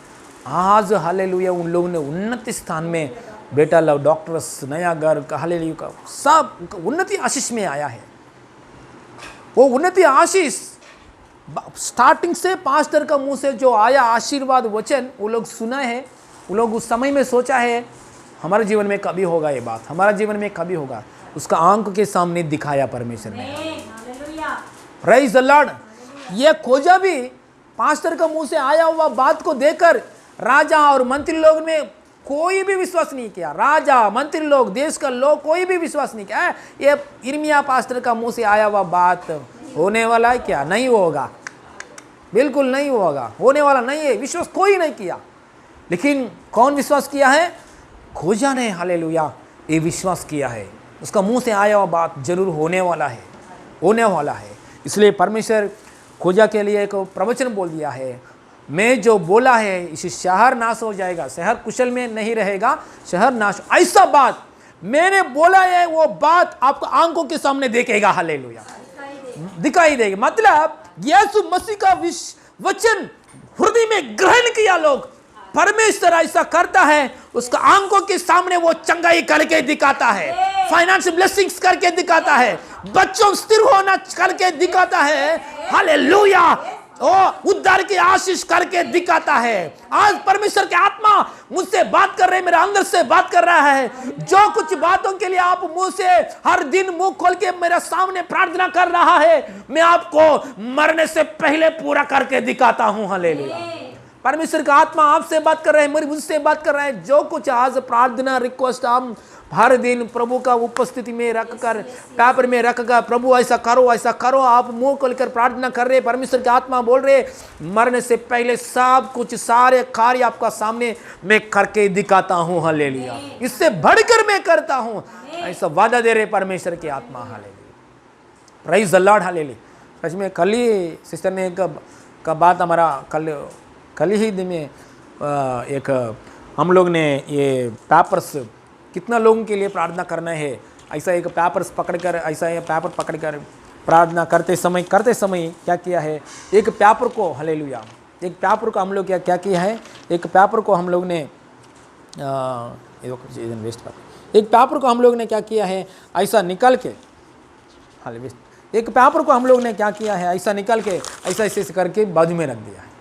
आज हालेलुया उन लोगों ने उन्नति स्थान में, बेटा लोग डॉक्टर्स, नया घर का, हालेलुया का सब उन्नति आशीष में आया है। वो उन्नति आशीष स्टार्टिंग से पास्टर का मुंह से जो आया आशीर्वाद वचन, वो लोग सुना है, वो लोग उस समय में सोचा है हमारे जीवन में कभी होगा ये बात, हमारा जीवन में कभी होगा। उसका आंख के सामने दिखाया परमेश्वर ने। Praise the Lord. ये खोजा भी पास्टर का मुंह से आया हुआ बात को देखकर राजा और मंत्री लोग ने कोई भी विश्वास नहीं किया। राजा, मंत्री लोग, देश का लोग कोई भी विश्वास नहीं किया। ये यिर्मयाह पास्टर का मुंह से आया हुआ बात होने वाला है क्या? नहीं होगा, बिल्कुल नहीं होगा, होने वाला नहीं है। विश्वास कोई नहीं किया। लेकिन कौन विश्वास किया है? खोजा ने। हालेलुया। ये विश्वास किया है, उसका मुंह से आया हुआ बात जरूर होने वाला है, होने वाला है। इसलिए परमेश्वर खोजा के लिए एक प्रवचन बोल दिया है, मैं जो बोला है इसी शहर नाश हो जाएगा, शहर कुशल में नहीं रहेगा, शहर नाश। ऐसा बात मैंने बोला है, वो बात आपको आंखों के सामने देखेगा। हालेलुया, दिखाई देगी। मतलब यीशु मसीह का वचन हृदय में ग्रहण किया लोग, परमेश्वर ऐसा करता है, उसका आंखों के सामने वो चंगाई करके दिखाता है, फाइनेंशियल ब्लेसिंग्स करके दिखाता है, बच्चों स्थिर होना करके दिखाता है। हालेलुया। ओ उद्धार की आशीष करके दिखाता है। आज परमेश्वर की आत्मा मुझसे बात कर रहे, मेरे अंदर से बात कर रहा है। जो कुछ बातों के लिए आप मुंह से हर दिन मुंह खोल के मेरे सामने प्रार्थना कर रहा है, मैं आपको मरने से पहले पूरा करके दिखाता हूं। हालेलुया। परमेश्वर का आत्मा आपसे बात कर रहा है, मेरी मुझसे बात कर रहा है। जो कुछ आज प्रार्थना रिक्वेस्ट हम हर दिन प्रभु का उपस्थिति में रखकर, पेपर में रखकर, प्रभु ऐसा करो, ऐसा करो, आप मुंह खोलकर प्रार्थना कर रहे, परमेश्वर की आत्मा बोल रहे, मरने से पहले सब कुछ, सारे कार्य आपका सामने मैं करके दिखाता हूं। हालेलुया। इससे बढ़कर मैं करता हूं, ऐसा वादा दे रहे परमेश्वर की आत्मा। Hallelujah. Praise the Lord. Hallelujah. सच में कल ही सिस्टर ने एक बात, हमारा कल ही दिन में एक हम लोग ने ये पेपर्स, कितना लोगों के लिए प्रार्थना करना है, ऐसा एक पेपर्स पकड़कर, ऐसा ये पेपर पकड़कर प्रार्थना करते समय क्या किया है, एक पेपर को, हालेलुया, एक पेपर को हम लोग क्या किया है, एक पेपर को हम लोग ने एक पेपर को हम लोग ने क्या किया है, ऐसा निकल के, एक पेपर को हम लोग ने क्या किया है, ऐसा निकल के ऐसा ऐसे करके बाजू में रख दिया है।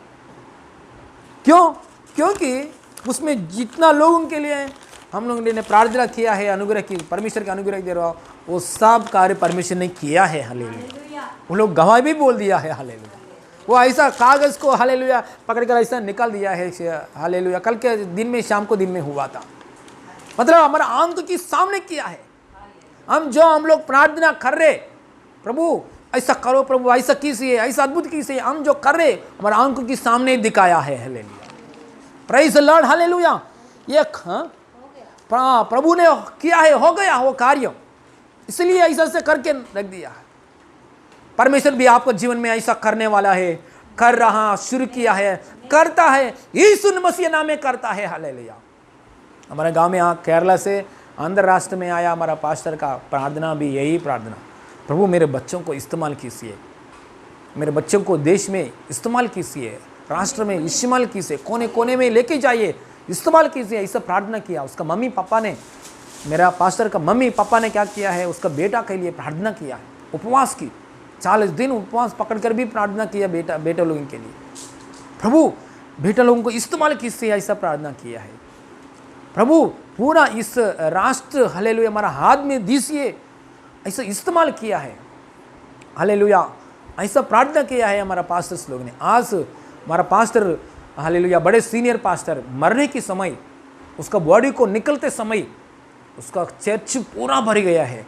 क्यों? क्योंकि उसमें जितना लोगों के लिए हम लोगों ने प्रार्थना किया है, अनुग्रह की, परमेश्वर का अनुग्रह दे रहा, वो सब कार्य परमेश्वर ने किया है। हालेलुया। वो लोग गवाह भी बोल दिया है। हालेलुया। वो ऐसा कागज को हालेलुया पकड़कर ऐसा निकाल दिया है। हालेलुया। कल के दिन में, शाम को दिन में हुआ था। मतलब हमारा आंख के सामने किया है। हम लोग प्रार्थना कर रहे, प्रभु ऐसा करो, प्रभु ऐसा कीजिए, ऐसा अद्भुत कीजिए, हम जो कर रहे हमारा आंख के सामने दिखाया है। Hallelujah. Praise the Lord. Hallelujah. ये प्रभु ने किया है, हो गया वो कार्य, इसलिए ऐसा से करके रख दिया है। परमेश्वर भी आपको जीवन में ऐसा करने वाला है, कर रहा, शुरू किया है, करता है, यीशु मसीह नाम में करता है। हालेलुया। हमारे गांव में यहाँ केरला से आंध्र राष्ट्र में आया हमारा पास्टर का प्रार्थना भी यही प्रार्थना, प्रभु मेरे बच्चों को इस्तेमाल कीजिए, मेरे बच्चों को देश में इस्तेमाल कीजिए, राष्ट्र में इस्तेमाल कीजिए, कोने कोने में लेके जाइए, इस्तेमाल कीजिए। ऐसा प्रार्थना किया। उसका मम्मी पापा ने, मेरा पास्टर का मम्मी पापा ने क्या किया है, उसका बेटा के लिए प्रार्थना किया है, उपवास की, 40 दिन उपवास पकड़कर भी प्रार्थना किया बेटा लोगों के लिए। प्रभु बेटा लोगों को इस्तेमाल कीजिए, ऐसा प्रार्थना किया है। प्रभु पूरा इस राष्ट्र हालेलुया हमारा हाथ में दीजिए, ऐसा इस्तेमाल किया है। हालेलुया। ऐसा प्रार्थना किया है हमारा पास्टर्स लोग ने। आज हमारा पास्टर हालेलुया बड़े सीनियर पास्टर मरने के समय, उसका बॉडी को निकलते समय उसका चर्च पूरा भर गया है।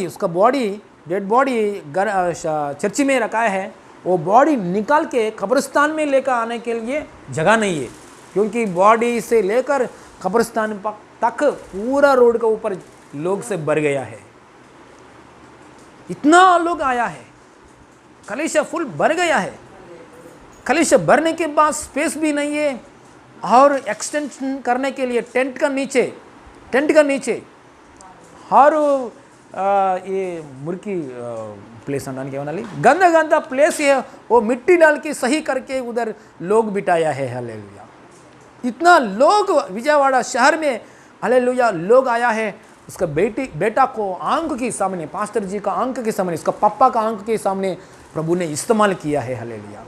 उसका बॉडी डेड बॉडी चर्च में रखा है। वो बॉडी निकाल के कब्रिस्तान में लेकर आने के लिए जगह नहीं है, क्योंकि बॉडी से लेकर कब्रिस्तान तक पूरा रोड के ऊपर लोग से भर गया है। इतना लोग आया है, कलीसिया फुल भर गया है। कलीसिया भरने के बाद स्पेस भी नहीं है, और एक्सटेंशन करने के लिए टेंट का नीचे और ये मुर्की प्लेस क्या वाली गंदा प्लेस है, वो मिट्टी डाल के सही करके उधर लोग बिठाया है। हालेलुया। इतना लोग विजयवाड़ा शहर में हालेलुया लोग आया है। उसका बेटा को आंख के सामने, पास्टर जी का आंख के सामने, उसका पापा का आंख के सामने प्रभु ने इस्तेमाल किया है। हालेलुया।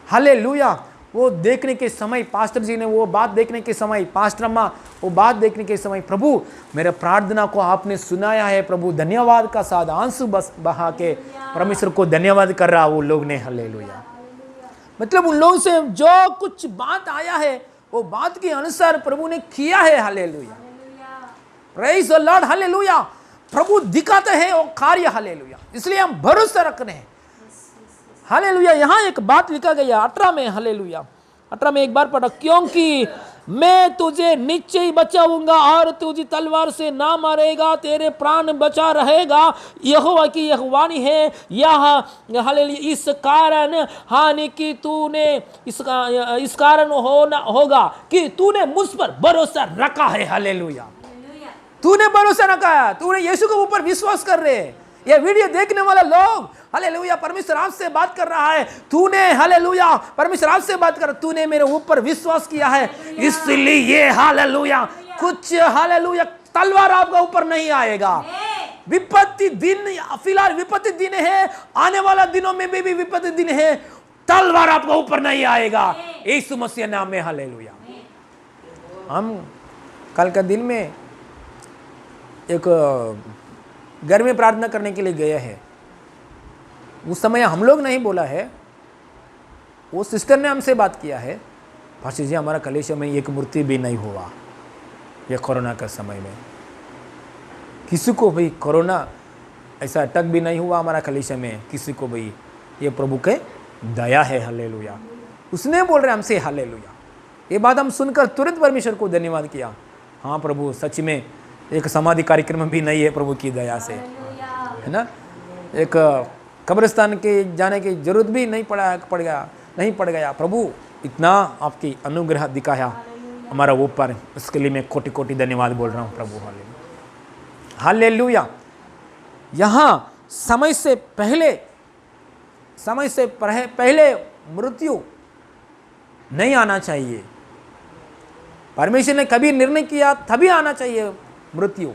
हालेलुया। वो देखने के समय, पास्टर जी ने वो बात देखने के समय, पास्टर अम्मा वो बात देखने के समय, प्रभु मेरे प्रार्थना को आपने सुनाया है, प्रभु धन्यवाद का साथ आंसू बस बहा के परमेश्वर को धन्यवाद कर रहा वो लोग ने। हालेलुया। मतलब उन लोगों से जो कुछ बात आया है वो बात के अनुसार प्रभु ने किया है। Hallelujah. Praise the Lord. Hallelujah. प्रभु दिखाते हैं वो कार्य। हालेलुया। इसलिए हम भरोसा रख रहे हैं। हालेलुया। यहाँ एक बात लिखा गया 18 में। हालेलुया। 18 में एक बार पढ़ा, क्योंकि मैं तुझे निश्चय बचाऊंगा और तुझे तलवार से ना मारेगा, तेरे प्राण बचा रहेगा, यहोवा की यह वाणी है। यह हालेलुया इस कारण हानि की तूने इस कारण होगा कि तूने मुझ पर भरोसा रखा है। हालेलुया। तूने भरोसा रखा है, तूने यीशु के ऊपर विश्वास कर रहे हैं। ये वीडियो देखने वाला लोग हालेलुया परमेश्वर आपसे बात कर रहा है, तूने हालेलुया परमेश्वर आपसे बात कर, तूने मेरे ऊपर विश्वास किया है, इसलिए हालेलुया कुछ हालेलुया तलवार आपका ऊपर नहीं आएगा। विपत्ति दिन, फिलहाल विपत्ति दिन है, आने वाला दिनों में भी विपत्ति दिन है, तलवार आपका ऊपर नहीं आएगा यीशु मसीह नाम में। हालेलुया। हम कल का दिन में एक घर में प्रार्थना करने के लिए गए हैं। उस समय हम लोग नहीं बोला है, वो सिस्टर ने हमसे बात किया है, पास्टर जी हमारा कलीसिया में एक मूर्ति भी नहीं हुआ ये कोरोना का समय में, किसी को भी कोरोना ऐसा अटैक भी नहीं हुआ हमारा कलीसिया में किसी को भी, ये प्रभु के दया है। हालेलुया। उसने बोल रहे हमसे हालेलुया। ये बात हम सुनकर तुरंत परमेश्वर को धन्यवाद किया। हाँ प्रभु सच में एक समाधि कार्यक्रम भी नहीं है प्रभु की दया से, है ना। एक कब्रिस्तान के जाने की जरूरत भी नहीं पड़ गया। प्रभु इतना आपकी अनुग्रह दिखाया हमारा ऊपर, इसके लिए मैं कोटि कोटि धन्यवाद बोल रहा हूँ प्रभु। हालेलुया। यहाँ समय से पहले मृत्यु नहीं आना चाहिए। परमेश्वर ने कभी निर्णय किया तभी आना चाहिए मृत्यु।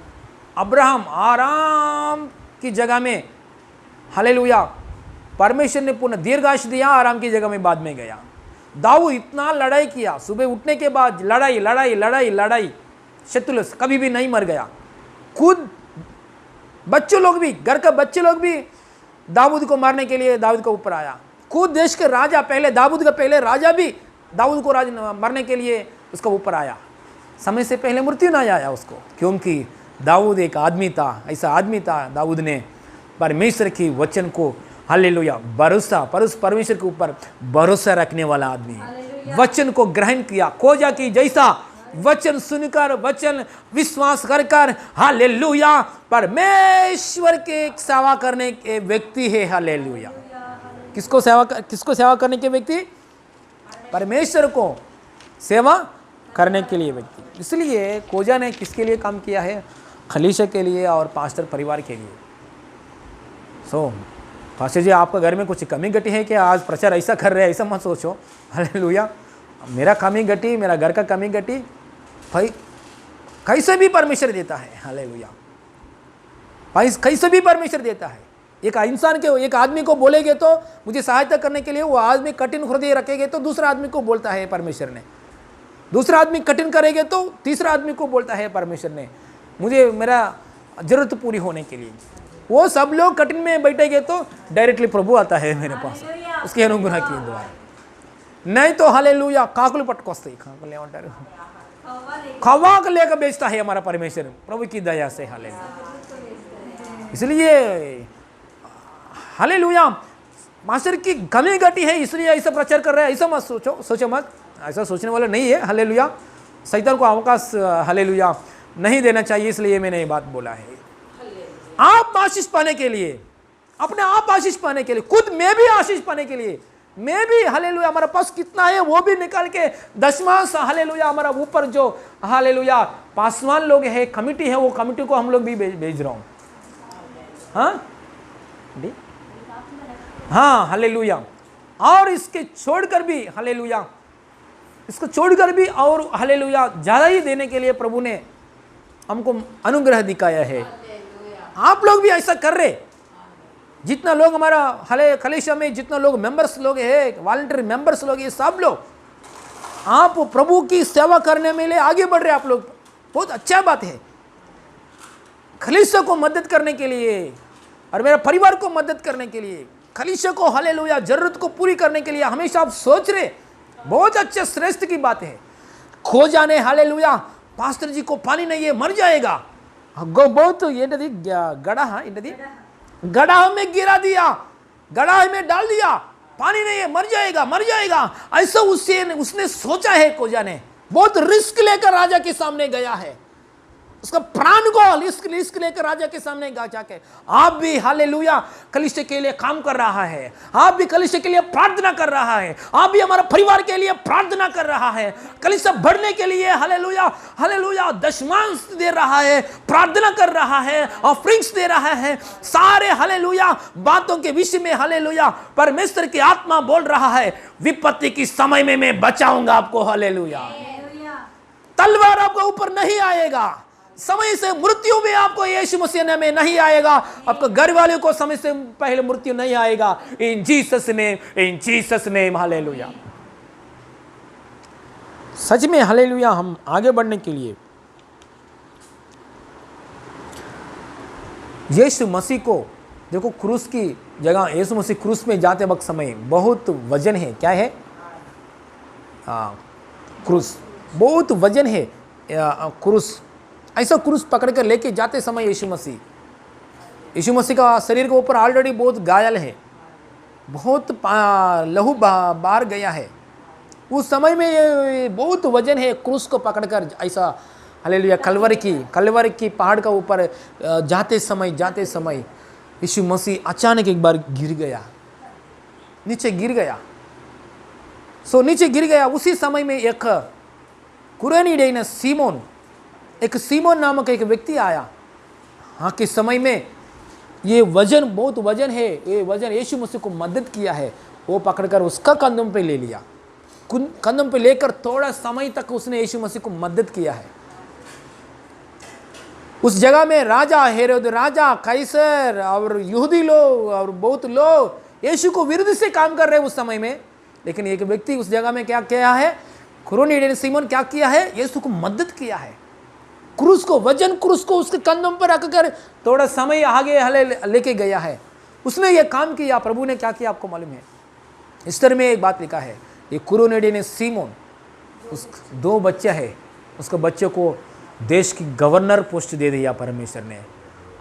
अब्राहम आराम की जगह में हालेलुया परमेश्वर ने पुनः दीर्घायुष्य दिया, आराम की जगह में बाद में गया। दाऊद इतना लड़ाई किया, सुबह उठने के बाद लड़ाई, शत्रु कभी भी नहीं मर गया। खुद बच्चों लोग भी, घर का बच्चे लोग भी दाऊद को मारने के लिए दाऊद के ऊपर आया। खुद देश के राजा, पहले दाऊद का पहले राजा भी दाऊद को मारने के लिए उसका ऊपर आया। समय से पहले मृत्यु ना आया उसको, क्योंकि दाऊद एक आदमी था, ऐसा आदमी था दाऊद ने परमेश्वर की वचन को हालेलुया भरोसा परमेश्वर के ऊपर भरोसा रखने वाला आदमी, वचन को ग्रहण किया। खोजा की जैसा वचन सुनकर, वचन विश्वास कर कर हालेलुया परमेश्वर के सेवा करने के व्यक्ति है। हालेलुया किसको सेवा करने के व्यक्ति? परमेश्वर को सेवा करने के लिए व्यक्ति। इसलिए खोजा ने किसके लिए काम किया है? खलीशा के लिए और पास्टर परिवार के लिए। पास्टर जी, आपका घर में कुछ कमी घटी है कि आज प्रचार ऐसा कर रहे हैं, ऐसा मत सोचो। हालेलुया मेरा कमी घटी, मेरा घर का कमी घटी, भाई कैसे भी परमेश्वर देता है। हालेलुया भाई कैसे भी परमेश्वर देता है। एक इंसान के, एक आदमी को बोलेंगे तो मुझे सहायता करने के लिए, वो आदमी कठिन हृदय रखेंगे तो दूसरा आदमी को बोलता है परमेश्वर ने, दूसरा आदमी कठिन करेंगे तो तीसरा आदमी को बोलता है परमेश्वर ने मुझे मेरा जरूरत पूरी होने के लिए। वो सब लोग कठिन में बैठेंगे तो डायरेक्टली प्रभु आता है मेरे पास उसके अनुग्रह के द्वारा। नहीं तो हालेलुया काकुल पटकोस्ते काकुल अंटाరు खवाक लेकर बेचता है हमारा परमेश्वर प्रभु की दया से। हालेलुया इसलिए हालेलुया मास्टर की कमी घटी है इसलिए ऐसा प्रचार कर रहा है, ऐसा मत सोचो मत, ऐसा सोचने वाला नहीं है। हालेलुया शैतान को अवकाश हालेलुया नहीं देना चाहिए, इसलिए मैंने ये बात बोला है। आप आशीष पाने के लिए, अपने आप आशीष पाने के लिए, खुद मैं भी आशीष पाने के लिए, मैं भी हालेलुया हमारा पास कितना है वो भी निकाल के दशमांश हालेलुया हमारा ऊपर जो हालेलुया पासवान लोग है, कमिटी है, वो कमिटी को हम लोग भी भेज रहा हूँ। हाँ हालेलुया और इसके छोड़कर भी हालेलुया, इसको छोड़कर भी और हालेलुया ज़्यादा ही देने के लिए प्रभु ने हमको अनुग्रह दिखाया है। आप लोग भी ऐसा कर रहे, जितना लोग हमारा खलीशा में जितना लोग मेंबर्स लोग है, वॉलंटियर मेंबर्स लोग ये सब लोग आप प्रभु की सेवा करने में लिए आगे बढ़ रहे। आप लोग बहुत अच्छा बात है, खलीशा को मदद करने के लिए और मेरा परिवार को मदद करने के लिए, खलीशा को हालेलुया जरूरत को पूरी करने के लिए हमेशा आप सोच रहे, बहुत अच्छा श्रेष्ठ की बात है। खो जाने हालेलुया पास्टर जी को पानी नहीं है मर जाएगा, बहुत ये नदी गड़ा है, नदी गड़ा में गिरा दिया, गड़ा में डाल दिया, पानी नहीं है मर जाएगा मर जाएगा, ऐसा उसने सोचा है। खोजा ने बहुत रिस्क लेकर राजा के सामने गया है, उसका प्राण को रिस्क लेकर राजा के सामने जाके आप भी हालेलुया कलीसिया के लिए काम कर रहा है, आप भी कलीसिया के लिए प्रार्थना कर रहा है, आप भी हमारे परिवार के लिए प्रार्थना कर रहा है, कलीसिया बढ़ने के लिए हालेलुया हालेलुया दशमांश दे रहा है, प्रार्थना कर रहा है, ऑफरिंग्स दे रहा है, सारे हालेलुया बातों के विषय में हालेलुया परमेश्वर की आत्मा बोल रहा है विपत्ति की समय में मैं बचाऊंगा आपको। हालेलुया तलवार आपके ऊपर नहीं आएगा, समय से मृत्यु भी आपको यीशु मसीह में नहीं आएगा, आपको घर वाले को समय से पहले मृत्यु नहीं आएगा। In Jesus name hallelujah. सच में हालेलुया हम आगे बढ़ने के लिए यीशु मसीह को देखो, क्रूस की जगह यीशु मसीह क्रूस में जाते वक्त समय बहुत वजन है, क्या है क्रूस बहुत वजन है, क्रूस ऐसा क्रूस पकड़ कर लेके जाते समय यीशु मसीह का शरीर के ऊपर ऑलरेडी बहुत घायल है, बहुत लहू बाहर गया है, उस समय में ये बहुत वजन है क्रूस को पकड़कर ऐसा हालेलुया कलवर की पहाड़ का ऊपर जाते समय यीशु मसीह अचानक एक बार गिर गया, नीचे गिर गया। उसी समय में एक कुरेनीडेन सीमोन नामक एक व्यक्ति आया। हाँ के समय में ये वजन बहुत वजन है, ये वजन यीशु मसीह को मदद किया है, वो पकड़कर उसका कंधों पे ले लिया, कंधों पे लेकर थोड़ा समय तक उसने यीशु मसीह को मदद किया है। उस जगह में राजा हेरोद, राजा कैसर और यहूदी लोग और बहुत लोग यीशु को विरुद्ध से काम कर रहे हैं उस समय में, लेकिन एक व्यक्ति उस जगह में क्या किया है, कुरेनीडेन सीमोन क्या किया है, यीशु को मदद किया है। क्रूस को, वजन क्रूस को उसके कंधों पर रखकर थोड़ा समय आगे हले लेके गया है। उसने ये काम किया। प्रभु ने क्या किया आपको मालूम है? इस तरह में एक बात लिखा है, ये कुरोनेडी ने सीमोन, उस 2 बच्चे है, उसके बच्चे को देश की गवर्नर पोस्ट दे दिया परमेश्वर ने,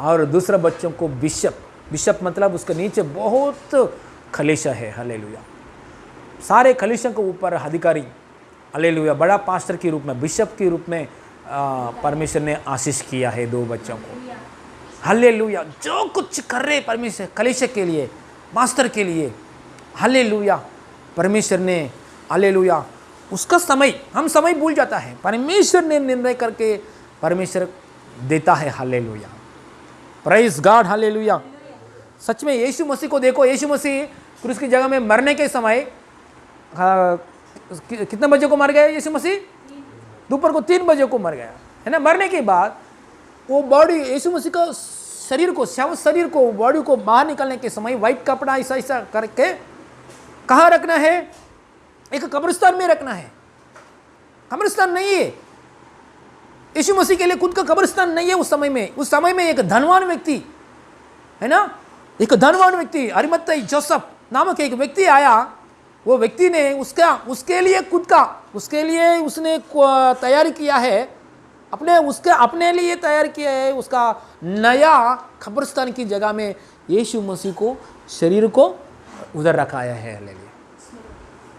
और दूसरा बच्चों को बिशप। बिशप मतलब उसके नीचे बहुत खलीशा है। हालेलुया। सारे खलीशा के ऊपर अधिकारी, हालेलुया, बड़ा पास्टर के रूप में, बिशप के रूप में परमेश्वर ने आशीष किया है 2 बच्चों को। हालेलुया। जो कुछ कर रहे परमेश्वर कलीसिया के लिए, मास्टर के लिए, हालेलुया, परमेश्वर ने, हालेलुया, उसका समय, हम समय भूल जाता है, परमेश्वर ने निर्णय करके परमेश्वर देता है। Hallelujah, praise God, hallelujah. सच में यीशु मसीह को देखो, यीशु मसीह क्रूस की जगह में मरने के समय कितने बजे को मर गया यीशु मसीह? दोपहर को 3 बजे को मर गया, है ना। मरने के बाद वो बॉडी, यीशु मसीह का शरीर को, शरीर को, बॉडी को बाहर निकलने के समय वाइट कपड़ा ऐसा ऐसा करके कहाँ रखना है? एक कब्रिस्तान में रखना है। कब्रिस्तान नहीं है, यीशु मसीह के लिए खुद का कब्रिस्तान नहीं है उस समय में। उस समय में एक धनवान व्यक्ति, है ना, एक धनवान व्यक्ति, अरिमथई जोसेफ नामक एक व्यक्ति आया। वो व्यक्ति ने उसके लिए खुद का, उसके लिए उसने तैयार किया है, अपने लिए तैयार किया है उसका नया कब्रिस्तान की जगह में यीशु मसीह को, शरीर को उधर रखाया है। हालेलुया।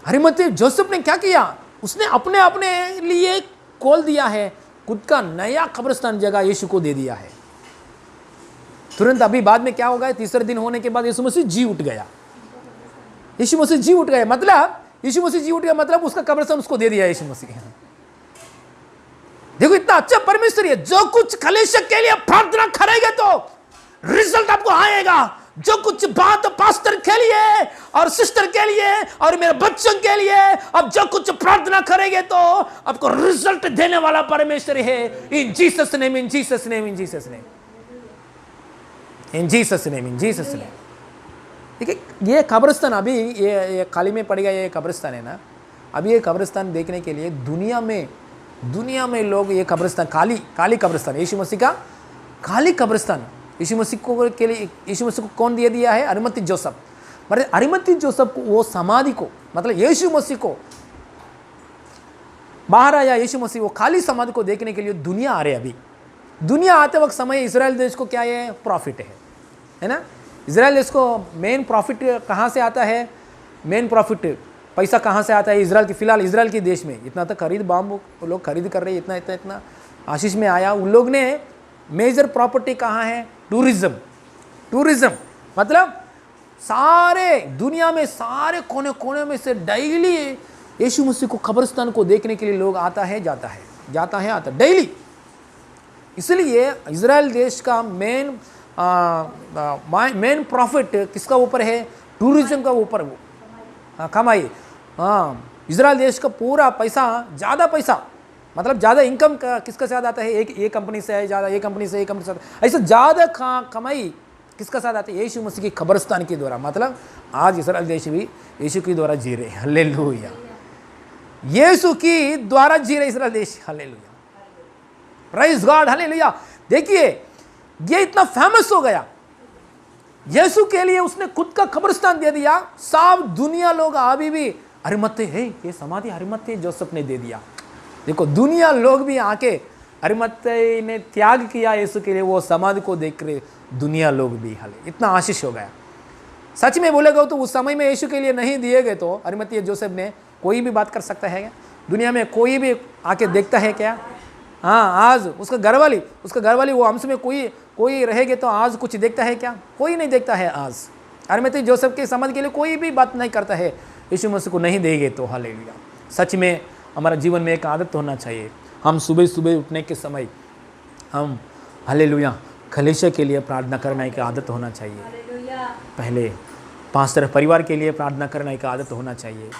अरिमथई जोसेफ ने क्या किया? उसने अपने लिए खोल दिया है, खुद का नया कब्रिस्तान जगह यीशु को दे दिया है। तुरंत अभी बाद में क्या होगा? 3रे दिन होने के बाद यीशु मसीह जी उठ गया। यीशु मसीह जी उठ गया मतलब, यीशु मसीह जी उठ गया मतलब उसका कब्रिस्तान उसको दे दिया यीशु मसीह। देखो इतना अच्छा परमेश्वर है। जो कुछ कलीसिया के लिए प्रार्थना करेंगे तो रिजल्ट आपको आएगा। जो कुछ बात पास्टर के लिए और सिस्टर के लिए और मेरे बच्चों के लिए अब जो कुछ प्रार्थना करेंगे तो आपको रिजल्ट देने वाला परमेश्वर है। इन Jesus name, in Jesus name, in Jesus name, in Jesus name, in Jesus name. देखिए ये कब्रिस्तान अभी ये खाली में पड़ गया, ये कब्रिस्तान है ना। अभी ये कब्रिस्तान देखने के लिए दुनिया में लोग ये कब्रिस्तान, काली कब्रिस्तान, यीशु मसीह का खाली कब्रिस्तान, यीशु मसीह को के लिए, यीशु मसीह को कौन दे दिया है? अरिमथई जोसेफ। मतलब अरिमथई जोसेफ को, वो समाधि को, मतलब यीशु मसीह को बाहर आया, यीशु मसीह वो खाली समाधि को देखने के लिए दुनिया आ रहे। अभी दुनिया आते वक्त समय इजराइल देश को क्या है? प्रॉफिट है ना। इजराइल देश को मेन प्रॉफिट कहाँ से आता है? मेन प्रॉफिट पैसा कहाँ से आता है? इजराइल की, फिलहाल इजराइल के देश में इतना तक खरीद बाम्बू लोग खरीद कर रहे हैं, इतना आशीष में आया। उन लोग ने मेजर प्रॉपर्टी कहाँ है? टूरिज्म मतलब सारे दुनिया में, सारे कोने कोने में से डेली यीशु मसीह को कब्रिस्तान को देखने के लिए लोग आता है आता डेली। इसलिए इजराइल देश का मेन प्रॉफिट किसका ऊपर है? टूरिज्म का ऊपर वो कमाई। इजराइल देश का पूरा पैसा, ज़्यादा पैसा मतलब ज़्यादा इनकम किसका साथ आता है? एक कंपनी से है ज़्यादा, एक कंपनी से ऐसा ज़्यादा कमाई किसका साथ आता है? यीशु मसीह की कब्रिस्तान के द्वारा। मतलब आज इजराइल देश भी यीशु के द्वारा जी रहे। हालेलुया। यीशु की द्वारा जी रहे इजराइल देश। Hallelujah, praise God, hallelujah. देखिए ये इतना फेमस हो गया, यीशु के लिए उसने खुद का कब्रिस्तान दे दिया। सब दुनिया लोग अभी भी अरिमथई है, ये समाधि अरिमथई जोसेफ ने दे दिया। देखो दुनिया लोग भी आके, अरिमथई ने त्याग किया यीशु के लिए, वो समाधि को देख रहे दुनिया लोग भी। हाले इतना आशीष हो गया। सच में बोलेगा तो उस समय में यीशु के लिए नहीं दिए गए तो अरिमथई जोसेफ ने, कोई भी बात कर सकता है क्या? दुनिया में कोई भी आके देखता है क्या? हाँ, आज उसका घरवाली वो हमसे में कोई रहेगे तो आज कुछ देखता है क्या? कोई नहीं देखता है आज। अरिमथई जोसेफ के समाधि के लिए कोई भी बात नहीं करता है, यीशु मसीह को नहीं देंगे तो। हालेलुया। सच में हमारा जीवन में एक आदत होना चाहिए, हम सुबह सुबह उठने के समय हम हालेलुया कलीसिया के लिए प्रार्थना करना एक आदत होना चाहिए। पहले पास्टर परिवार के लिए प्रार्थना करना एक आदत होना चाहिए,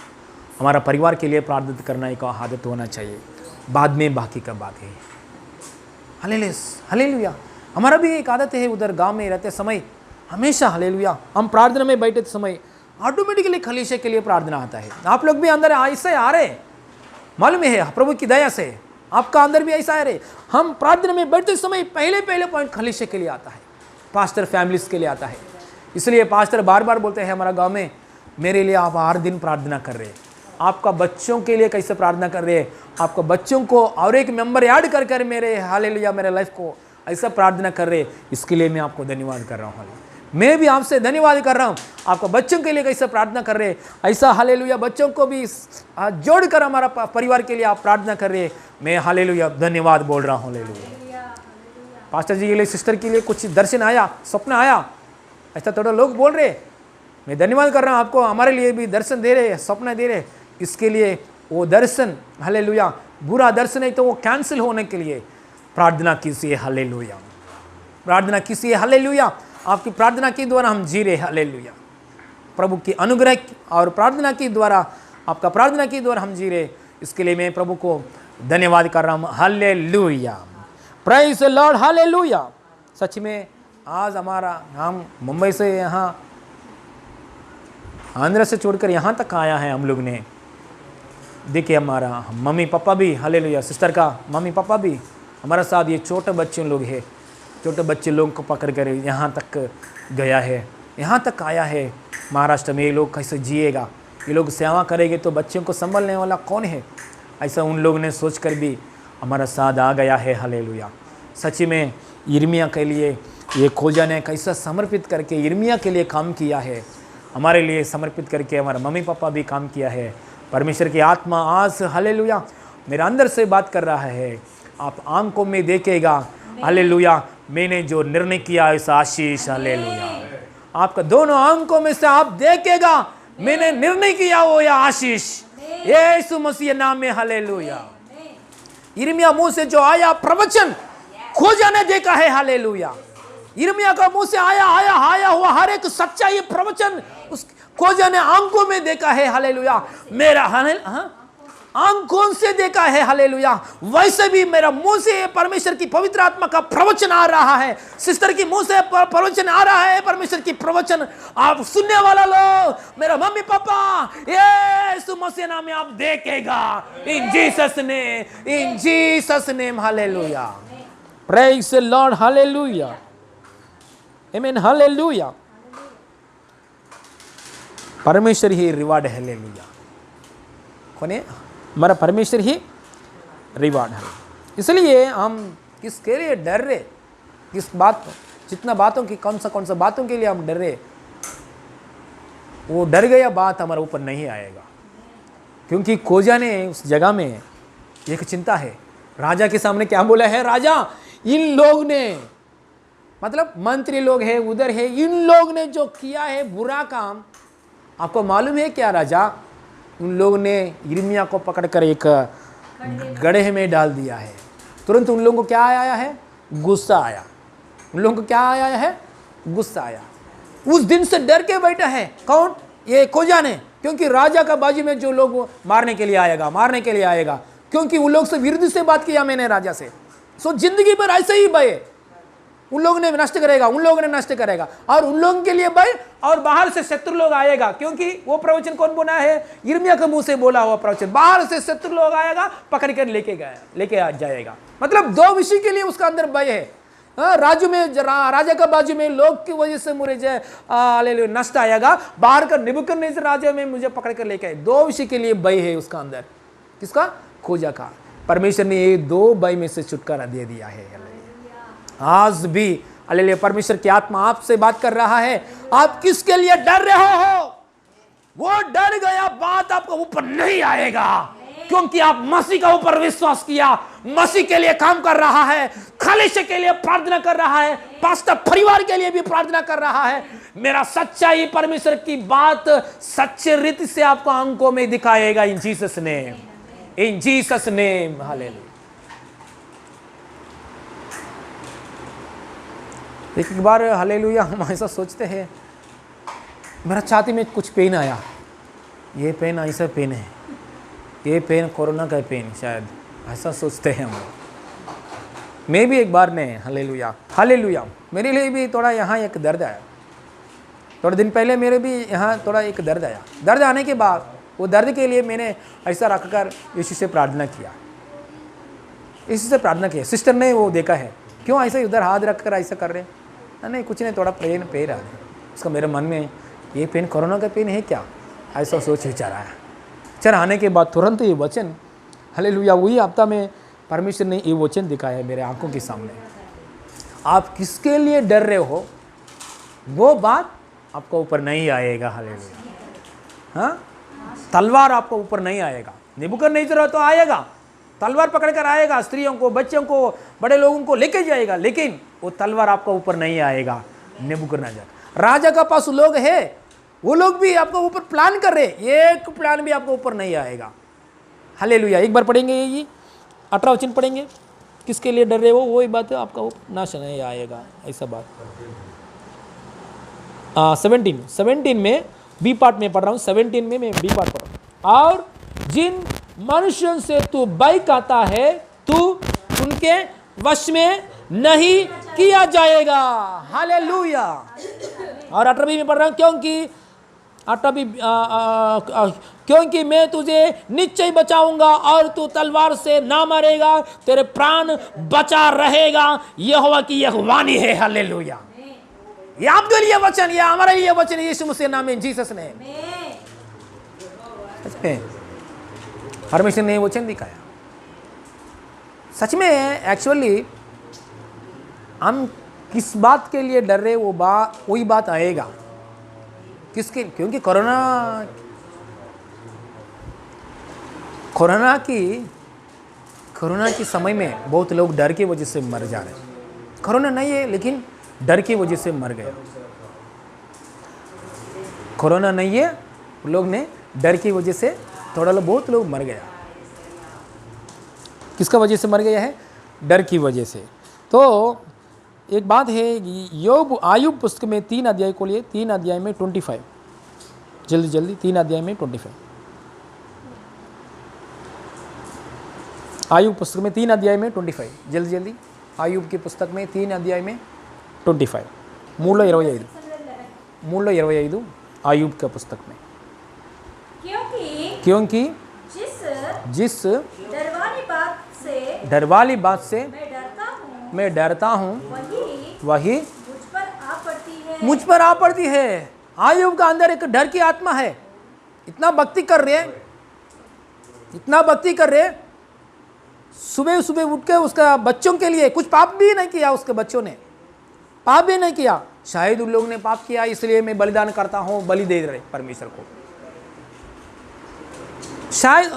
हमारा परिवार के लिए प्रार्थना करना एक आदत होना चाहिए, बाद में बाकी का बात है। हालेलुया। हमारा भी एक आदत है, उधर गांव में रहते समय हमेशा हालेलुया हम प्रार्थना में बैठे समय ऑटोमेटिकली कलीसिया के लिए प्रार्थना आता है। आप लोग भी अंदर ऐसे आ रहे, मालूम है प्रभु की दया से आपका अंदर भी ऐसा है रे। हम प्रार्थना में बैठते समय पहले पॉइंट खलीसे के लिए आता है, पास्टर फैमिलीज के लिए आता है। इसलिए पास्टर बार बार बोलते हैं हमारा गांव में, मेरे लिए आप हर दिन प्रार्थना कर रहे हैं, आपका बच्चों के लिए कैसे प्रार्थना कर रहे हैं, आपका बच्चों को और एक मेंबर ऐड कर कर मेरे हालेलुया मेरे लाइफ को ऐसा प्रार्थना कर रहे, इसके लिए मैं आपको धन्यवाद कर रहा हूँ। मैं भी आपसे धन्यवाद कर रहा हूँ, आपका बच्चों के लिए कैसे प्रार्थना कर रहे, ऐसा हालेलुया बच्चों को भी जोड़कर हमारा परिवार के लिए आप प्रार्थना कर रहे, मैं हालेलुया धन्यवाद बोल रहा हूँ। हालेलुया। पास्टर जी के लिए, सिस्टर के लिए कुछ दर्शन आया, स्वप्न आया, ऐसा थोड़ा लोग बोल रहे, मैं धन्यवाद कर रहा हूँ आपको, हमारे लिए भी दर्शन दे रहे, स्वप्न दे रहे, इसके लिए वो दर्शन हालेलुया बुरा दर्शन है तो वो कैंसिल होने के लिए प्रार्थना कीजिए। हालेलुया, प्रार्थना कीजिए। हालेलुया, आपकी प्रार्थना के द्वारा हम जी रहे। हालेलुया, प्रभु की अनुग्रह और प्रार्थना के द्वारा, आपका प्रार्थना के द्वारा हम जी रहे, इसके लिए मैं प्रभु को धन्यवाद कर रहा हूँ। Hallelujah, praise the Lord. Hallelujah. सच में आज हमारा हम मुंबई से यहाँ आंध्र से छोड़कर यहाँ तक आया है हम लोग ने। देखिए हमारा मम्मी पापा भी, हालेलुया, सिस्टर का मम्मी पापा भी हमारा साथ, ये छोटे बच्चे लोग हैं, छोटे बच्चे लोगों को पकड़ कर यहाँ तक गया है, यहाँ तक आया है। महाराष्ट्र में ये लोग कैसे जिएगा, ये लोग सेवा करेंगे तो बच्चों को संभालने वाला कौन है, ऐसा उन लोगों ने सोच कर भी हमारा साथ आ गया है। हालेलुया। सच्ची में यिर्मयाह के लिए ये खोजा ने कैसा समर्पित करके यिर्मयाह के लिए काम किया है, हमारे लिए समर्पित करके हमारा मम्मी पापा भी काम किया है। परमेश्वर की आत्मा आज हालेलुया मेरे अंदर से बात कर रहा है, आप आंखों में देखेगा। हालेलुया, मैंने जो निर्णय किया इस आशीष, हालेलुया, आपका दोनों आंखों में से आप देखेगा मैंने निर्णय किया वो या आशीष, यीशु मसीह नाम में। हालेलुया। यिर्मयाह मुंह से जो आया प्रवचन खोजा ने देखा है। हालेलुया, यिर्मयाह का मुंह से आया हुआ हर एक सच्चाई प्रवचन उस खोजा ने आंखों में देखा है। हालेलुया, मेरा आंखों से देखा है। हालेलुया, वैसे भी मेरा मुंह से परमेश्वर की पवित्र आत्मा का प्रवचन आ रहा है, सिस्टर की मुंह से प्रवचन आ रहा है, परमेश्वर की प्रवचन आप सुनने वाला लोग, मेरा मम्मी पापा, यीशु मसीह नाम में आप देखेगा। इन Jesus name. Hallelujah, praise the Lord. Hallelujah, आमीन। हालेलुया, परमेश्वर ही रिवार्ड है। हालेलुया, कौन है हमारा परमेश्वर ही रिवार्ड है। इसलिए हम किसके लिए डर रहे, किस बात, जितना बातों की कौन सा बातों के लिए हम डर रहे, वो डर गया बात हमारे ऊपर नहीं आएगा, क्योंकि खोजा ने उस जगह में एक चिंता है। राजा के सामने क्या बोला है, राजा इन लोग ने, मतलब मंत्री लोग हैं उधर है, इन लोग ने जो किया है बुरा काम, आपको मालूम है क्या राजा, उन लोगों ने यिर्मयाह को पकड़कर एक गड्ढे में डाल दिया है। तुरंत उन लोगों को क्या आया है, गुस्सा आया। उन लोगों को क्या आया है, गुस्सा आया। उस दिन से डर के बैठा है कौन, ये खोजा ने, क्योंकि राजा का बाजू में जो लोग मारने के लिए आएगा, क्योंकि उन लोग से विरुद्ध से बात किया मैंने राजा से। सो जिंदगी भर ऐसे ही भय, उन लोगों ने नष्ट करेगा, और उन लोगों के लिए भय, और बाहर से शत्रु लोग आएगा, क्योंकि वो प्रवचन कौन बोला है, यिर्मयाह के मुंह से बोला हुआ प्रवचन, बाहर से शत्रु लोग आएगा, पकड़ कर लेके आ जाएगा। मतलब दो विषय के लिए उसका अंदर भय है। राजा का बाजू में लोग की वजह से मुझे नष्ट आएगा, बाहर का नेबूकदनेस्सर राजा में मुझे पकड़ कर लेके आए। दो विषय के लिए भय है उसका अंदर, किसका, खोजा का। परमेश्वर ने ये दो भय में से छुटकारा दे दिया है। आज भी हालेलुया परमेश्वर की आत्मा आपसे बात कर रहा है, आप किसके लिए डर रहे हो, वो डर गया बात आपको ऊपर नहीं आएगा, क्योंकि आप मसीह का ऊपर विश्वास किया, मसीह के लिए काम कर रहा है, कलीसिया के लिए प्रार्थना कर रहा है, पास्टर परिवार के लिए भी प्रार्थना कर रहा है। मेरा सच्चाई परमेश्वर की बात सच्चे रीति से आपको आंखों में दिखाएगा। In Jesus name, in Jesus name. Hallelujah. एक बार हालेलुया हम ऐसा सोचते हैं, मेरा छाती में कुछ पेन आया, ये पेन ऐसा पेन है, ये पेन कोरोना का पेन शायद, ऐसा सोचते हैं हम लोग। मैं भी एक बार ने हालेलुया मेरे लिए भी थोड़ा यहाँ एक दर्द आया, थोड़े दिन पहले मेरे भी यहाँ थोड़ा एक दर्द आया। दर्द आने के बाद वो दर्द के लिए मैंने ऐसा रखकर यीशु से प्रार्थना किया, इसी से प्रार्थना की। सिस्टर ने वो देखा है, क्यों ऐसे उधर हाथ रख कर ऐसा कर रहे हैं? नहीं कुछ नहीं, थोड़ा पेन पे रहा है। उसका मेरे मन में ये पेन कोरोना का पेन है क्या, ऐसा सोच विचार आया। चल आने के बाद तुरंत ये वचन, हालेलुया, वही हफ्ता में परमेश्वर ने ये वचन दिखाया है मेरे आंखों के सामने। आप किसके लिए डर रहे हो वो बात आपको ऊपर नहीं आएगा। हालेलुया। हाँ, तलवार आपको ऊपर नहीं आएगा। नेबूकदनेस्सर तो आएगा, तलवार पकड़ कर आएगा, स्त्रियों को, बच्चों को, बड़े लोगों को लेके जाएगा, लेकिन वो तलवार आपको ऊपर नहीं आएगा। नेबूकदनेस्सर राजा का पास लोग है, वो लोग भी आपको ऊपर प्लान कर रहे, एक प्लान भी आपको ऊपर नहीं आएगा। हालेलुया। एक बार पढ़ेंगे, ये 18 वचन पढ़ेंगे, किसके लिए डर रहे हो वही बात है, आपका नाश नहीं आएगा, ऐसा बात। 17 में बी पार्ट में पढ़ रहा हूँ, 17 में मैं बी पार्ट पढ़ रहा हूँ। और जिन मनुष्यों से तू भय खाता है, तू उनके वश में नहीं किया जाएगा। हालेलुया। और 18 में पढ़ रहा हूँ, क्योंकि मैं तुझे निश्चय बचाऊंगा और तू तलवार से ना मरेगा, तेरे प्राण बचा रहेगा, यहोवा की यह वाणी है। हालेलुया। ये आपके लिए वचन, ये हमारे लिए वचन, यीशु मसीह नाम में, जीसस ने। सच में परमेश्वर ने वचन दिखाया। सच में एक्चुअली हम किस बात के लिए डर रहे, वही बात आएगा। किसके? क्योंकि कोरोना की समय में बहुत लोग डर की वजह से मर जा रहे हैं। कोरोना नहीं है लेकिन डर की वजह से मर गया। कोरोना नहीं है, लोग ने डर की वजह से बहुत लोग मर गया। किसका वजह से मर गया है? डर की वजह से। तो एक बात है, आयुब पुस्तक में 3 अध्याय को लिए, 3 अध्याय में 25, जल्दी 3 अध्याय में 25। आयुब पुस्तक में 3 अध्याय में 25, जल्दी आयुब की पुस्तक में 3 अध्याय में 25, मूल 25 आयुब का पुस्तक में। क्योंकि जिस डरवाली बात से मैं डरता हूँ वही मुझ पर आ पड़ती है। आयुब का अंदर एक डर की आत्मा है। इतना भक्ति कर रहे, सुबह सुबह उठ के उसका बच्चों के लिए, कुछ पाप भी नहीं किया, उसके बच्चों ने पाप भी नहीं किया, शायद उन लोगों ने पाप किया इसलिए मैं बलिदान करता हूँ, बलि दे रहे परमेश्वर को। शायद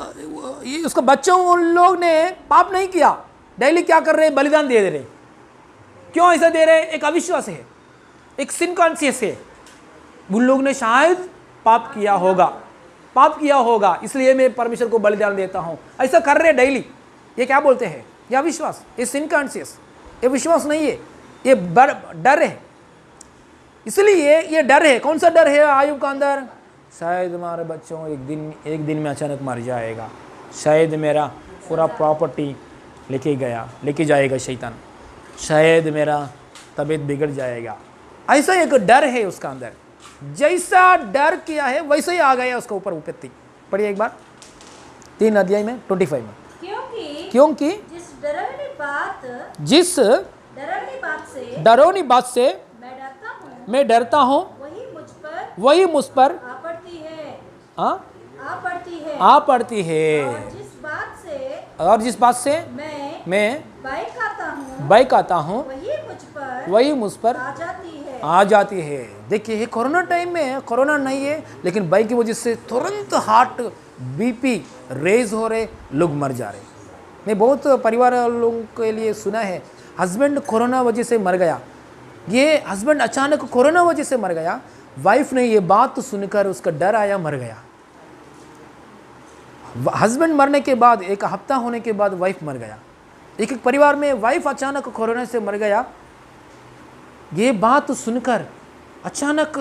उसका बच्चों, उन लोग ने पाप नहीं किया, डेली क्या कर रहे? बलिदान दे रहे। क्यों ऐसा दे रहे? एक अविश्वास है, एक सिन कॉन्शियस है। उन लोग ने शायद पाप किया होगा, इसलिए मैं परमेश्वर को बलिदान देता हूँ, ऐसा कर रहे डेली। ये क्या बोलते हैं? ये अविश्वास, ये सिन कॉन्शियस, ये विश्वास नहीं है, ये डर है। इसलिए ये डर है। कौन सा डर है आयुब का अंदर? शायद हमारे बच्चों एक दिन में अचानक मर जाएगा, शायद मेरा पूरा प्रॉपर्टी लेके जाएगा शैतान, शायद मेरा तबीयत बिगड़ जाएगा। ऐसा एक डर है उसका अंदर। जैसा डर किया है वैसे ही आ गया उसका ऊपर विपत्ति। पढ़िए एक बार 3 अध्याय में 25 में। क्योंकि जिस डरावनी बात से मैं डरता हूँ वही मुझ पर आ पड़ती है। और जिस बात से मैं भय खाता हूँ वही मुझ पर आ जाती है। देखिए कोरोना टाइम में, कोरोना नहीं है लेकिन भय की वजह से तुरंत हार्ट बीपी रेज हो रहे, लोग मर जा रहे। मैं बहुत परिवार लोगों के लिए सुना है, हस्बैंड कोरोना वजह से मर गया। ये हस्बैंड अचानक कोरोना वजह से मर गया, वाइफ ने ये बात सुनकर उसका डर आया, मर गया। हस्बैंड मरने के बाद 1 हफ्ता होने के बाद वाइफ मर गया। एक परिवार में वाइफ अचानक कोरोना से मर गया। ये बात सुनकर अचानक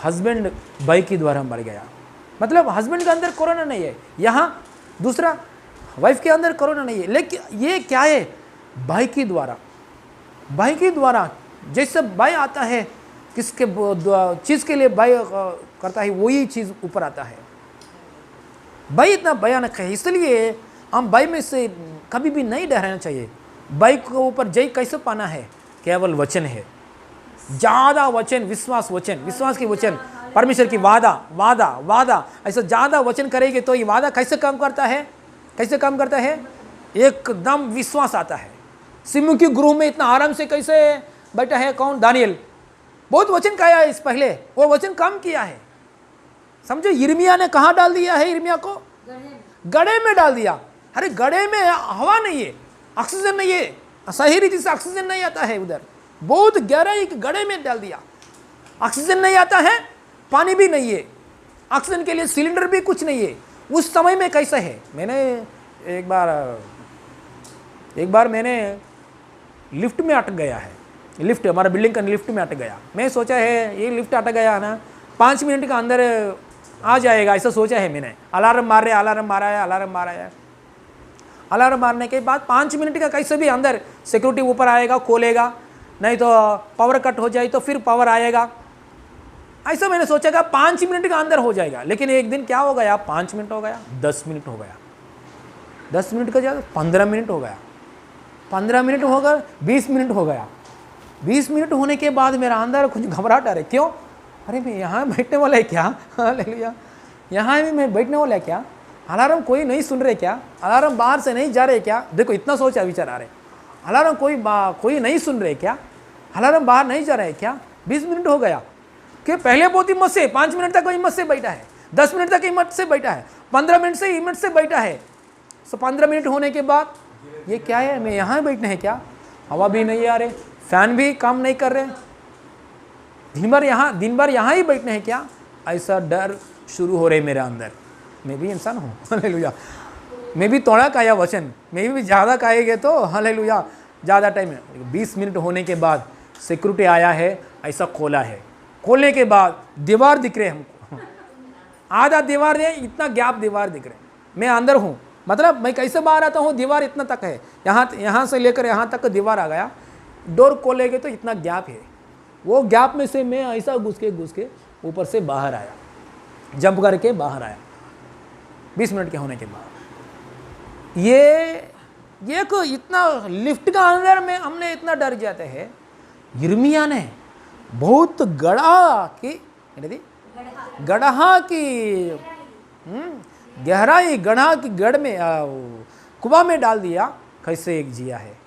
हस्बैंड भय के द्वारा मर गया। मतलब हस्बैंड के अंदर कोरोना नहीं है, यहाँ दूसरा वाइफ के अंदर कोरोना नहीं है, लेकिन ये क्या है? भय के द्वारा जैसे भय आता है, किसके चीज़ के लिए भय करता है वही चीज़ ऊपर आता है। भय इतना भयानक है, इसलिए हम भय में से कभी भी नहीं डरना चाहिए। भय के ऊपर जय कैसे पाना है? केवल वचन है, ज़्यादा वचन, विश्वास वचन, विश्वास की वचन, परमेश्वर की वादा वादा वादा, ऐसा ज़्यादा वचन करेंगे तो ये वादा कैसे काम करता है? कैसे काम करता है? एकदम विश्वास आता है। सिंह की गुरु में इतना आराम से कैसे बैठा है? कौन? दानियल। बहुत वचन खाया है इस पहले, वो वचन काम किया है। समझो, यिर्मयाह ने कहाँ डाल दिया है? यिर्मयाह को गड्ढे में डाल दिया। अरे गड्ढे में हवा नहीं है, ऑक्सीजन नहीं है, सही रीति से ऑक्सीजन नहीं आता है उधर, बहुत गहराई के गड्ढे में डाल दिया। ऑक्सीजन नहीं आता है, पानी भी नहीं है, ऑक्सीजन के लिए सिलेंडर भी कुछ नहीं है। उस समय में कैसा है? मैंने एक बार मैंने लिफ्ट में अटक गया है। लिफ्ट, हमारा बिल्डिंग का लिफ्ट में अटक गया। मैं सोचा है ये लिफ्ट अटक गया ना, 5 मिनट का अंदर आ जाएगा, ऐसा सोचा है मैंने। अलार्म मार रहे, अलार्म मारा है, अलार्म मारा है। अलार्म मारने के बाद 5 मिनट का कैसे भी अंदर सिक्योरिटी ऊपर आएगा, खोलेगा, नहीं तो पावर कट हो जाए तो फिर पावर आएगा। ऐसा मैंने सोचा था 5 मिनट का अंदर हो जाएगा। लेकिन एक दिन क्या हो गया? 5 मिनट हो गया, 10 मिनट हो गया, 10 मिनट का ज़्यादा 15 मिनट हो गया, 15 मिनट हो गया, 20 मिनट हो गया। 20 मिनट होने के बाद मेरा अंदर कुछ घबराहट आ रही। क्यों? अरे मैं यहाँ बैठने वाला है क्या? हालेलुया, यहाँ भी मैं बैठने वाला है क्या? अलार्म कोई नहीं सुन रहे क्या? अलार्म बाहर से नहीं जा रहे क्या? देखो इतना सोचा विचार आ रहे। अलार्म कोई नहीं सुन रहे क्या? अलार्म बाहर नहीं जा रहे क्या? 20 मिनट हो गया कि पहले बहुत हिम्मत से 5 मिनट तक हिम्मत से बैठा है, 10 मिनट तक हिम्मत से बैठा है, 15 मिनट से हिम्मत से बैठा है। तो 15 मिनट होने के बाद ये क्या है? मैं यहाँ बैठने हैं क्या? हवा भी नहीं आ रहे, फैन भी काम नहीं कर रहे, दिन भर यहाँ ही बैठने हैं क्या? ऐसा डर शुरू हो रहे मेरे अंदर। मैं भी इंसान हूँ, हालेलुया। मैं भी थोड़ा खाया वचन, मैं भी ज़्यादा खाएंगे तो हालेलुया ज़्यादा टाइम है। 20 मिनट होने के बाद सिक्योरिटी आया है, ऐसा खोला है। खोलने के बाद दीवार दिख रहे हमको, आधा दीवार है, इतना गैप दीवार दिख रहे। मैं अंदर हूँ, मतलब मैं कैसे बाहर आता हूँ? दीवार इतना तक है, यहाँ से लेकर यहाँ तक दीवार आ गया। डोर खोलेंगे तो इतना गैप है, वो गैप में से मैं ऐसा घुस के ऊपर से बाहर आया, जंप करके बाहर आया 20 मिनट के होने के बाद। ये को इतना लिफ्ट का अंदर में हमने इतना डर जाते हैं। यिर्मयाह ने बहुत गड्ढा की गहराई गड्ढा की गढ़ में कुआं में डाल दिया। कैसे एक जिया है,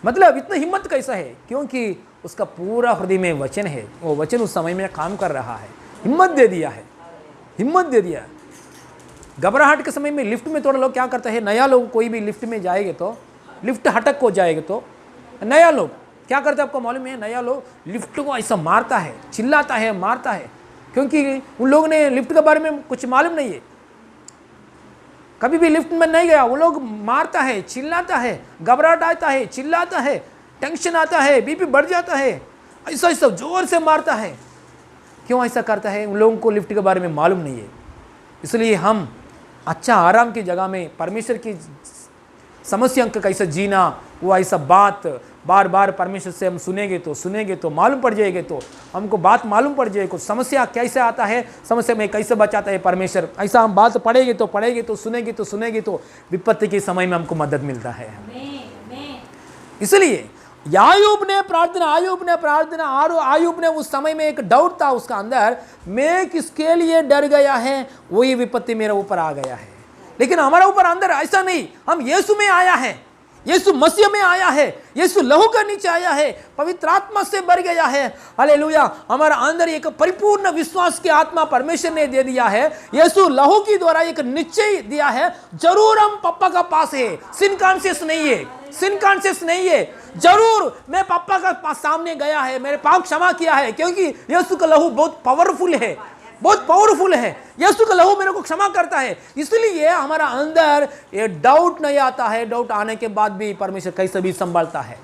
मतलब इतना हिम्मत कैसा है? क्योंकि उसका पूरा हृदय में वचन है, वो वचन उस समय में काम कर रहा है, हिम्मत दे दिया है, हिम्मत दे दिया। घबराहट के समय में लिफ्ट में थोड़ा लोग क्या करते हैं, नया लोग कोई भी लिफ्ट में जाएंगे तो लिफ्ट हटक हो जाएगा तो नया लोग क्या करते हैं आपको मालूम है? नया लोग लिफ्ट को ऐसा मारता है, चिल्लाता है, मारता है, क्योंकि उन लोगों ने लिफ्ट के बारे में कुछ मालूम नहीं है, कभी भी लिफ्ट में नहीं गया। वो लोग मारता है, चिल्लाता है, घबराहट आता है, चिल्लाता है, टेंशन आता है, बीपी बढ़ जाता है, ऐसा ऐसा जोर से मारता है। क्यों ऐसा करता है? उन लोगों को लिफ्ट के बारे में मालूम नहीं है। इसलिए हम अच्छा आराम की जगह में परमेश्वर की समस्या का कैसे जीना, वो ऐसा बात बार बार परमेश्वर से हम सुनेंगे तो मालूम पड़ जाएगा, तो हमको बात मालूम पड़ जाएगी समस्या कैसे आता है, समस्या में कैसे बचाता है परमेश्वर। ऐसा हम बात पढ़ेंगे तो सुनेंगे तो विपत्ति के समय में हमको मदद मिलता है। इसलिए आयुब ने प्रार्थना आयुब ने उस समय में एक डाउट था उसका अंदर, मैं किसके लिए डर गया है, वही विपत्ति मेरे ऊपर आ गया है। लेकिन हमारा ऊपर अंदर ऐसा नहीं, हम यीशु में आया है, यीशु मसीह में आया है, यीशु लहू का नीचे आया है, पवित्र आत्मा से भर गया है। हालेलुया, हमारा अंदर एक परिपूर्ण विश्वास की आत्मा परमेश्वर ने दे दिया है। यीशु लहू के द्वारा एक निश्चय दिया है, जरूर हम पापा का पास है। सिन कॉन्शियस नहीं है, जरूर मैं पापा का पास सामने गया है, मेरे पाप क्षमा किया है, क्योंकि यीशु का लहू बहुत पावरफुल है, यीशु का लहू मेरे को क्षमा करता है। इसलिए हमारा अंदर ये डाउट नहीं आता है। डाउट आने के बाद भी परमेश्वर कैसे भी संभालता है।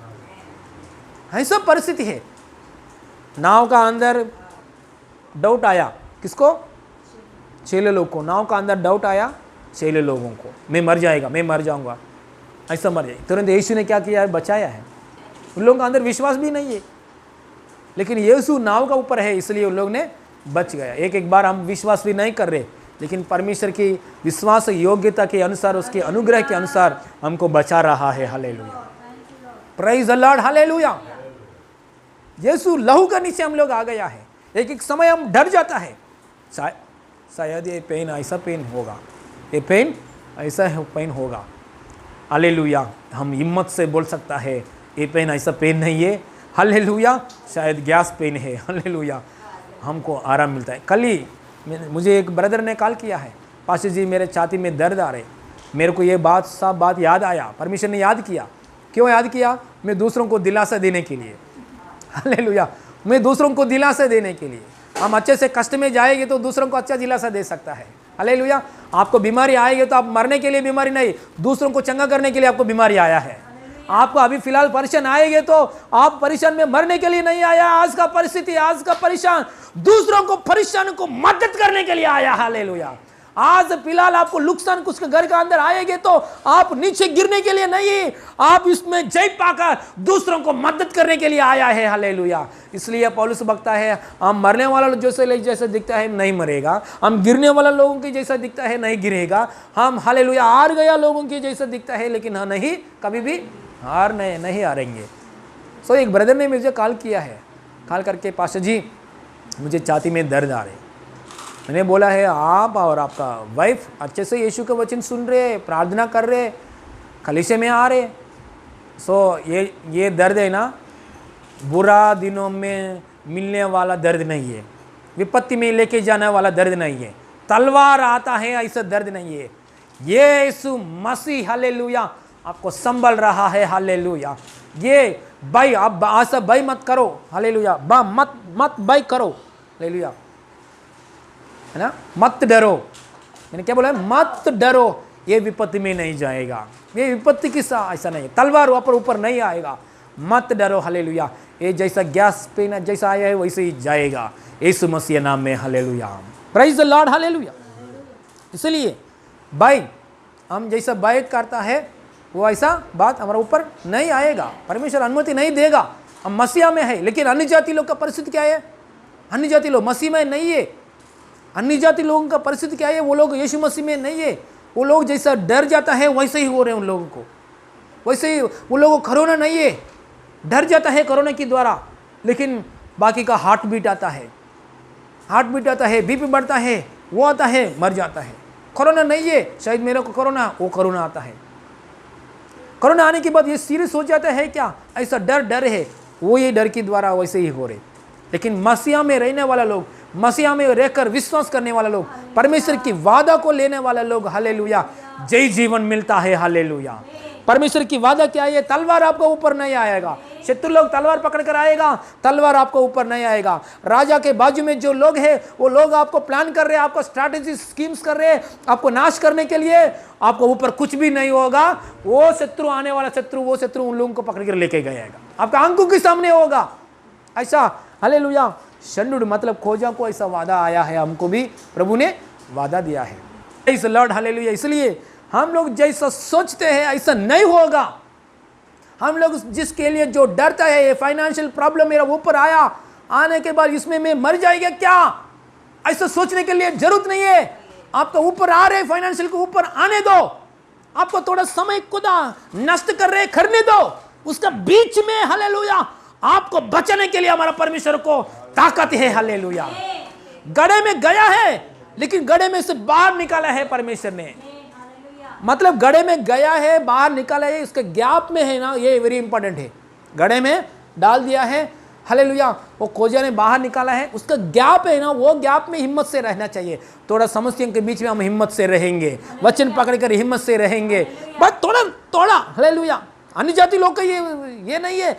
ऐसा परिस्थिति है, नाव का अंदर डाउट आया, किसको? चेले लोग को। नाव का अंदर डाउट आया चेले लोगों को, मैं मर जाऊंगा, ऐसा मर जाए। तुरंत यीशु ने क्या किया है? बचाया है। उन लोगों का अंदर विश्वास भी नहीं है, लेकिन यीशु नाव का ऊपर है, इसलिए उन लोग ने बच गया। एक बार हम विश्वास भी नहीं कर रहे, लेकिन परमेश्वर की विश्वास योग्यता के अनुसार, उसके अनुग्रह के अनुसार हमको बचा रहा है। Hallelujah, praise the Lord, hallelujah. यीशु लहू का नीचे हम लोग आ गया है। एक एक समय हम डर जाता है, शायद ये पेन ऐसा पेन होगा, ये पेन ऐसा पेन होगा। हालेलुया, हम हिम्मत से बोल सकता है ये पेन ऐसा पेन नहीं है। हालेलुया, शायद गैस पेन है। हालेलुया, हमको आराम मिलता है। कल ही मुझे एक ब्रदर ने कॉल किया है, पास्टर जी मेरे छाती में दर्द आ रहे। मेरे को ये सब बात याद आया, परमेश्वर ने याद किया। क्यों याद किया? मैं दूसरों को दिलासा देने के लिए। हालेलुया, मैं दूसरों को दिलासा देने के लिए। हम अच्छे से कष्ट में जाएंगे तो दूसरों को अच्छा दिलासा दे सकता है। हालेलुया, आपको बीमारी आएगी तो आप मरने के लिए बीमारी नहीं, दूसरों को चंगा करने के लिए आपको बीमारी आया है। आपको अभी फिलहाल परेशान आएंगे तो आप परेशान में मरने के लिए नहीं आया। आज का परिस्थिति, आज का परेशान दूसरों को परेशान को मदद करने के लिए आया। हालेलुया, आज फिलहाल आपको नुकसान कुछ घर के अंदर आएंगे तो आप नीचे गिरने के लिए नहीं, आप इसमें जय पाकर दूसरों को मदद करने के लिए आया है। हालेलुया, इसलिए पौलुस बकता है हम मरने वाला जैसा दिखता है नहीं मरेगा, हम गिरने वाला लोगों की जैसा दिखता है नहीं गिरेगा, हम हालेलुया हार गया लोगों की जैसा दिखता है लेकिन हाँ नहीं, कभी भी हार नहीं हारेंगे। सो एक ब्रदर ने मुझे कॉल किया है, कॉल करके पास्टर जी मुझे छाती में दर्द आ रहे। मैंने बोला है आप और आपका वाइफ अच्छे से यीशु के वचन सुन रहे, प्रार्थना कर रहे, कलीसिया में आ रहे। सो ये दर्द है ना, बुरा दिनों में मिलने वाला दर्द नहीं है, विपत्ति में लेके जाने वाला दर्द नहीं है, तलवार आता है ऐसा दर्द नहीं है। ये यीशु मसीह हालेलुया आपको संभल रहा है। हालेलुया, ये भाई आप ऐसा भाई मत करो। हालेलुया, मत भाई करो। हालेलुया, है ना, मत डरो। मैंने क्या बोला है? मत डरो, ये विपत्ति में नहीं जाएगा, ये विपत्ति की ऐसा नहीं, तलवार ऊपर नहीं आएगा, मत डरो। हालेलुया, ये जैसा गैस पेन जैसा आया है वैसे ही जाएगा यीशु मसीह नाम में। Hallelujah, praise the Lord, hallelujah. इसलिए भाई हम जैसा बात करता है वो ऐसा बात हमारे ऊपर नहीं आएगा, परमेश्वर अनुमति नहीं देगा। हम मसीहा में है, लेकिन अन्य जाति लोग का परिस्थिति क्या है? अन्य जाति लोग मसीह में नहीं है। अन्य जाति लोगों का परिस्थिति क्या है? वो लोग यीशु मसीह में नहीं है। वो लोग जैसा डर जाता है वैसे ही हो रहे हैं उन लोगों को, वैसे ही वो लोगों को कोरोना नहीं है, डर जाता है कोरोना के द्वारा, लेकिन बाकी का हार्ट बीट आता है, बीपी बढ़ता है, वो आता है, मर जाता है। कोरोना नहीं है, शायद मेरे को कोरोना, वो कोरोना आता है। कोरोना आने के बाद ये सीरियस हो जाता है क्या? ऐसा डर है, वो ये डर के द्वारा वैसे ही हो रहे। लेकिन मसीहा में रहने वाला लोग, मसीहा में रहकर विश्वास करने वाला लोग, परमेश्वर की वादा को लेने वाला लोग, हालेलुया, जय जीवन मिलता है। हालेलुया, परमेश्वर की वादा क्या है? तलवार आपको ऊपर नहीं आएगा, शत्रु लोग तलवार पकड़ कर आएगा, तलवार आपको ऊपर नहीं आएगा। राजा के बाजू में जो लोग हैं वो लोग आपको प्लान कर रहे हैं, आपको स्ट्रैटेजी स्कीम्स कर रहे हैं, आपको नाश करने के लिए, आपको ऊपर कुछ भी नहीं होगा। वो शत्रु आने वाला शत्रु, वो शत्रु उन लोगों को पकड़ कर लेके गएगा, आपका आंखों के सामने होगा ऐसा। हालेलुया, शंडुड मतलब खोजा को ऐसा वादा आया है, हमको भी प्रभु ने वादा दिया है। इस लॉर्ड, हालेलुया। इसलिए हम लोग जैसा सोचते हैं ऐसा नहीं होगा। हम लोग जिसके लिए जो डरता है, ये फाइनेंशियल प्रॉब्लम मेरा ऊपर आया, आने के बाद इसमें मैं मर जाएगा क्या, ऐसा सोचने के लिए जरूरत नहीं है। आपका ऊपर आ रहे फाइनेंशियल को ऊपर आने दो, आपको थोड़ा समय खुदा नष्ट कर रहे करने दो, उसका बीच में हालेलुया आपको बचाने के लिए हमारा परमेश्वर को ताकत है। हालेलुया, गड्ढे में गया है लेकिन गड्ढे में से बाहर निकाला है परमेश्वर ने, मतलब गड्ढे में गया है बाहर निकाला है, इसके गैप में है ना, ये वेरी इंपॉर्टेंट है। गड्ढे में डाल दिया है, हालेलुया, वो खोजा ने बाहर निकाला है, उसका गैप है ना, वो गैप में हिम्मत से रहना चाहिए। थोड़ा समस्या के बीच में हम हिम्मत से रहेंगे, वचन पकड़कर हिम्मत से रहेंगे, बस थोड़ा हालेलुया। अन्य जाति लोग का ये नहीं है,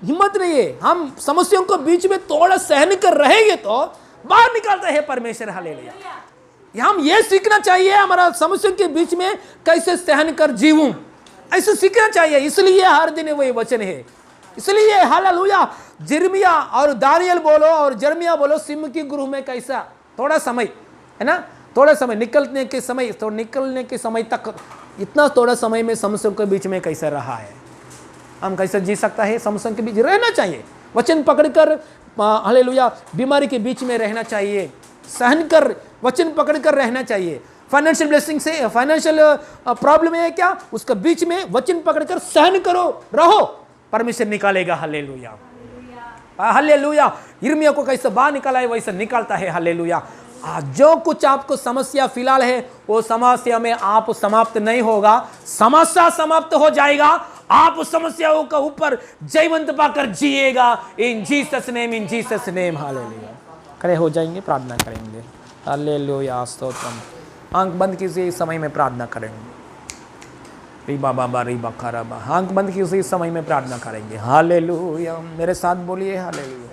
हिम्मत नहीं है। हम समस्याओं के बीच में थोड़ा सहन कर रहेंगे तो बाहर निकालता है परमेश्वर। हालेलुया, हम ये सीखना चाहिए, हमारा समस्या के बीच में कैसे सहन कर जीऊं, ऐसे सीखना चाहिए। इसलिए हर दिन वही वचन है। इसलिए हालेलुया, जिर्मिया और दानियल बोलो और जर्मिया बोलो, सिंह की गुरु में कैसा थोड़ा समय है ना, थोड़ा समय निकलने के समय, तो निकलने के समय तक इतना थोड़ा समय में समस्या के बीच में कैसा रहा है, हम कैसे जी सकता है। समस्या के बीच रहना चाहिए, वचन पकड़कर हालेलुया, बीमारी के बीच में रहना चाहिए, सहन कर वचन पकड़कर रहना चाहिए। फाइनेंशियल ब्लेसिंग से, फाइनेंशियल प्रॉब्लम है क्या, उसका बीच में वचन पकड़कर सहन करो, रहो, परमेश्वर निकालेगा। Hallelujah, hallelujah. यिर्मयाह को कैसे बाहर निकाला है वैसे निकालता है। हालेलुया। जो कुछ आपको समस्या फिलहाल है वो समस्या में आप समाप्त नहीं होगा, समस्या समाप्त हो जाएगा, आप उस समस्याओं का ऊपर जयवंत पाकर जिएगा। In Jesus name, in Jesus name. Hallelujah. खड़े हो जाएंगे, प्रार्थना करेंगे। हालेलुया, स्तोत्रम। आंख बंद कीजिए, इस समय में प्रार्थना करेंगे। रीबा बाबा रीबा खाराबा, आंख बंद कीजिए, इस समय में प्रार्थना करेंगे। हालेलुया। मेरे साथ बोलिए हालेलुया,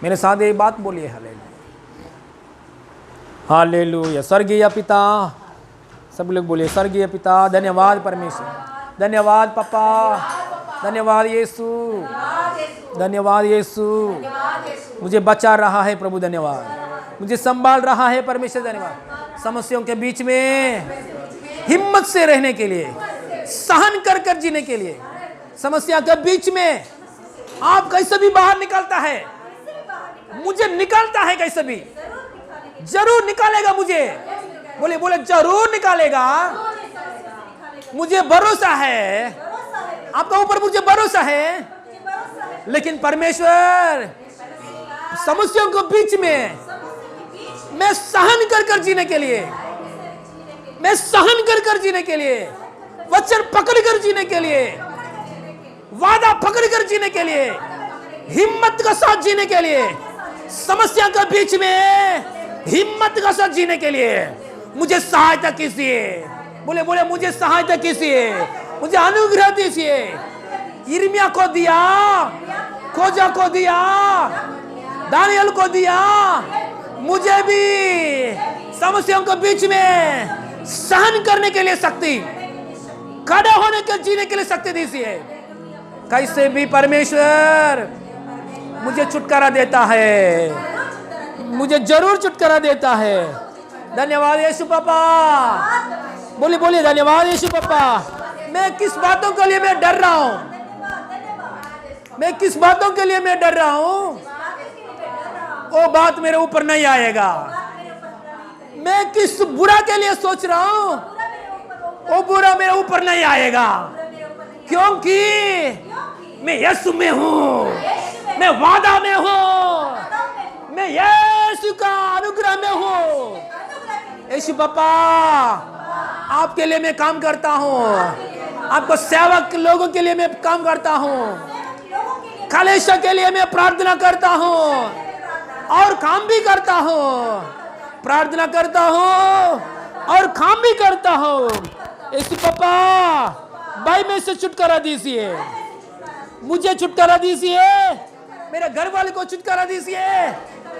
मेरे साथ ये बात बोलिए हालेलुया, हालेलुया। स्वर्गीय पिता, सब लोग बोलिए स्वर्गीय पिता, धन्यवाद परमेश्वर, धन्यवाद पापा, धन्यवाद यीशु, धन्यवाद यीशु, मुझे बचा रहा है प्रभु, धन्यवाद, मुझे संभाल रहा है परमेश्वर, धन्यवाद। समस्याओं के बीच में हिम्मत से रहने के लिए, सहन कर कर जीने के लिए, समस्या के बीच में आप कैसे भी बाहर निकलता है, मुझे निकालता है, कैसे भी जरूर निकालेगा मुझे। बोले बोले जरूर निकालेगा, मुझे भरोसा है, आपका ऊपर मुझे भरोसा है। लेकिन परमेश्वर समस्याओं के बीच में मैं सहन कर कर जीने के लिए, मैं सहन कर कर जीने के लिए, वचन पकड़ कर जीने के लिए, वादा पकड़ कर जीने के लिए, हिम्मत का साथ जीने के लिए, समस्या के बीच में हिम्मत का साथ जीने के लिए मुझे सहायता कीजिए। बोले बोले मुझे सहायता कीजिए, मुझे अनुग्रह दीजिए। यिर्मयाह को दिया, खोजा को दिया, दानियल को दिया, मुझे भी समस्याओं के बीच में सहन करने के लिए शक्ति, खड़े होने के जीने के लिए शक्ति दीजिए। कैसे भी परमेश्वर मुझे छुटकारा देता है, मुझे जरूर छुटकारा देता है। धन्यवाद यीशु पापा, बोलिए बोलिए धन्यवाद यीशु पापा। मैं किस बातों के लिए मैं डर रहा हूं, मैं किस बातों के लिए मैं डर रहा हूं, वो बात मेरे ऊपर नहीं आएगा। मैं किस बुरा के लिए सोच रहा हूं, वो बुरा मेरे ऊपर नहीं आएगा, क्योंकि मैं यीशु में हूं, मैं वादा में हूं, मैं यीशु का अनुग्रह में हूं। यीशु पापा आपके लिए मैं काम करता हूं, आपको सेवक लोगों के लिए मैं काम करता हूं, कलीसिया के लिए मैं प्रार्थना करता हूं और काम भी करता हूं, प्रार्थना करता हूं और काम भी करता हूं। यीशु पापा भाई में से छुटकारा दीजिए, मुझे छुटकारा दीजिए, मेरे घर वाले को छुटकारा दीजिए,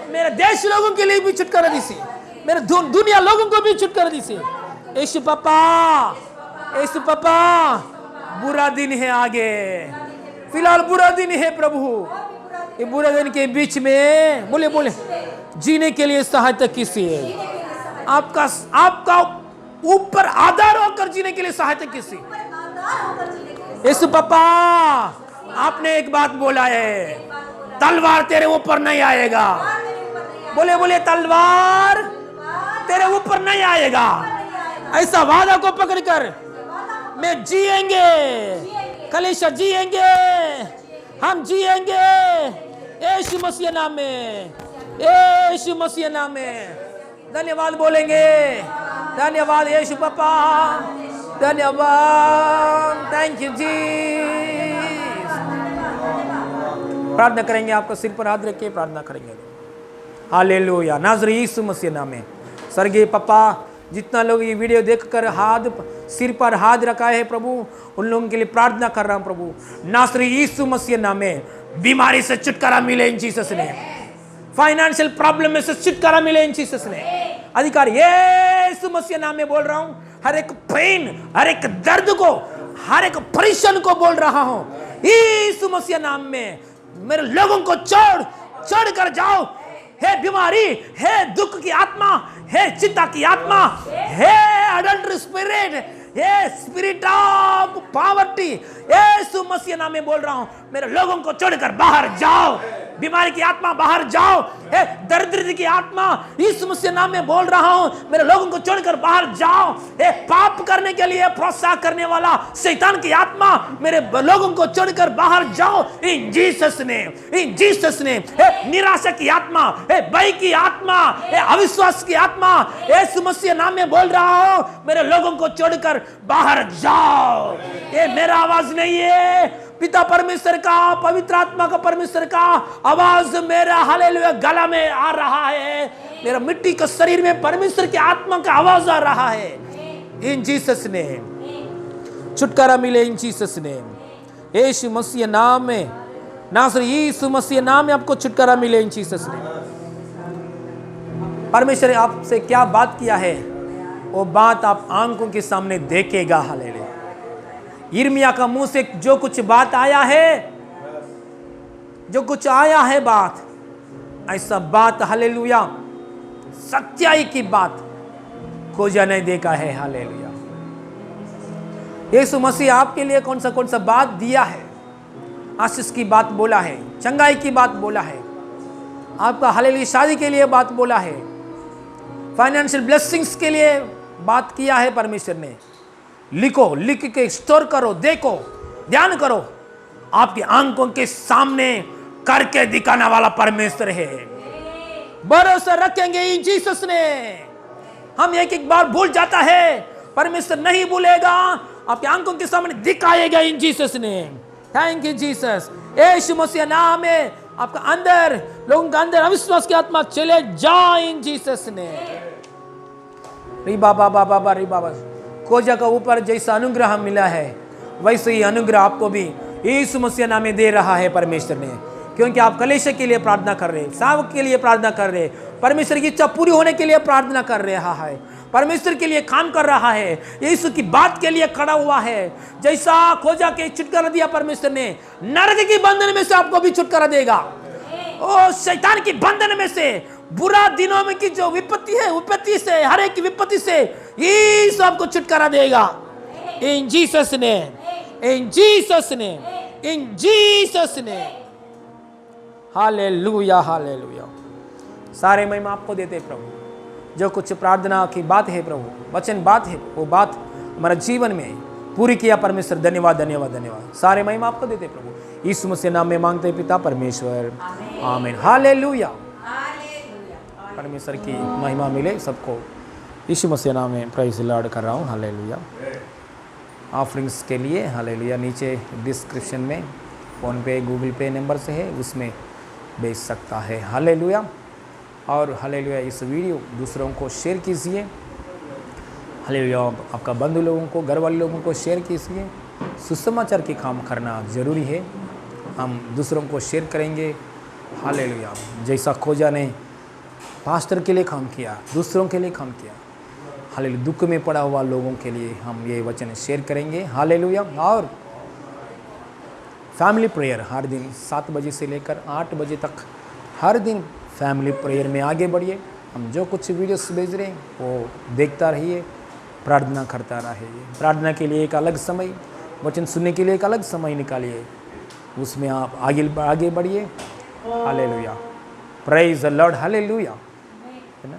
मेरे देश लोगों के लिए भी छुटकारा दीजिए, मेरे दुनिया लोगों को भी छुटकारा दीजिए। यीशु पापा, यीशु पापा बुरा दिन है आगे, फिलहाल बुरा दिन है प्रभु, ये बुरे दिन के बीच में बोले बोले जीने के लिए सहायता कीजिए, आपका ऊपर आधार होकर जीने के लिए सहायता कीजिए। यीशु पापा आपने एक बात बोला है, तलवार तेरे ऊपर नहीं आएगा, बोले बोले तलवार तेरे ऊपर नहीं आएगा। ऐसा वादा को पकड़कर मैं जिएंगे, कलीसिया जिएंगे, हम जिएंगे यीशु मसीह नाम में, यीशु मसीह नाम में। धन्यवाद बोलेंगे, धन्यवाद यीशु पापा, धन्यवाद, थैंक यू जी। प्रार्थना करेंगे, आपका सिर पर हाथ रख के प्रार्थना करेंगे। हालेलुया, नाज़रेत यीशु मसीह नाम में। स्वर्गीय पापा जितना लोग ये वीडियो देखकर हाथ सिर पर हाथ रखा है प्रभु, उन लोगों के लिए प्रार्थना कर रहा हूं प्रभु, नाज़रेत यीशु मसीह नाम में बीमारी से छुटकारा मिले इन जीसस ने, फाइनेंशियल प्रॉब्लम में से छुटकारा मिले इन जीसस ने। अधिकार यीशु मसीह नाम में बोल रहा हूं, हर एक पेन, हर एक दर्द को, हर एक परेशान को बोल रहा हूं यीशु मसीह नाम में। मेरे लोगों को छोड़ कर जाओ, हे बीमारी, हे दुख की आत्मा, हे चिंता की आत्मा, हे अडल्ट्री स्पिरिट, हे स्पिरिट ऑफ पॉवर्टी, यीशु मसीह नाम में बोल रहा हूं, मेरे लोगों को छोड़कर बाहर जाओ, बीमारी की आत्मा बाहर जाओ। हे दरिद्रता की आत्मा यीशु मसीह नाम में बोल रहा हूं, मेरे लोगों को छोड़कर बाहर जाओ। हे पाप करने के लिए प्रोत्साहन करने वाला शैतान की आत्मा मेरे लोगों को छोड़कर बाहर जाओ in Jesus name, in Jesus name. हे निराशा की आत्मा, हे भय की आत्मा, हे अविश्वास की आत्मा यीशु मसीह नाम में बोल रहा हूं, मेरे लोगों को छोड़कर बाहर जाओ। ये मेरा आवाज नहीं है, पिता परमेश्वर का, पवित्र आत्मा का परमेश्वर का आवाज मेरा हालेलुया गला में आ रहा है। मेरा मिट्टी के शरीर में परमेश्वर की आत्मा का आवाज आ रहा है। इन जीसस नेम छुटकारा मिले, इन जीसस नेम, यीशु मसीह नाम में, नासरी यीशु मसीह नाम में आपको छुटकारा मिले, इन जीसस नेम। परमेश्वर ने आपसे क्या बात किया है वो बात आप आंखों के सामने देखेगा। हालेलुया। यिर्मयाह का मुंह से जो कुछ बात आया है, जो कुछ आया है बात, ऐसा बात हालेलुया सच्चाई की बात खोजा नहीं देखा है। हालेलुया। यीशु मसीह आपके लिए कौन सा बात दिया है, आशीष की बात बोला है, चंगाई की बात बोला है, आपका हालेलुया शादी के लिए बात बोला है, फाइनेंशियल ब्लेसिंग्स के लिए बात किया है परमेश्वर ने। लिखो, लिख के स्टोर करो, देखो, ध्यान करो, आपकी आंखों के सामने करके दिखाने वाला परमेश्वर है। भरोसा रखेंगे इन जीसस ने। हम एक बार भूल जाता है, परमेश्वर नहीं भूलेगा, आपकी आंखों के सामने दिखाएगा in Jesus name. Thank you Jesus. यीशु मसीह नाम में आपका अंदर, लोगों का अंदर अविश्वास की आत्मा चले जाए इन जीसस ने। री बाबा बाबा बाबा री बाबा, खोजा का ऊपर जैसा अनुग्रह मिला है वैसे ही अनुग्रह आपको भी यीशु मसीह नाम में दे रहा है परमेश्वर ने। क्योंकि आप कलीसिया के लिए प्रार्थना कर रहे, सेवक के लिए प्रार्थना कर रहे, परमेश्वर की इच्छा पूरी होने के लिए प्रार्थना कर रहा है, परमेश्वर के लिए काम कर रहा है, यीशु की बात के लिए खड़ा हुआ है। जैसा खोजा के छुटकारा दिया परमेश्वर ने, नरक की बंधन में से आपको भी छुटकारा देगा। ओ शैतान की बंधन में से, बुरा दिनों में की जो विपत्ति है, विपत्ति से, हर एक विपत्ति से यीशु आपको छुटकारा देगा। इन जीसस ने, इन जीसस ने, इन जीसस ने। Hallelujah, hallelujah. सारे महिमा आपको देते प्रभु। जो कुछ प्रार्थना की बात है प्रभु, वचन बात है, वो बात हमारे जीवन में पूरी किया परमेश्वर। धन्यवाद, धन्यवाद, धन्यवाद। सारे महिमा आपको देते प्रभु। यीशु मसीह नाम में मांगते पिता परमेश्वर, आमीन। हालेलुया। परमेश्वर की महिमा मिले सबको। यीशु मसीह नाम में प्रेज़ लॉर्ड कर रहा हूँ। हालेलुया। ऑफरिंग्स के लिए हालेलुया नीचे डिस्क्रिप्शन में फ़ोन पे, गूगल पे नंबर से है, उसमें भेज सकता है। हालेलुया। और हालेलुया इस वीडियो दूसरों को शेयर कीजिए। हालेलुया आपका बंधु लोगों को, घर वाले लोगों को शेयर कीजिए। सुसमाचार की काम करना ज़रूरी है, हम दूसरों को शेयर करेंगे। हालेलुया। जैसा खोजा ने पास्टर के लिए काम किया, दूसरों के लिए काम किया, हालेलुया दुख में पड़ा हुआ लोगों के लिए हम ये वचन शेयर करेंगे। हालेलुया। और फैमिली प्रेयर हर दिन 7 बजे से लेकर 8 बजे तक हर दिन फैमिली प्रेयर में आगे बढ़िए। हम जो कुछ वीडियोस भेज रहे हैं वो देखता रहिए, प्रार्थना करता रहिए। प्रार्थना के लिए एक अलग समय, वचन सुनने के लिए एक अलग समय निकालिए, उसमें आप आगे बढ़िए। Hallelujah. Praise the Lord. Hallelujah. है ना।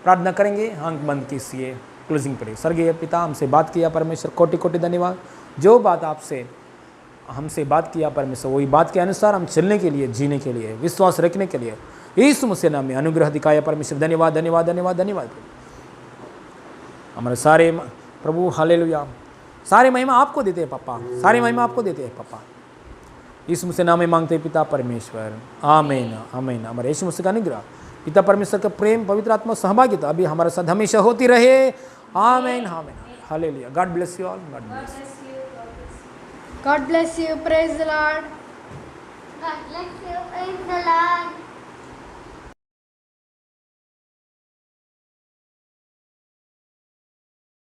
प्रार्थना करेंगे, आंख बंद कीजिए, क्लोजिंग करिए। स्वर्गीय पिता, हमसे बात किया परमेश्वर, कोटि कोटि धन्यवाद। जो बात आपसे हमसे बात किया परमेश्वर, वही बात के अनुसार हम चलने के लिए, जीने के लिए, विश्वास रखने के लिए यीशु मसीह नाम में अनुग्रह दिखाया परमेश्वर। धन्यवाद, धन्यवाद, धन्यवाद, धन्यवाद। हमारे सारे प्रभु हालेलुया, सारे महिमा आपको देते हैं पापा, सारे महिमा आपको देते हैं पापा। यीशु मसीह नाम में मांगते हैं पिता परमेश्वर, आमीन, आमीन। हमारे यीशु मसीह का अनुग्रह, पिता परमेश्वर का प्रेम, पवित्र आत्मा सहभागिता अभी हमारे साथ हमेशा होती रहे। आमीन, आमीन। Hallelujah. God bless you all. God bless you. God bless you. Praise the Lord. God bless you.